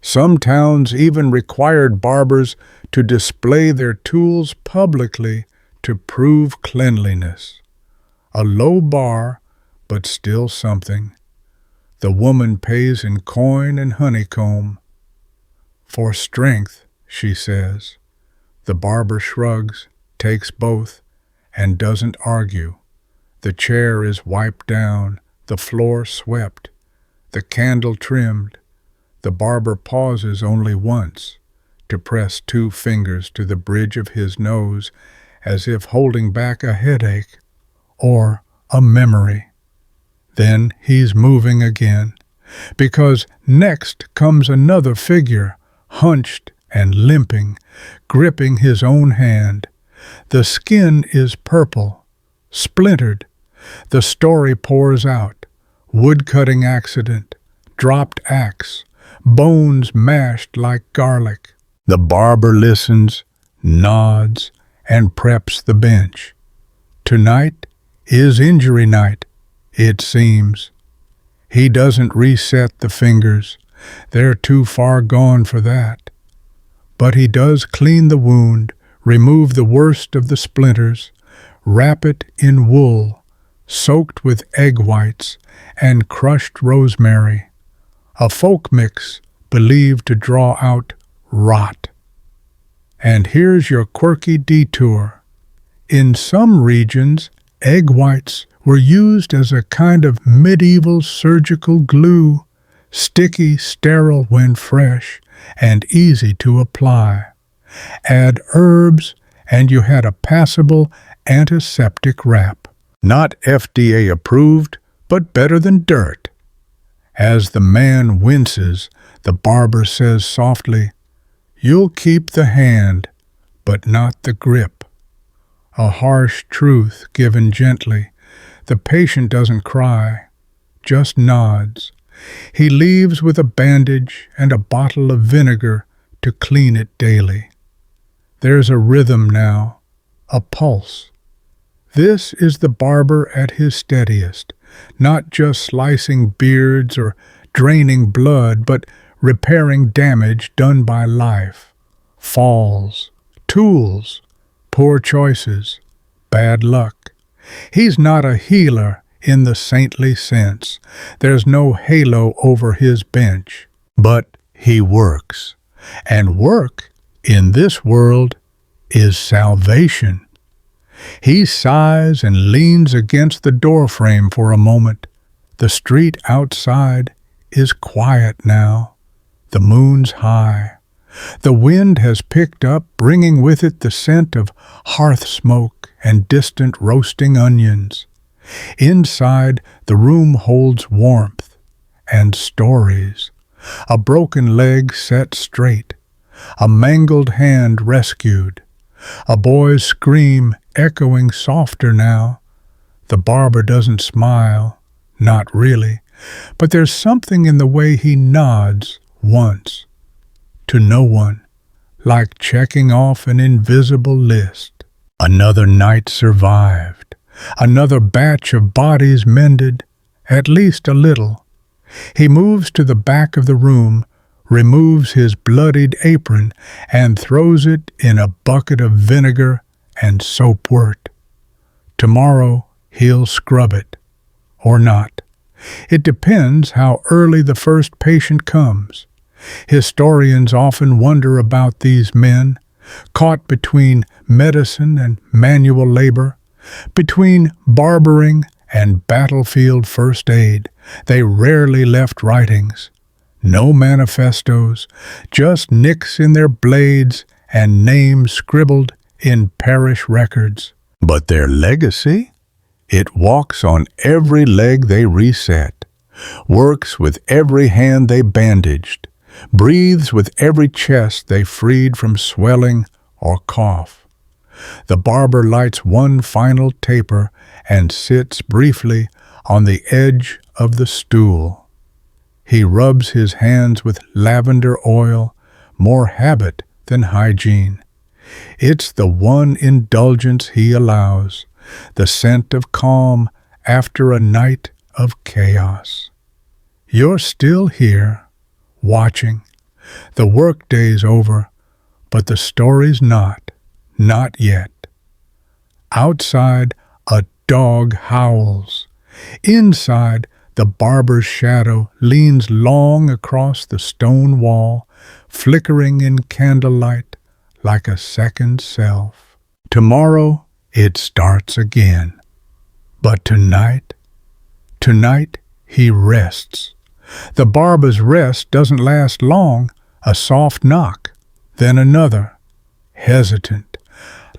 Some towns even required barbers to display their tools publicly to prove cleanliness. A low bar, but still something. The woman pays in coin and honeycomb. For strength, she says. The barber shrugs, takes both, and doesn't argue. The chair is wiped down, the floor swept, the candle trimmed. The barber pauses only once to press 2 fingers to the bridge of his nose as if holding back a headache or a memory. Then he's moving again, because next comes another figure, hunched and limping, gripping his own hand. The skin is purple, splintered. The story pours out. Woodcutting accident, dropped axe, bones mashed like garlic. The barber listens, nods, and preps the bench. Tonight is injury night, it seems. He doesn't reset the fingers. They're too far gone for that. But he does clean the wound, remove the worst of the splinters, wrap it in wool, soaked with egg whites and crushed rosemary, a folk mix believed to draw out rot. And here's your quirky detour. In some regions, egg whites were used as a kind of medieval surgical glue, sticky, sterile when fresh, and easy to apply. Add herbs, and you had a passable antiseptic wrap. Not FDA approved, but better than dirt. As the man winces, the barber says softly, "You'll keep the hand, but not the grip." A harsh truth given gently. The patient doesn't cry, just nods. He leaves with a bandage and a bottle of vinegar to clean it daily. There's a rhythm now, a pulse. This is the barber at his steadiest, not just slicing beards or draining blood, but repairing damage done by life. Falls, tools, poor choices, bad luck. He's not a healer in the saintly sense. There's no halo over his bench. But he works. And work, in this world, is salvation. He sighs and leans against the doorframe for a moment. The street outside is quiet now. The moon's high. The wind has picked up, bringing with it the scent of hearth smoke and distant roasting onions. Inside, the room holds warmth and stories. A broken leg set straight. A mangled hand rescued. A boy's scream echoing softer now. The barber doesn't smile, not really, but there's something in the way he nods once. To no one, like checking off an invisible list. Another night survived. Another batch of bodies mended, at least a little. He moves to the back of the room, removes his bloodied apron, and throws it in a bucket of vinegar and soapwort. Tomorrow he'll scrub it, or not. It depends how early the first patient comes. Historians often wonder about these men, caught between medicine and manual labor, between barbering and battlefield first aid. They rarely left writings. No manifestos, just nicks in their blades and names scribbled in parish records. But their legacy? It walks on every leg they reset, works with every hand they bandaged, breathes with every chest they freed from swelling or cough. The barber lights one final taper and sits briefly on the edge of the stool. He rubs his hands with lavender oil, more habit than hygiene. It's the one indulgence he allows, the scent of calm after a night of chaos. You're still here, watching. The workday's over, but the story's not yet. Outside, a dog howls. Inside, the barber's shadow leans long across the stone wall, flickering in candlelight like a second self. Tomorrow, it starts again. But tonight he rests. The barber's rest doesn't last long. A soft knock, then another, hesitant,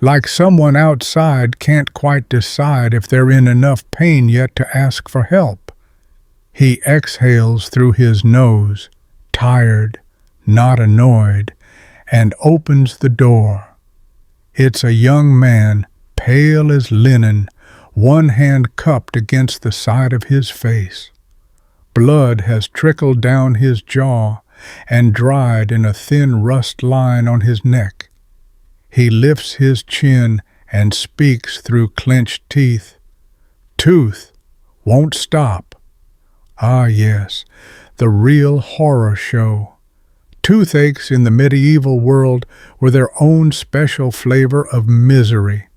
like someone outside can't quite decide if they're in enough pain yet to ask for help. He exhales through his nose, tired, not annoyed, and opens the door. It's a young man, pale as linen, one hand cupped against the side of his face. Blood has trickled down his jaw and dried in a thin rust line on his neck. He lifts his chin and speaks through clenched teeth. Tooth won't stop. Ah, yes, the real horror show. Toothaches in the medieval world were their own special flavor of misery.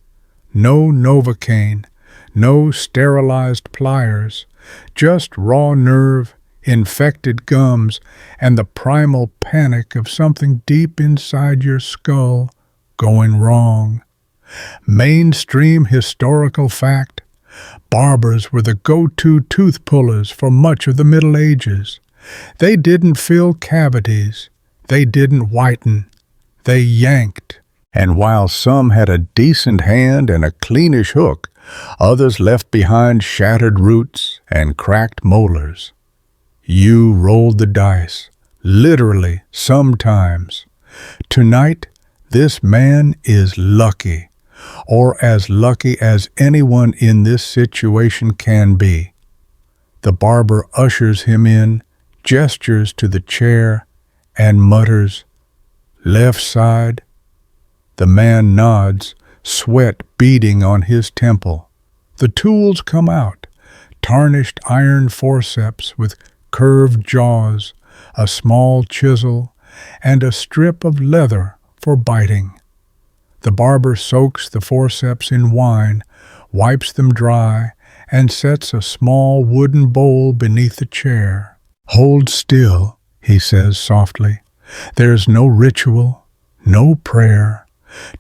No Novocaine, no sterilized pliers, just raw nerve, infected gums, and the primal panic of something deep inside your skull going wrong. Mainstream historical fact: barbers were the go-to tooth pullers for much of the Middle Ages. They didn't fill cavities. They didn't whiten. They yanked. And while some had a decent hand and a cleanish hook, others left behind shattered roots and cracked molars. You rolled the dice, literally, sometimes. Tonight, this man is lucky, or as lucky as anyone in this situation can be. The barber ushers him in, gestures to the chair, and mutters, "Left side." The man nods, sweat beading on his temple. The tools come out, tarnished iron forceps with curved jaws, a small chisel, and a strip of leather for biting. The barber soaks the forceps in wine, wipes them dry, and sets a small wooden bowl beneath the chair. "Hold still," he says softly. "There's no ritual, no prayer,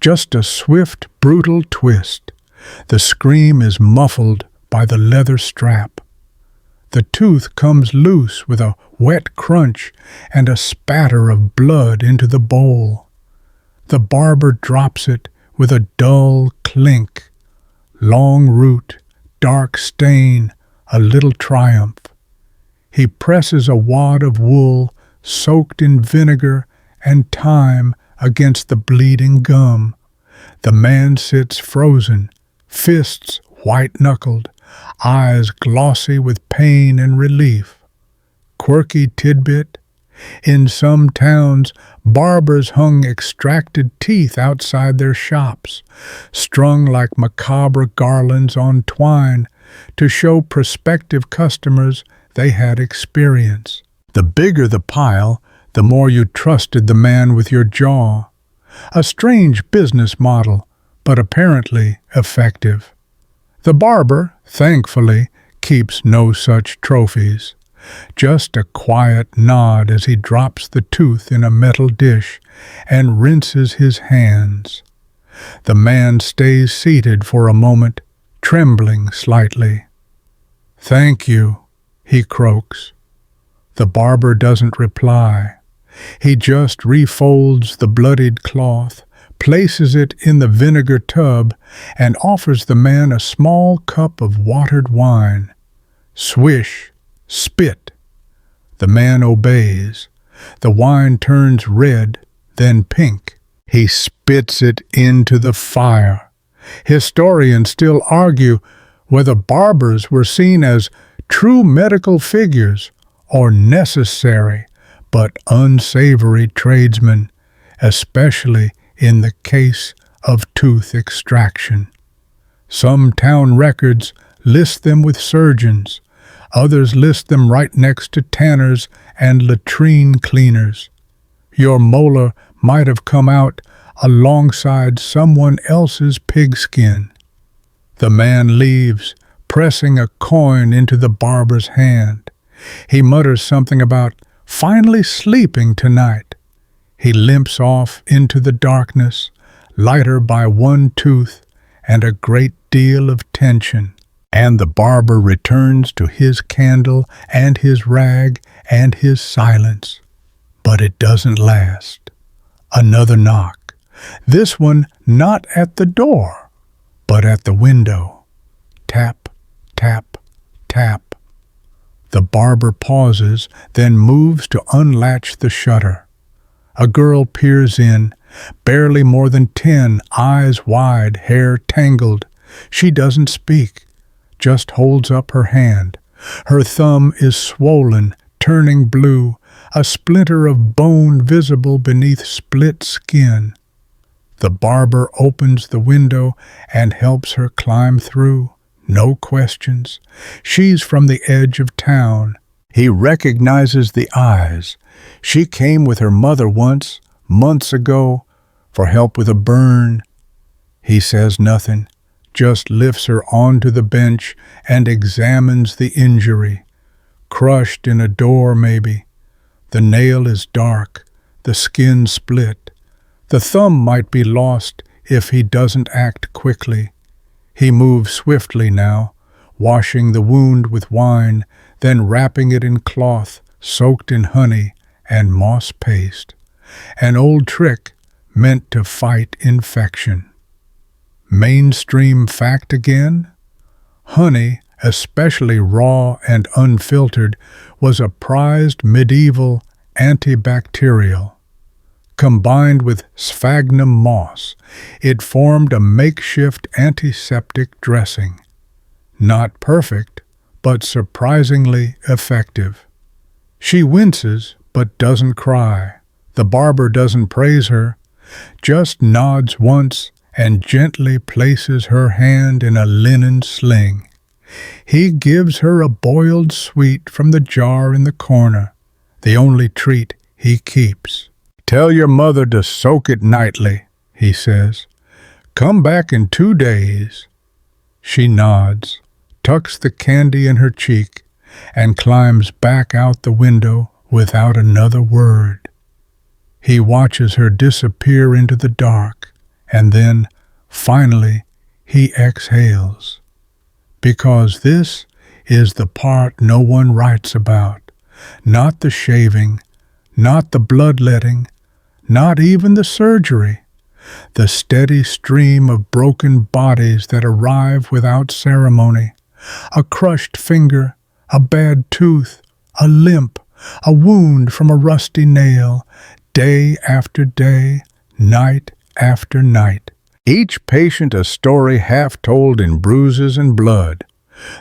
just a swift, brutal twist. The scream is muffled by the leather strap. The tooth comes loose with a wet crunch and a spatter of blood into the bowl. The barber drops it with a dull clink. Long root, dark stain, a little triumph. He presses a wad of wool soaked in vinegar and thyme against the bleeding gum. The man sits frozen, fists white-knuckled, eyes glossy with pain and relief. Quirky tidbit: in some towns, barbers hung extracted teeth outside their shops, strung like macabre garlands on twine to show prospective customers they had experience. The bigger the pile, the more you trusted the man with your jaw. A strange business model, but apparently effective. The barber, thankfully, keeps no such trophies. Just a quiet nod as he drops the tooth in a metal dish and rinses his hands. The man stays seated for a moment, trembling slightly. "Thank you," he croaks. The barber doesn't reply. He just refolds the bloodied cloth, places it in the vinegar tub, and offers the man a small cup of watered wine. Swish, spit. The man obeys. The wine turns red, then pink. He spits it into the fire. Historians still argue whether barbers were seen as true medical figures or necessary but unsavory tradesmen, especially in the case of tooth extraction. Some town records list them with surgeons, others list them right next to tanners and latrine cleaners. Your molar might have come out alongside someone else's pigskin. The man leaves, pressing a coin into the barber's hand. He mutters something about finally sleeping tonight. He limps off into the darkness, lighter by one tooth and a great deal of tension. And the barber returns to his candle and his rag and his silence. But it doesn't last. Another knock. This one not at the door, but at the window. Tap, tap, tap. The barber pauses, then moves to unlatch the shutter. A girl peers in, barely more than 10, eyes wide, hair tangled. She doesn't speak, just holds up her hand. Her thumb is swollen, turning blue, a splinter of bone visible beneath split skin. The barber opens the window and helps her climb through. No questions. She's from the edge of town. He recognizes the eyes. She came with her mother once, months ago, for help with a burn. He says nothing, just lifts her onto the bench and examines the injury. Crushed in a door, maybe. The nail is dark, the skin split. The thumb might be lost if he doesn't act quickly. He moves swiftly now, washing the wound with wine, then wrapping it in cloth soaked in honey and moss paste. An old trick meant to fight infection. Mainstream fact again? Honey, especially raw and unfiltered, was a prized medieval antibacterial. Combined with sphagnum moss, it formed a makeshift antiseptic dressing. Not perfect, but surprisingly effective. She winces, but doesn't cry. The barber doesn't praise her, just nods once and gently places her hand in a linen sling. He gives her a boiled sweet from the jar in the corner, the only treat he keeps. "Tell your mother to soak it nightly," he says. "Come back in 2 days." She nods, tucks the candy in her cheek, and climbs back out the window without another word. He watches her disappear into the dark, and then, finally, he exhales. Because this is the part no one writes about. Not the shaving, not the bloodletting, not even the surgery. The steady stream of broken bodies that arrive without ceremony. A crushed finger, a bad tooth, a limp, a wound from a rusty nail, day after day, night after night. Each patient a story half told in bruises and blood.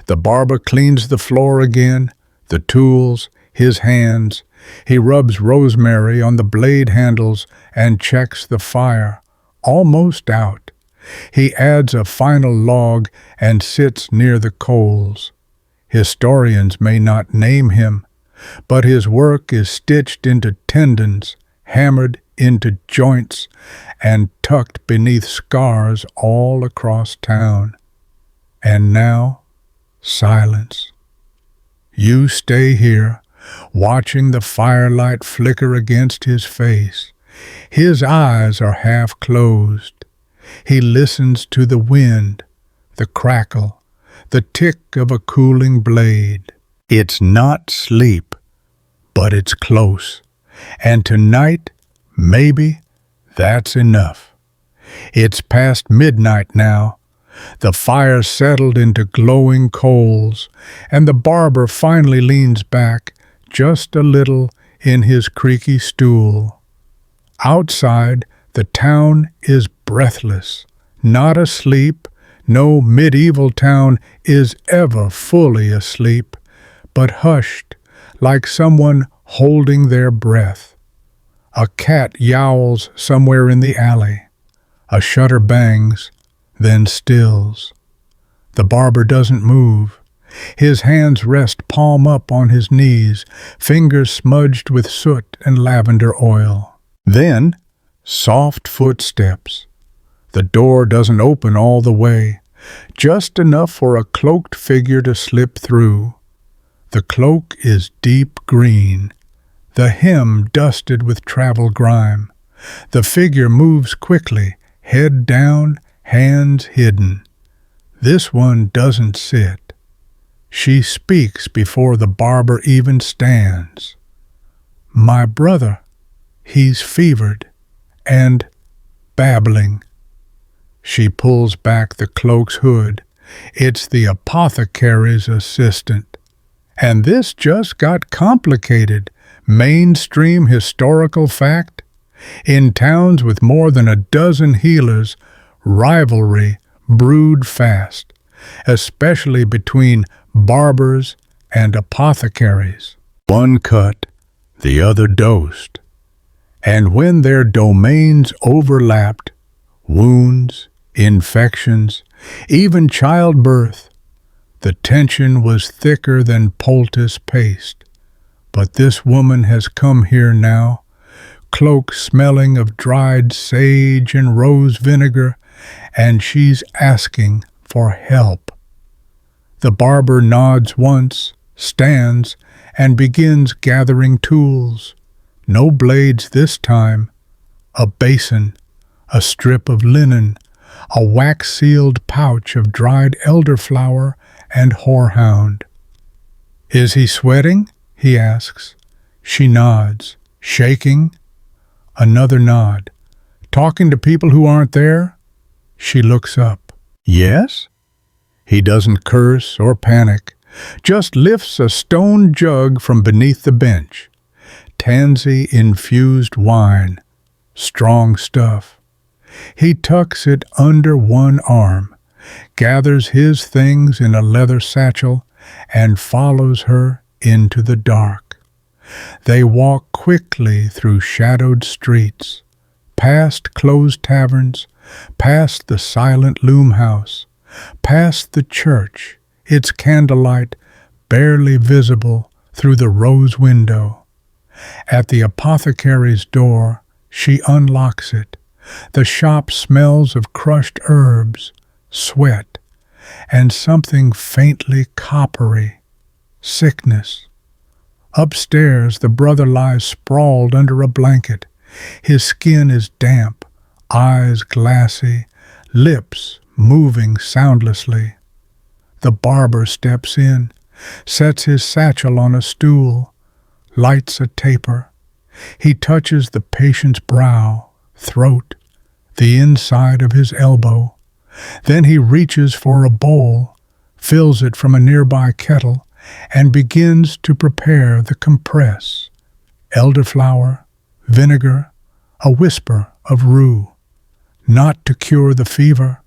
The barber cleans the floor again, the tools, his hands. He rubs rosemary on the blade handles and checks the fire. Almost out. He adds a final log and sits near the coals. Historians may not name him, but his work is stitched into tendons, hammered into joints, and tucked beneath scars all across town. And now, silence. You stay here, watching the firelight flicker against his face. His eyes are half closed. He listens to the wind, the crackle, the tick of a cooling blade. It's not sleep, but it's close. And tonight, maybe, that's enough. It's past midnight now. The fire settled into glowing coals, and the barber finally leans back, just a little, in his creaky stool. Outside, The town is breathless, not asleep. No medieval town is ever fully asleep, but hushed like someone holding their breath. A cat yowls somewhere in the alley. A shutter bangs, then stills. The barber doesn't move. His hands rest palm up on his knees, fingers smudged with soot and lavender oil. Then, soft footsteps. The door doesn't open all the way, just enough for a cloaked figure to slip through. The cloak is deep green, the hem dusted with travel grime. The figure moves quickly, head down, hands hidden. This one doesn't sit. She speaks before the barber even stands. "My brother, he's fevered and babbling." She pulls back the cloak's hood. It's the apothecary's assistant. And this just got complicated. Mainstream historical fact. In towns with more than a dozen healers, rivalry brewed fast, especially between barbers and apothecaries. One cut, the other dosed. And when their domains overlapped, wounds, infections, even childbirth, the tension was thicker than poultice paste. But this woman has come here now, cloak smelling of dried sage and rose vinegar, and she's asking for help. The barber nods once, stands, and begins gathering tools. No blades this time. A basin, a strip of linen, a wax-sealed pouch of dried elderflower and horehound. "Is he sweating?" he asks. She nods. "Shaking?" Another nod. "Talking to people who aren't there?" She looks up. "Yes?" He doesn't curse or panic, just lifts a stone jug from beneath the bench. Tansy-infused wine. Strong stuff. He tucks it under one arm, gathers his things in a leather satchel, and follows her into the dark. They walk quickly through shadowed streets, past closed taverns, past the silent loom house, past the church, its candlelight barely visible through the rose window. At the apothecary's door, she unlocks it. The shop smells of crushed herbs, sweat, and something faintly coppery, sickness. Upstairs, the brother lies sprawled under a blanket. His skin is damp, eyes glassy, lips moving soundlessly. The barber steps in, sets his satchel on a stool, lights a taper. He touches the patient's brow, throat, the inside of his elbow. Then he reaches for a bowl, fills it from a nearby kettle, and begins to prepare the compress. Elderflower, vinegar, a whisper of rue. Not to cure the fever,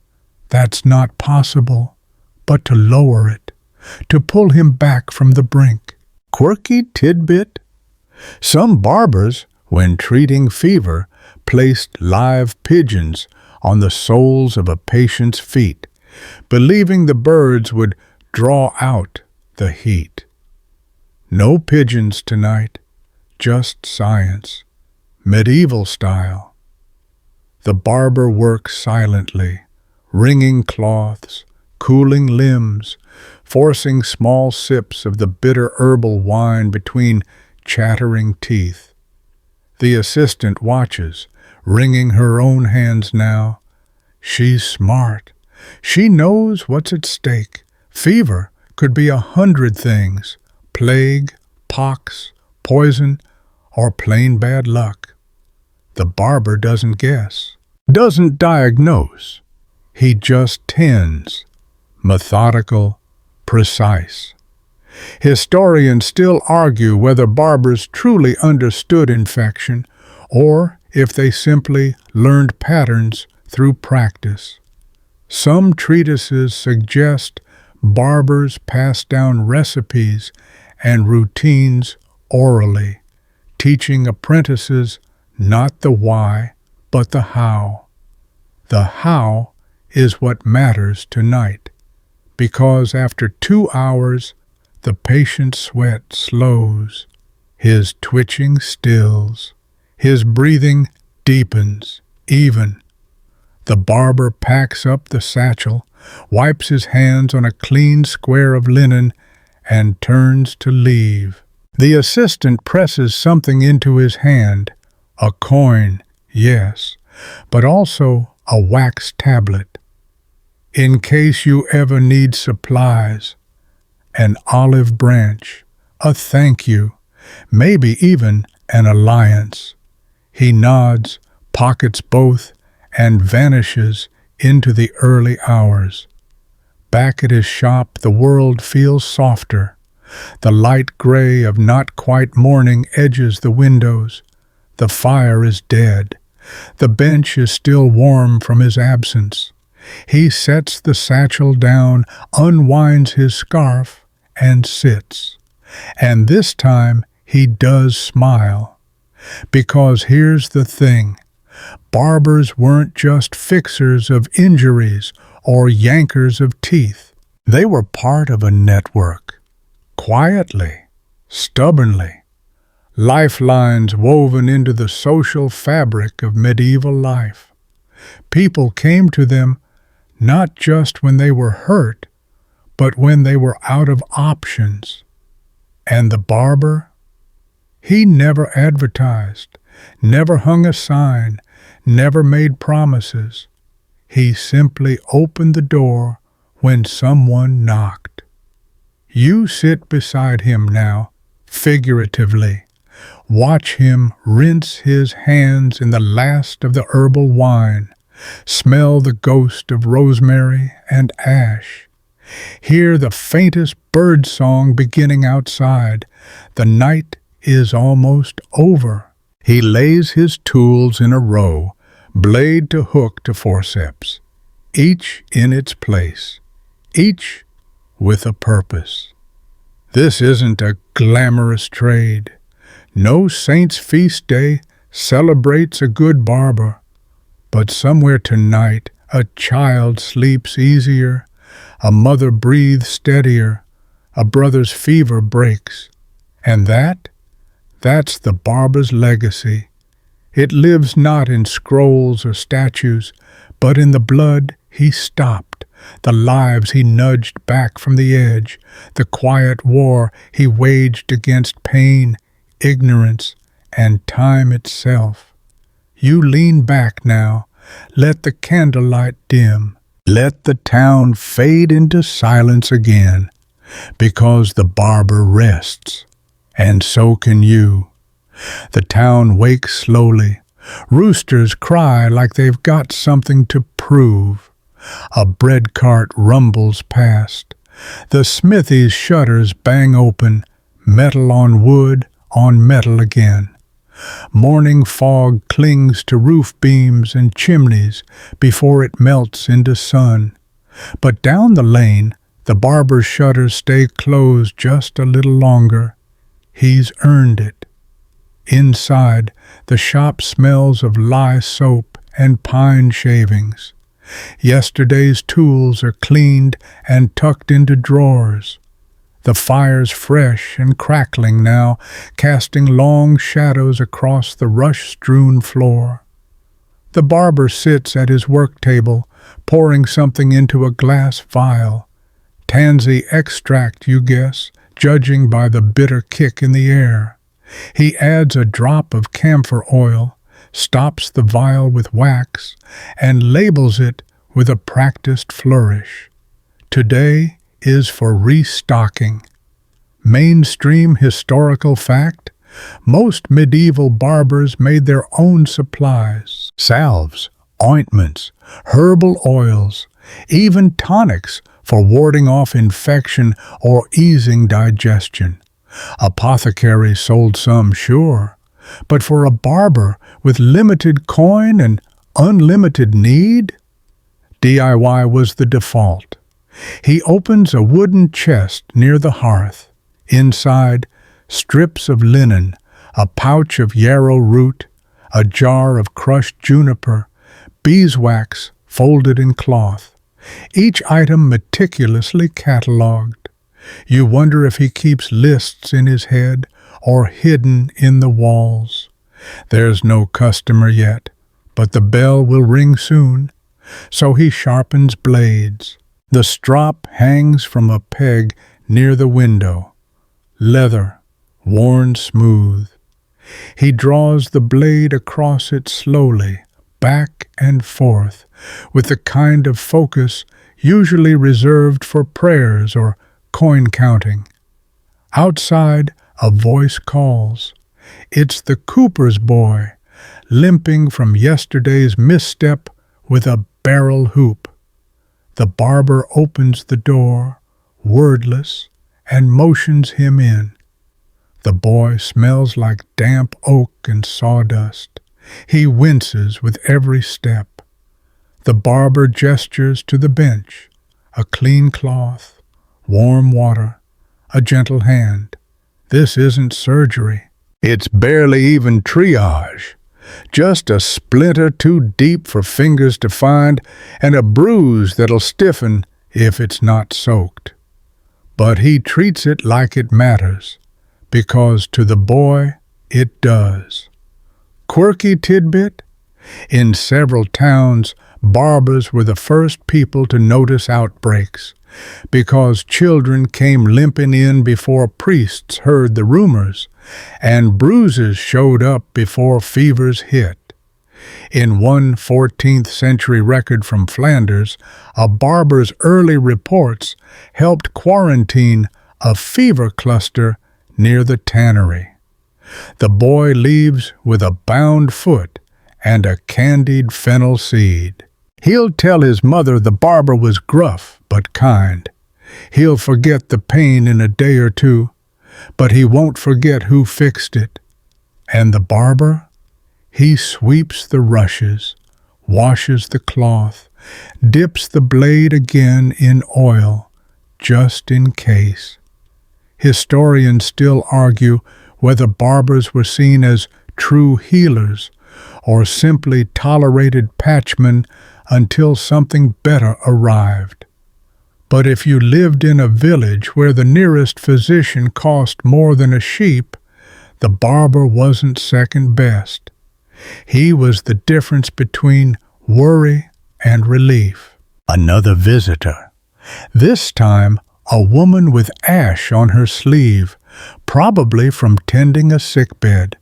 that's not possible, but to lower it, to pull him back from the brink. Quirky tidbit? Some barbers, when treating fever, placed live pigeons on the soles of a patient's feet, believing the birds would draw out the heat. No pigeons tonight, just science, medieval style. The barber works silently, wringing cloths, cooling limbs, forcing small sips of the bitter herbal wine between chattering teeth. The assistant watches, wringing her own hands now. She's smart. She knows what's at stake. Fever could be 100 things: plague, pox, poison, or plain bad luck. The barber doesn't guess, doesn't diagnose. He just tends, methodical, precise. Historians still argue whether barbers truly understood infection or if they simply learned patterns through practice. Some treatises suggest barbers pass down recipes and routines orally, teaching apprentices not the why, but the how. The how is what matters tonight, because after 2 hours, the patient's sweat slows, his twitching stills, his breathing deepens, even. The barber packs up the satchel, wipes his hands on a clean square of linen, and turns to leave. The assistant presses something into his hand, a coin, yes, but also a wax tablet. In case you ever need supplies, an olive branch, a thank you, maybe even an alliance. He nods, pockets both, and vanishes into the early hours. Back at his shop, the world feels softer. The light gray of not quite morning edges the windows. The fire is dead. The bench is still warm from his absence. He sets the satchel down, unwinds his scarf, and sits. And this time he does smile. Because here's the thing. Barbers weren't just fixers of injuries or yankers of teeth. They were part of a network. Quietly, stubbornly. Lifelines woven into the social fabric of medieval life. People came to them not just when they were hurt, but when they were out of options. And the barber? He never advertised, never hung a sign, never made promises. He simply opened the door when someone knocked. You sit beside him now, figuratively. Watch him rinse his hands in the last of the herbal wine, smell the ghost of rosemary and ash. Hear the faintest bird song beginning outside. The night is almost over. He lays his tools in a row, blade to hook to forceps, each in its place, each with a purpose. This isn't a glamorous trade. No saint's feast day celebrates a good barber, but somewhere tonight a child sleeps easier, a mother breathes steadier, a brother's fever breaks. And that's the barber's legacy. It lives not in scrolls or statues, but in the blood he stopped, the lives he nudged back from the edge, the quiet war he waged against pain, ignorance, and time itself. You lean back now, let the candlelight dim, let the town fade into silence again, because the barber rests, and so can you. The town wakes slowly. Roosters cry like they've got something to prove. A bread cart rumbles past. The smithy's shutters bang open, metal on wood, on metal again. Morning fog clings to roof beams and chimneys before it melts into sun. But down the lane, the barber's shutters stay closed just a little longer. He's earned it. Inside, the shop smells of lye soap and pine shavings. Yesterday's tools are cleaned and tucked into drawers. The fire's fresh and crackling now, casting long shadows across the rush-strewn floor. The barber sits at his work table, pouring something into a glass vial. Tansy extract, you guess, judging by the bitter kick in the air. He adds a drop of camphor oil, stops the vial with wax, and labels it with a practiced flourish. Today is for restocking. Mainstream historical fact: most medieval barbers made their own supplies. Salves, ointments, herbal oils, even tonics for warding off infection or easing digestion. Apothecaries sold some, sure, But for a barber with limited coin and unlimited need, DIY was the default. He opens a wooden chest near the hearth. Inside, strips of linen, a pouch of yarrow root, a jar of crushed juniper, beeswax folded in cloth, each item meticulously catalogued. You wonder if he keeps lists in his head or hidden in the walls. There's no customer yet, but the bell will ring soon, so he sharpens blades. The strop hangs from a peg near the window, leather, worn smooth. He draws the blade across it slowly, back and forth, with the kind of focus usually reserved for prayers or coin counting. Outside, a voice calls. It's the cooper's boy, limping from yesterday's misstep with a barrel hoop. The barber opens the door, wordless, and motions him in. The boy smells like damp oak and sawdust. He winces with every step. The barber gestures to the bench, a clean cloth, warm water, a gentle hand. This isn't surgery. It's barely even triage. Just a splinter too deep for fingers to find, and a bruise that'll stiffen if it's not soaked. But he treats it like it matters, because to the boy it does. Quirky tidbit? In several towns, barbers were the first people to notice outbreaks, because children came limping in before priests heard the rumors, and bruises showed up before fevers hit. In one 14th century record from Flanders, a barber's early reports helped quarantine a fever cluster near the tannery. The boy leaves with a bound foot and a candied fennel seed. He'll tell his mother the barber was gruff but kind. He'll forget the pain in a day or two, but he won't forget who fixed it. And the barber? He sweeps the rushes, washes the cloth, dips the blade again in oil, just in case. Historians still argue whether barbers were seen as true healers or simply tolerated patchmen until something better arrived. But if you lived in a village where the nearest physician cost more than a sheep, the barber wasn't second best. He was the difference between worry and relief. Another visitor. This time, a woman with ash on her sleeve, probably from tending a sickbed.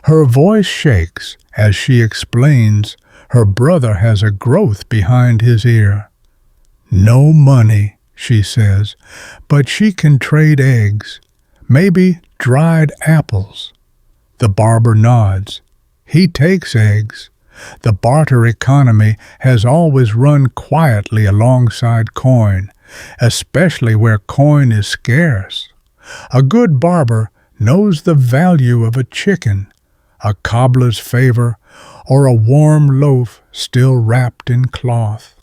Her voice shakes as she explains her brother has a growth behind his ear. No money, she says, but she can trade eggs, maybe dried apples. The barber nods. He takes eggs. The barter economy has always run quietly alongside coin, especially where coin is scarce. A good barber knows the value of a chicken, a cobbler's favor, or a warm loaf still wrapped in cloth.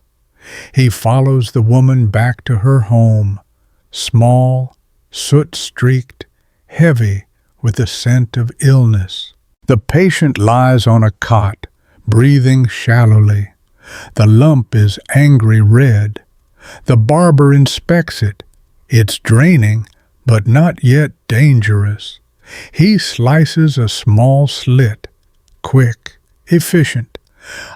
He follows the woman back to her home, small, soot-streaked, heavy with the scent of illness. The patient lies on a cot, breathing shallowly. The lump is angry red. The barber inspects it. It's draining, but not yet dangerous. He slices a small slit, quick, efficient,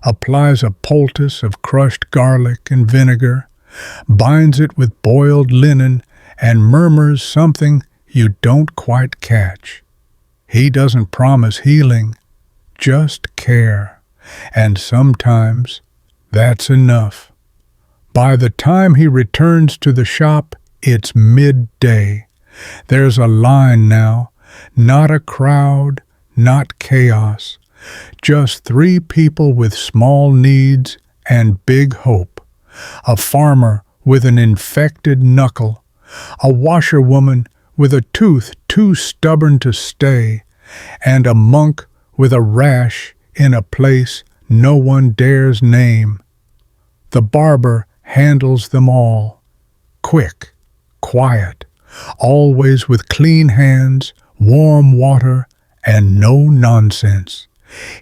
applies a poultice of crushed garlic and vinegar, binds it with boiled linen, and murmurs something you don't quite catch. He doesn't promise healing, just care, and sometimes that's enough. By the time he returns to the shop, it's midday. There's a line now, not a crowd, not chaos. Just 3 people with small needs and big hope. A farmer with an infected knuckle, a washerwoman with a tooth too stubborn to stay, and a monk with a rash in a place no one dares name. The barber handles them all, quick, quiet, always with clean hands, warm water, and no nonsense.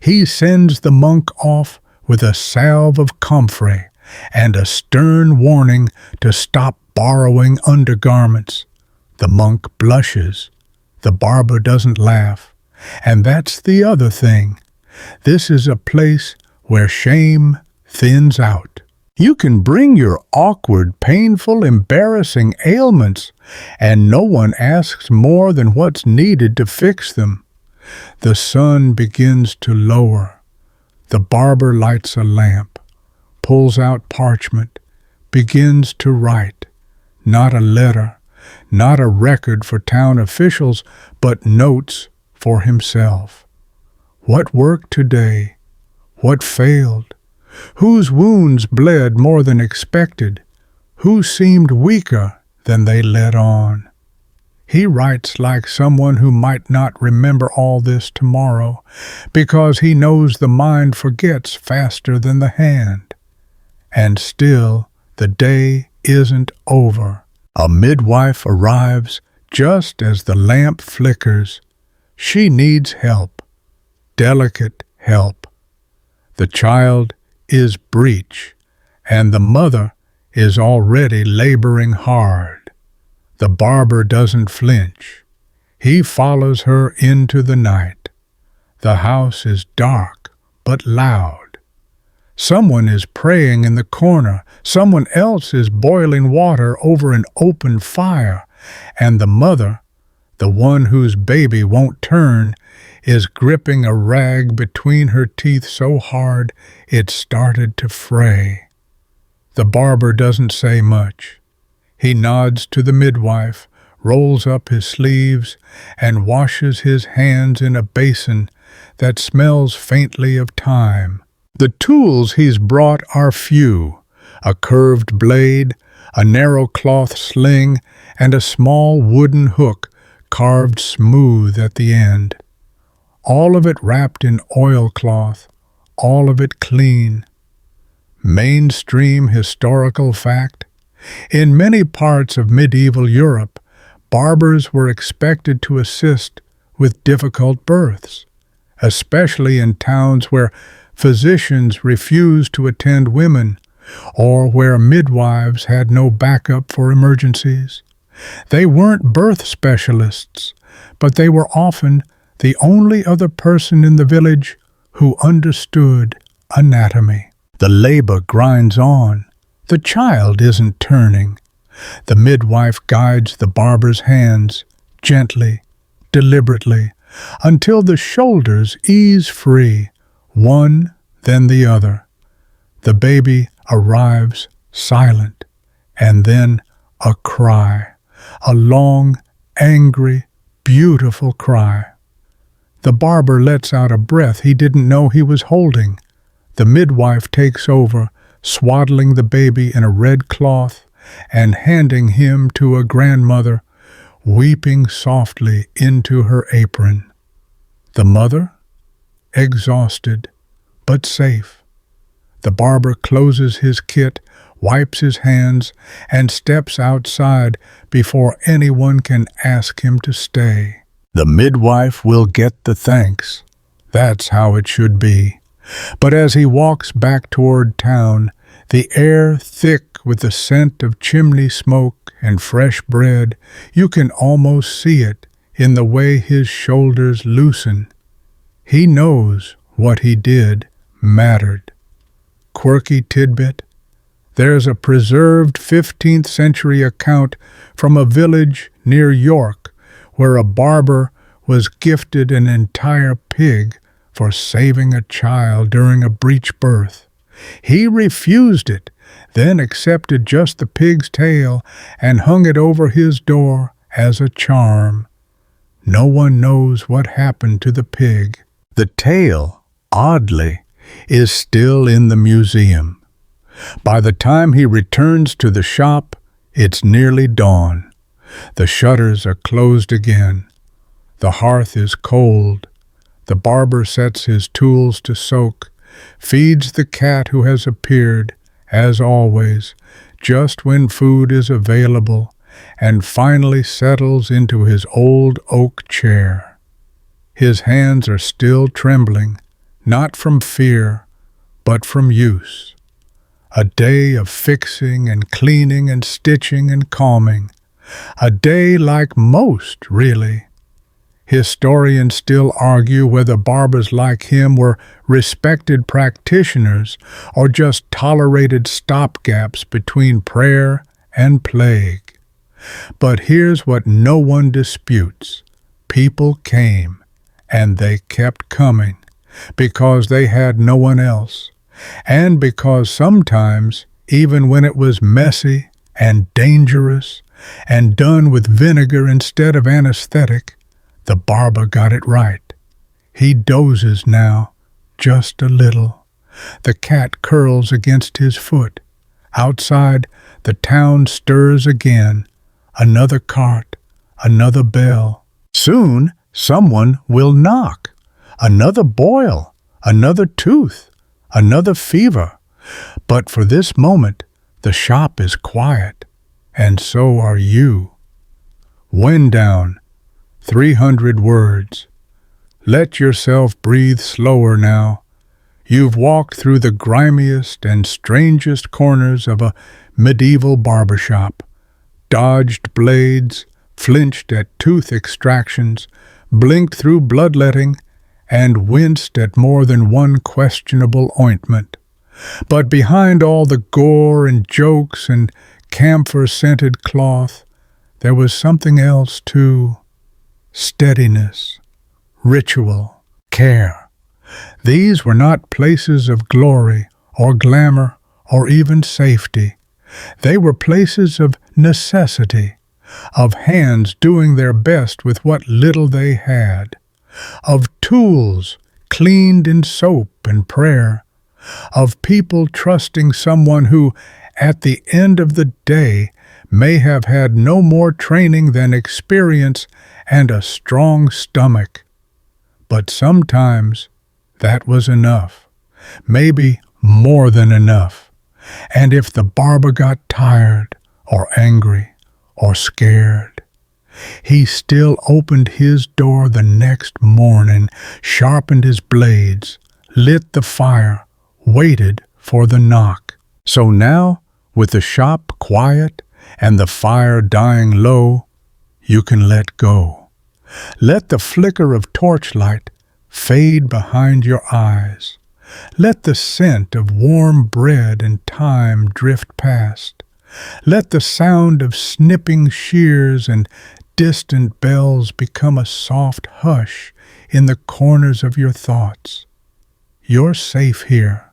He sends the monk off with a salve of comfrey and a stern warning to stop borrowing undergarments. The monk blushes. The barber doesn't laugh. And that's the other thing. This is a place where shame thins out. You can bring your awkward, painful, embarrassing ailments, and no one asks more than what's needed to fix them. The sun begins to lower. The barber lights a lamp, pulls out parchment, begins to write. Not a letter, not a record for town officials, but notes for himself. What worked today? What failed? Whose wounds bled more than expected? Who seemed weaker than they let on? He writes like someone who might not remember all this tomorrow, because he knows the mind forgets faster than the hand. And still, the day isn't over. A midwife arrives just as the lamp flickers. She needs help, delicate help. The child is breech, and the mother is already laboring hard. The barber doesn't flinch. He follows her into the night. The house is dark but loud. Someone is praying in the corner. Someone else is boiling water over an open fire. And the mother, the one whose baby won't turn, is gripping a rag between her teeth so hard it started to fray. The barber doesn't say much. He nods to the midwife, rolls up his sleeves, and washes his hands in a basin that smells faintly of thyme. The tools he's brought are few: a curved blade, a narrow cloth sling, and a small wooden hook carved smooth at the end. All of it wrapped in oilcloth, all of it clean. Mainstream historical fact: in many parts of medieval Europe, barbers were expected to assist with difficult births, especially in towns where physicians refused to attend women or where midwives had no backup for emergencies. They weren't birth specialists, but they were often the only other person in the village who understood anatomy. The labor grinds on. The child isn't turning. The midwife guides the barber's hands, gently, deliberately, until the shoulders ease free, one then the other. The baby arrives silent, and then a cry, a long, angry, beautiful cry. The barber lets out a breath he didn't know he was holding. The midwife takes over, swaddling the baby in a red cloth and handing him to a grandmother, weeping softly into her apron. The mother? Exhausted, but safe. The barber closes his kit, wipes his hands, and steps outside before anyone can ask him to stay. The midwife will get the thanks. That's how it should be. But as he walks back toward town, the air thick with the scent of chimney smoke and fresh bread, you can almost see it in the way his shoulders loosen. He knows what he did mattered. Quirky tidbit: there's a preserved 15th century account from a village near York where a barber was gifted an entire pig for saving a child during a breech birth. He refused it, then accepted just the pig's tail and hung it over his door as a charm. No one knows what happened to the pig. The tail, oddly, is still in the museum. By the time he returns to the shop, it's nearly dawn. The shutters are closed again. The hearth is cold. The barber sets his tools to soak, feeds the cat who has appeared, as always, just when food is available, and finally settles into his old oak chair. His hands are still trembling, not from fear, but from use. A day of fixing and cleaning and stitching and calming. A day like most, really. Historians still argue whether barbers like him were respected practitioners or just tolerated stopgaps between prayer and plague. But here's what no one disputes. People came, and they kept coming, because they had no one else, and because sometimes, even when it was messy and dangerous and done with vinegar instead of anesthetic, the barber got it right. He dozes now, just a little. The cat curls against his foot. Outside, the town stirs again. Another cart, another bell. Soon, someone will knock. Another boil, another tooth, another fever. But for this moment, the shop is quiet, and so are you. Wind down, 300 words. Let yourself breathe slower now. You've walked through the grimiest and strangest corners of a medieval barbershop, dodged blades, flinched at tooth extractions, blinked through bloodletting, and winced at more than one questionable ointment. But behind all the gore and jokes and camphor-scented cloth, there was something else too. Steadiness, ritual, care. These were not places of glory or glamour or even safety. They were places of necessity, of hands doing their best with what little they had, of tools cleaned in soap and prayer, of people trusting someone who, at the end of the day, may have had no more training than experience and a strong stomach. But sometimes that was enough, maybe more than enough. And if the barber got tired or angry or scared, he still opened his door the next morning, sharpened his blades, lit the fire, waited for the knock. So now, with the shop quiet and the fire dying low, you can let go. Let the flicker of torchlight fade behind your eyes. Let the scent of warm bread and thyme drift past. Let the sound of snipping shears and distant bells become a soft hush in the corners of your thoughts. You're safe here.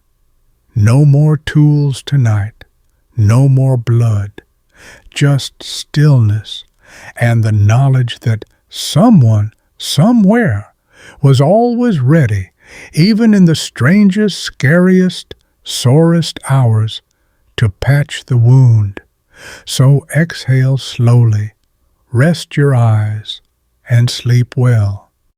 No more tools tonight. No more blood. Just stillness and the knowledge that someone, somewhere, was always ready, even in the strangest, scariest, sorest hours, to patch the wound. So exhale slowly, rest your eyes, and sleep well.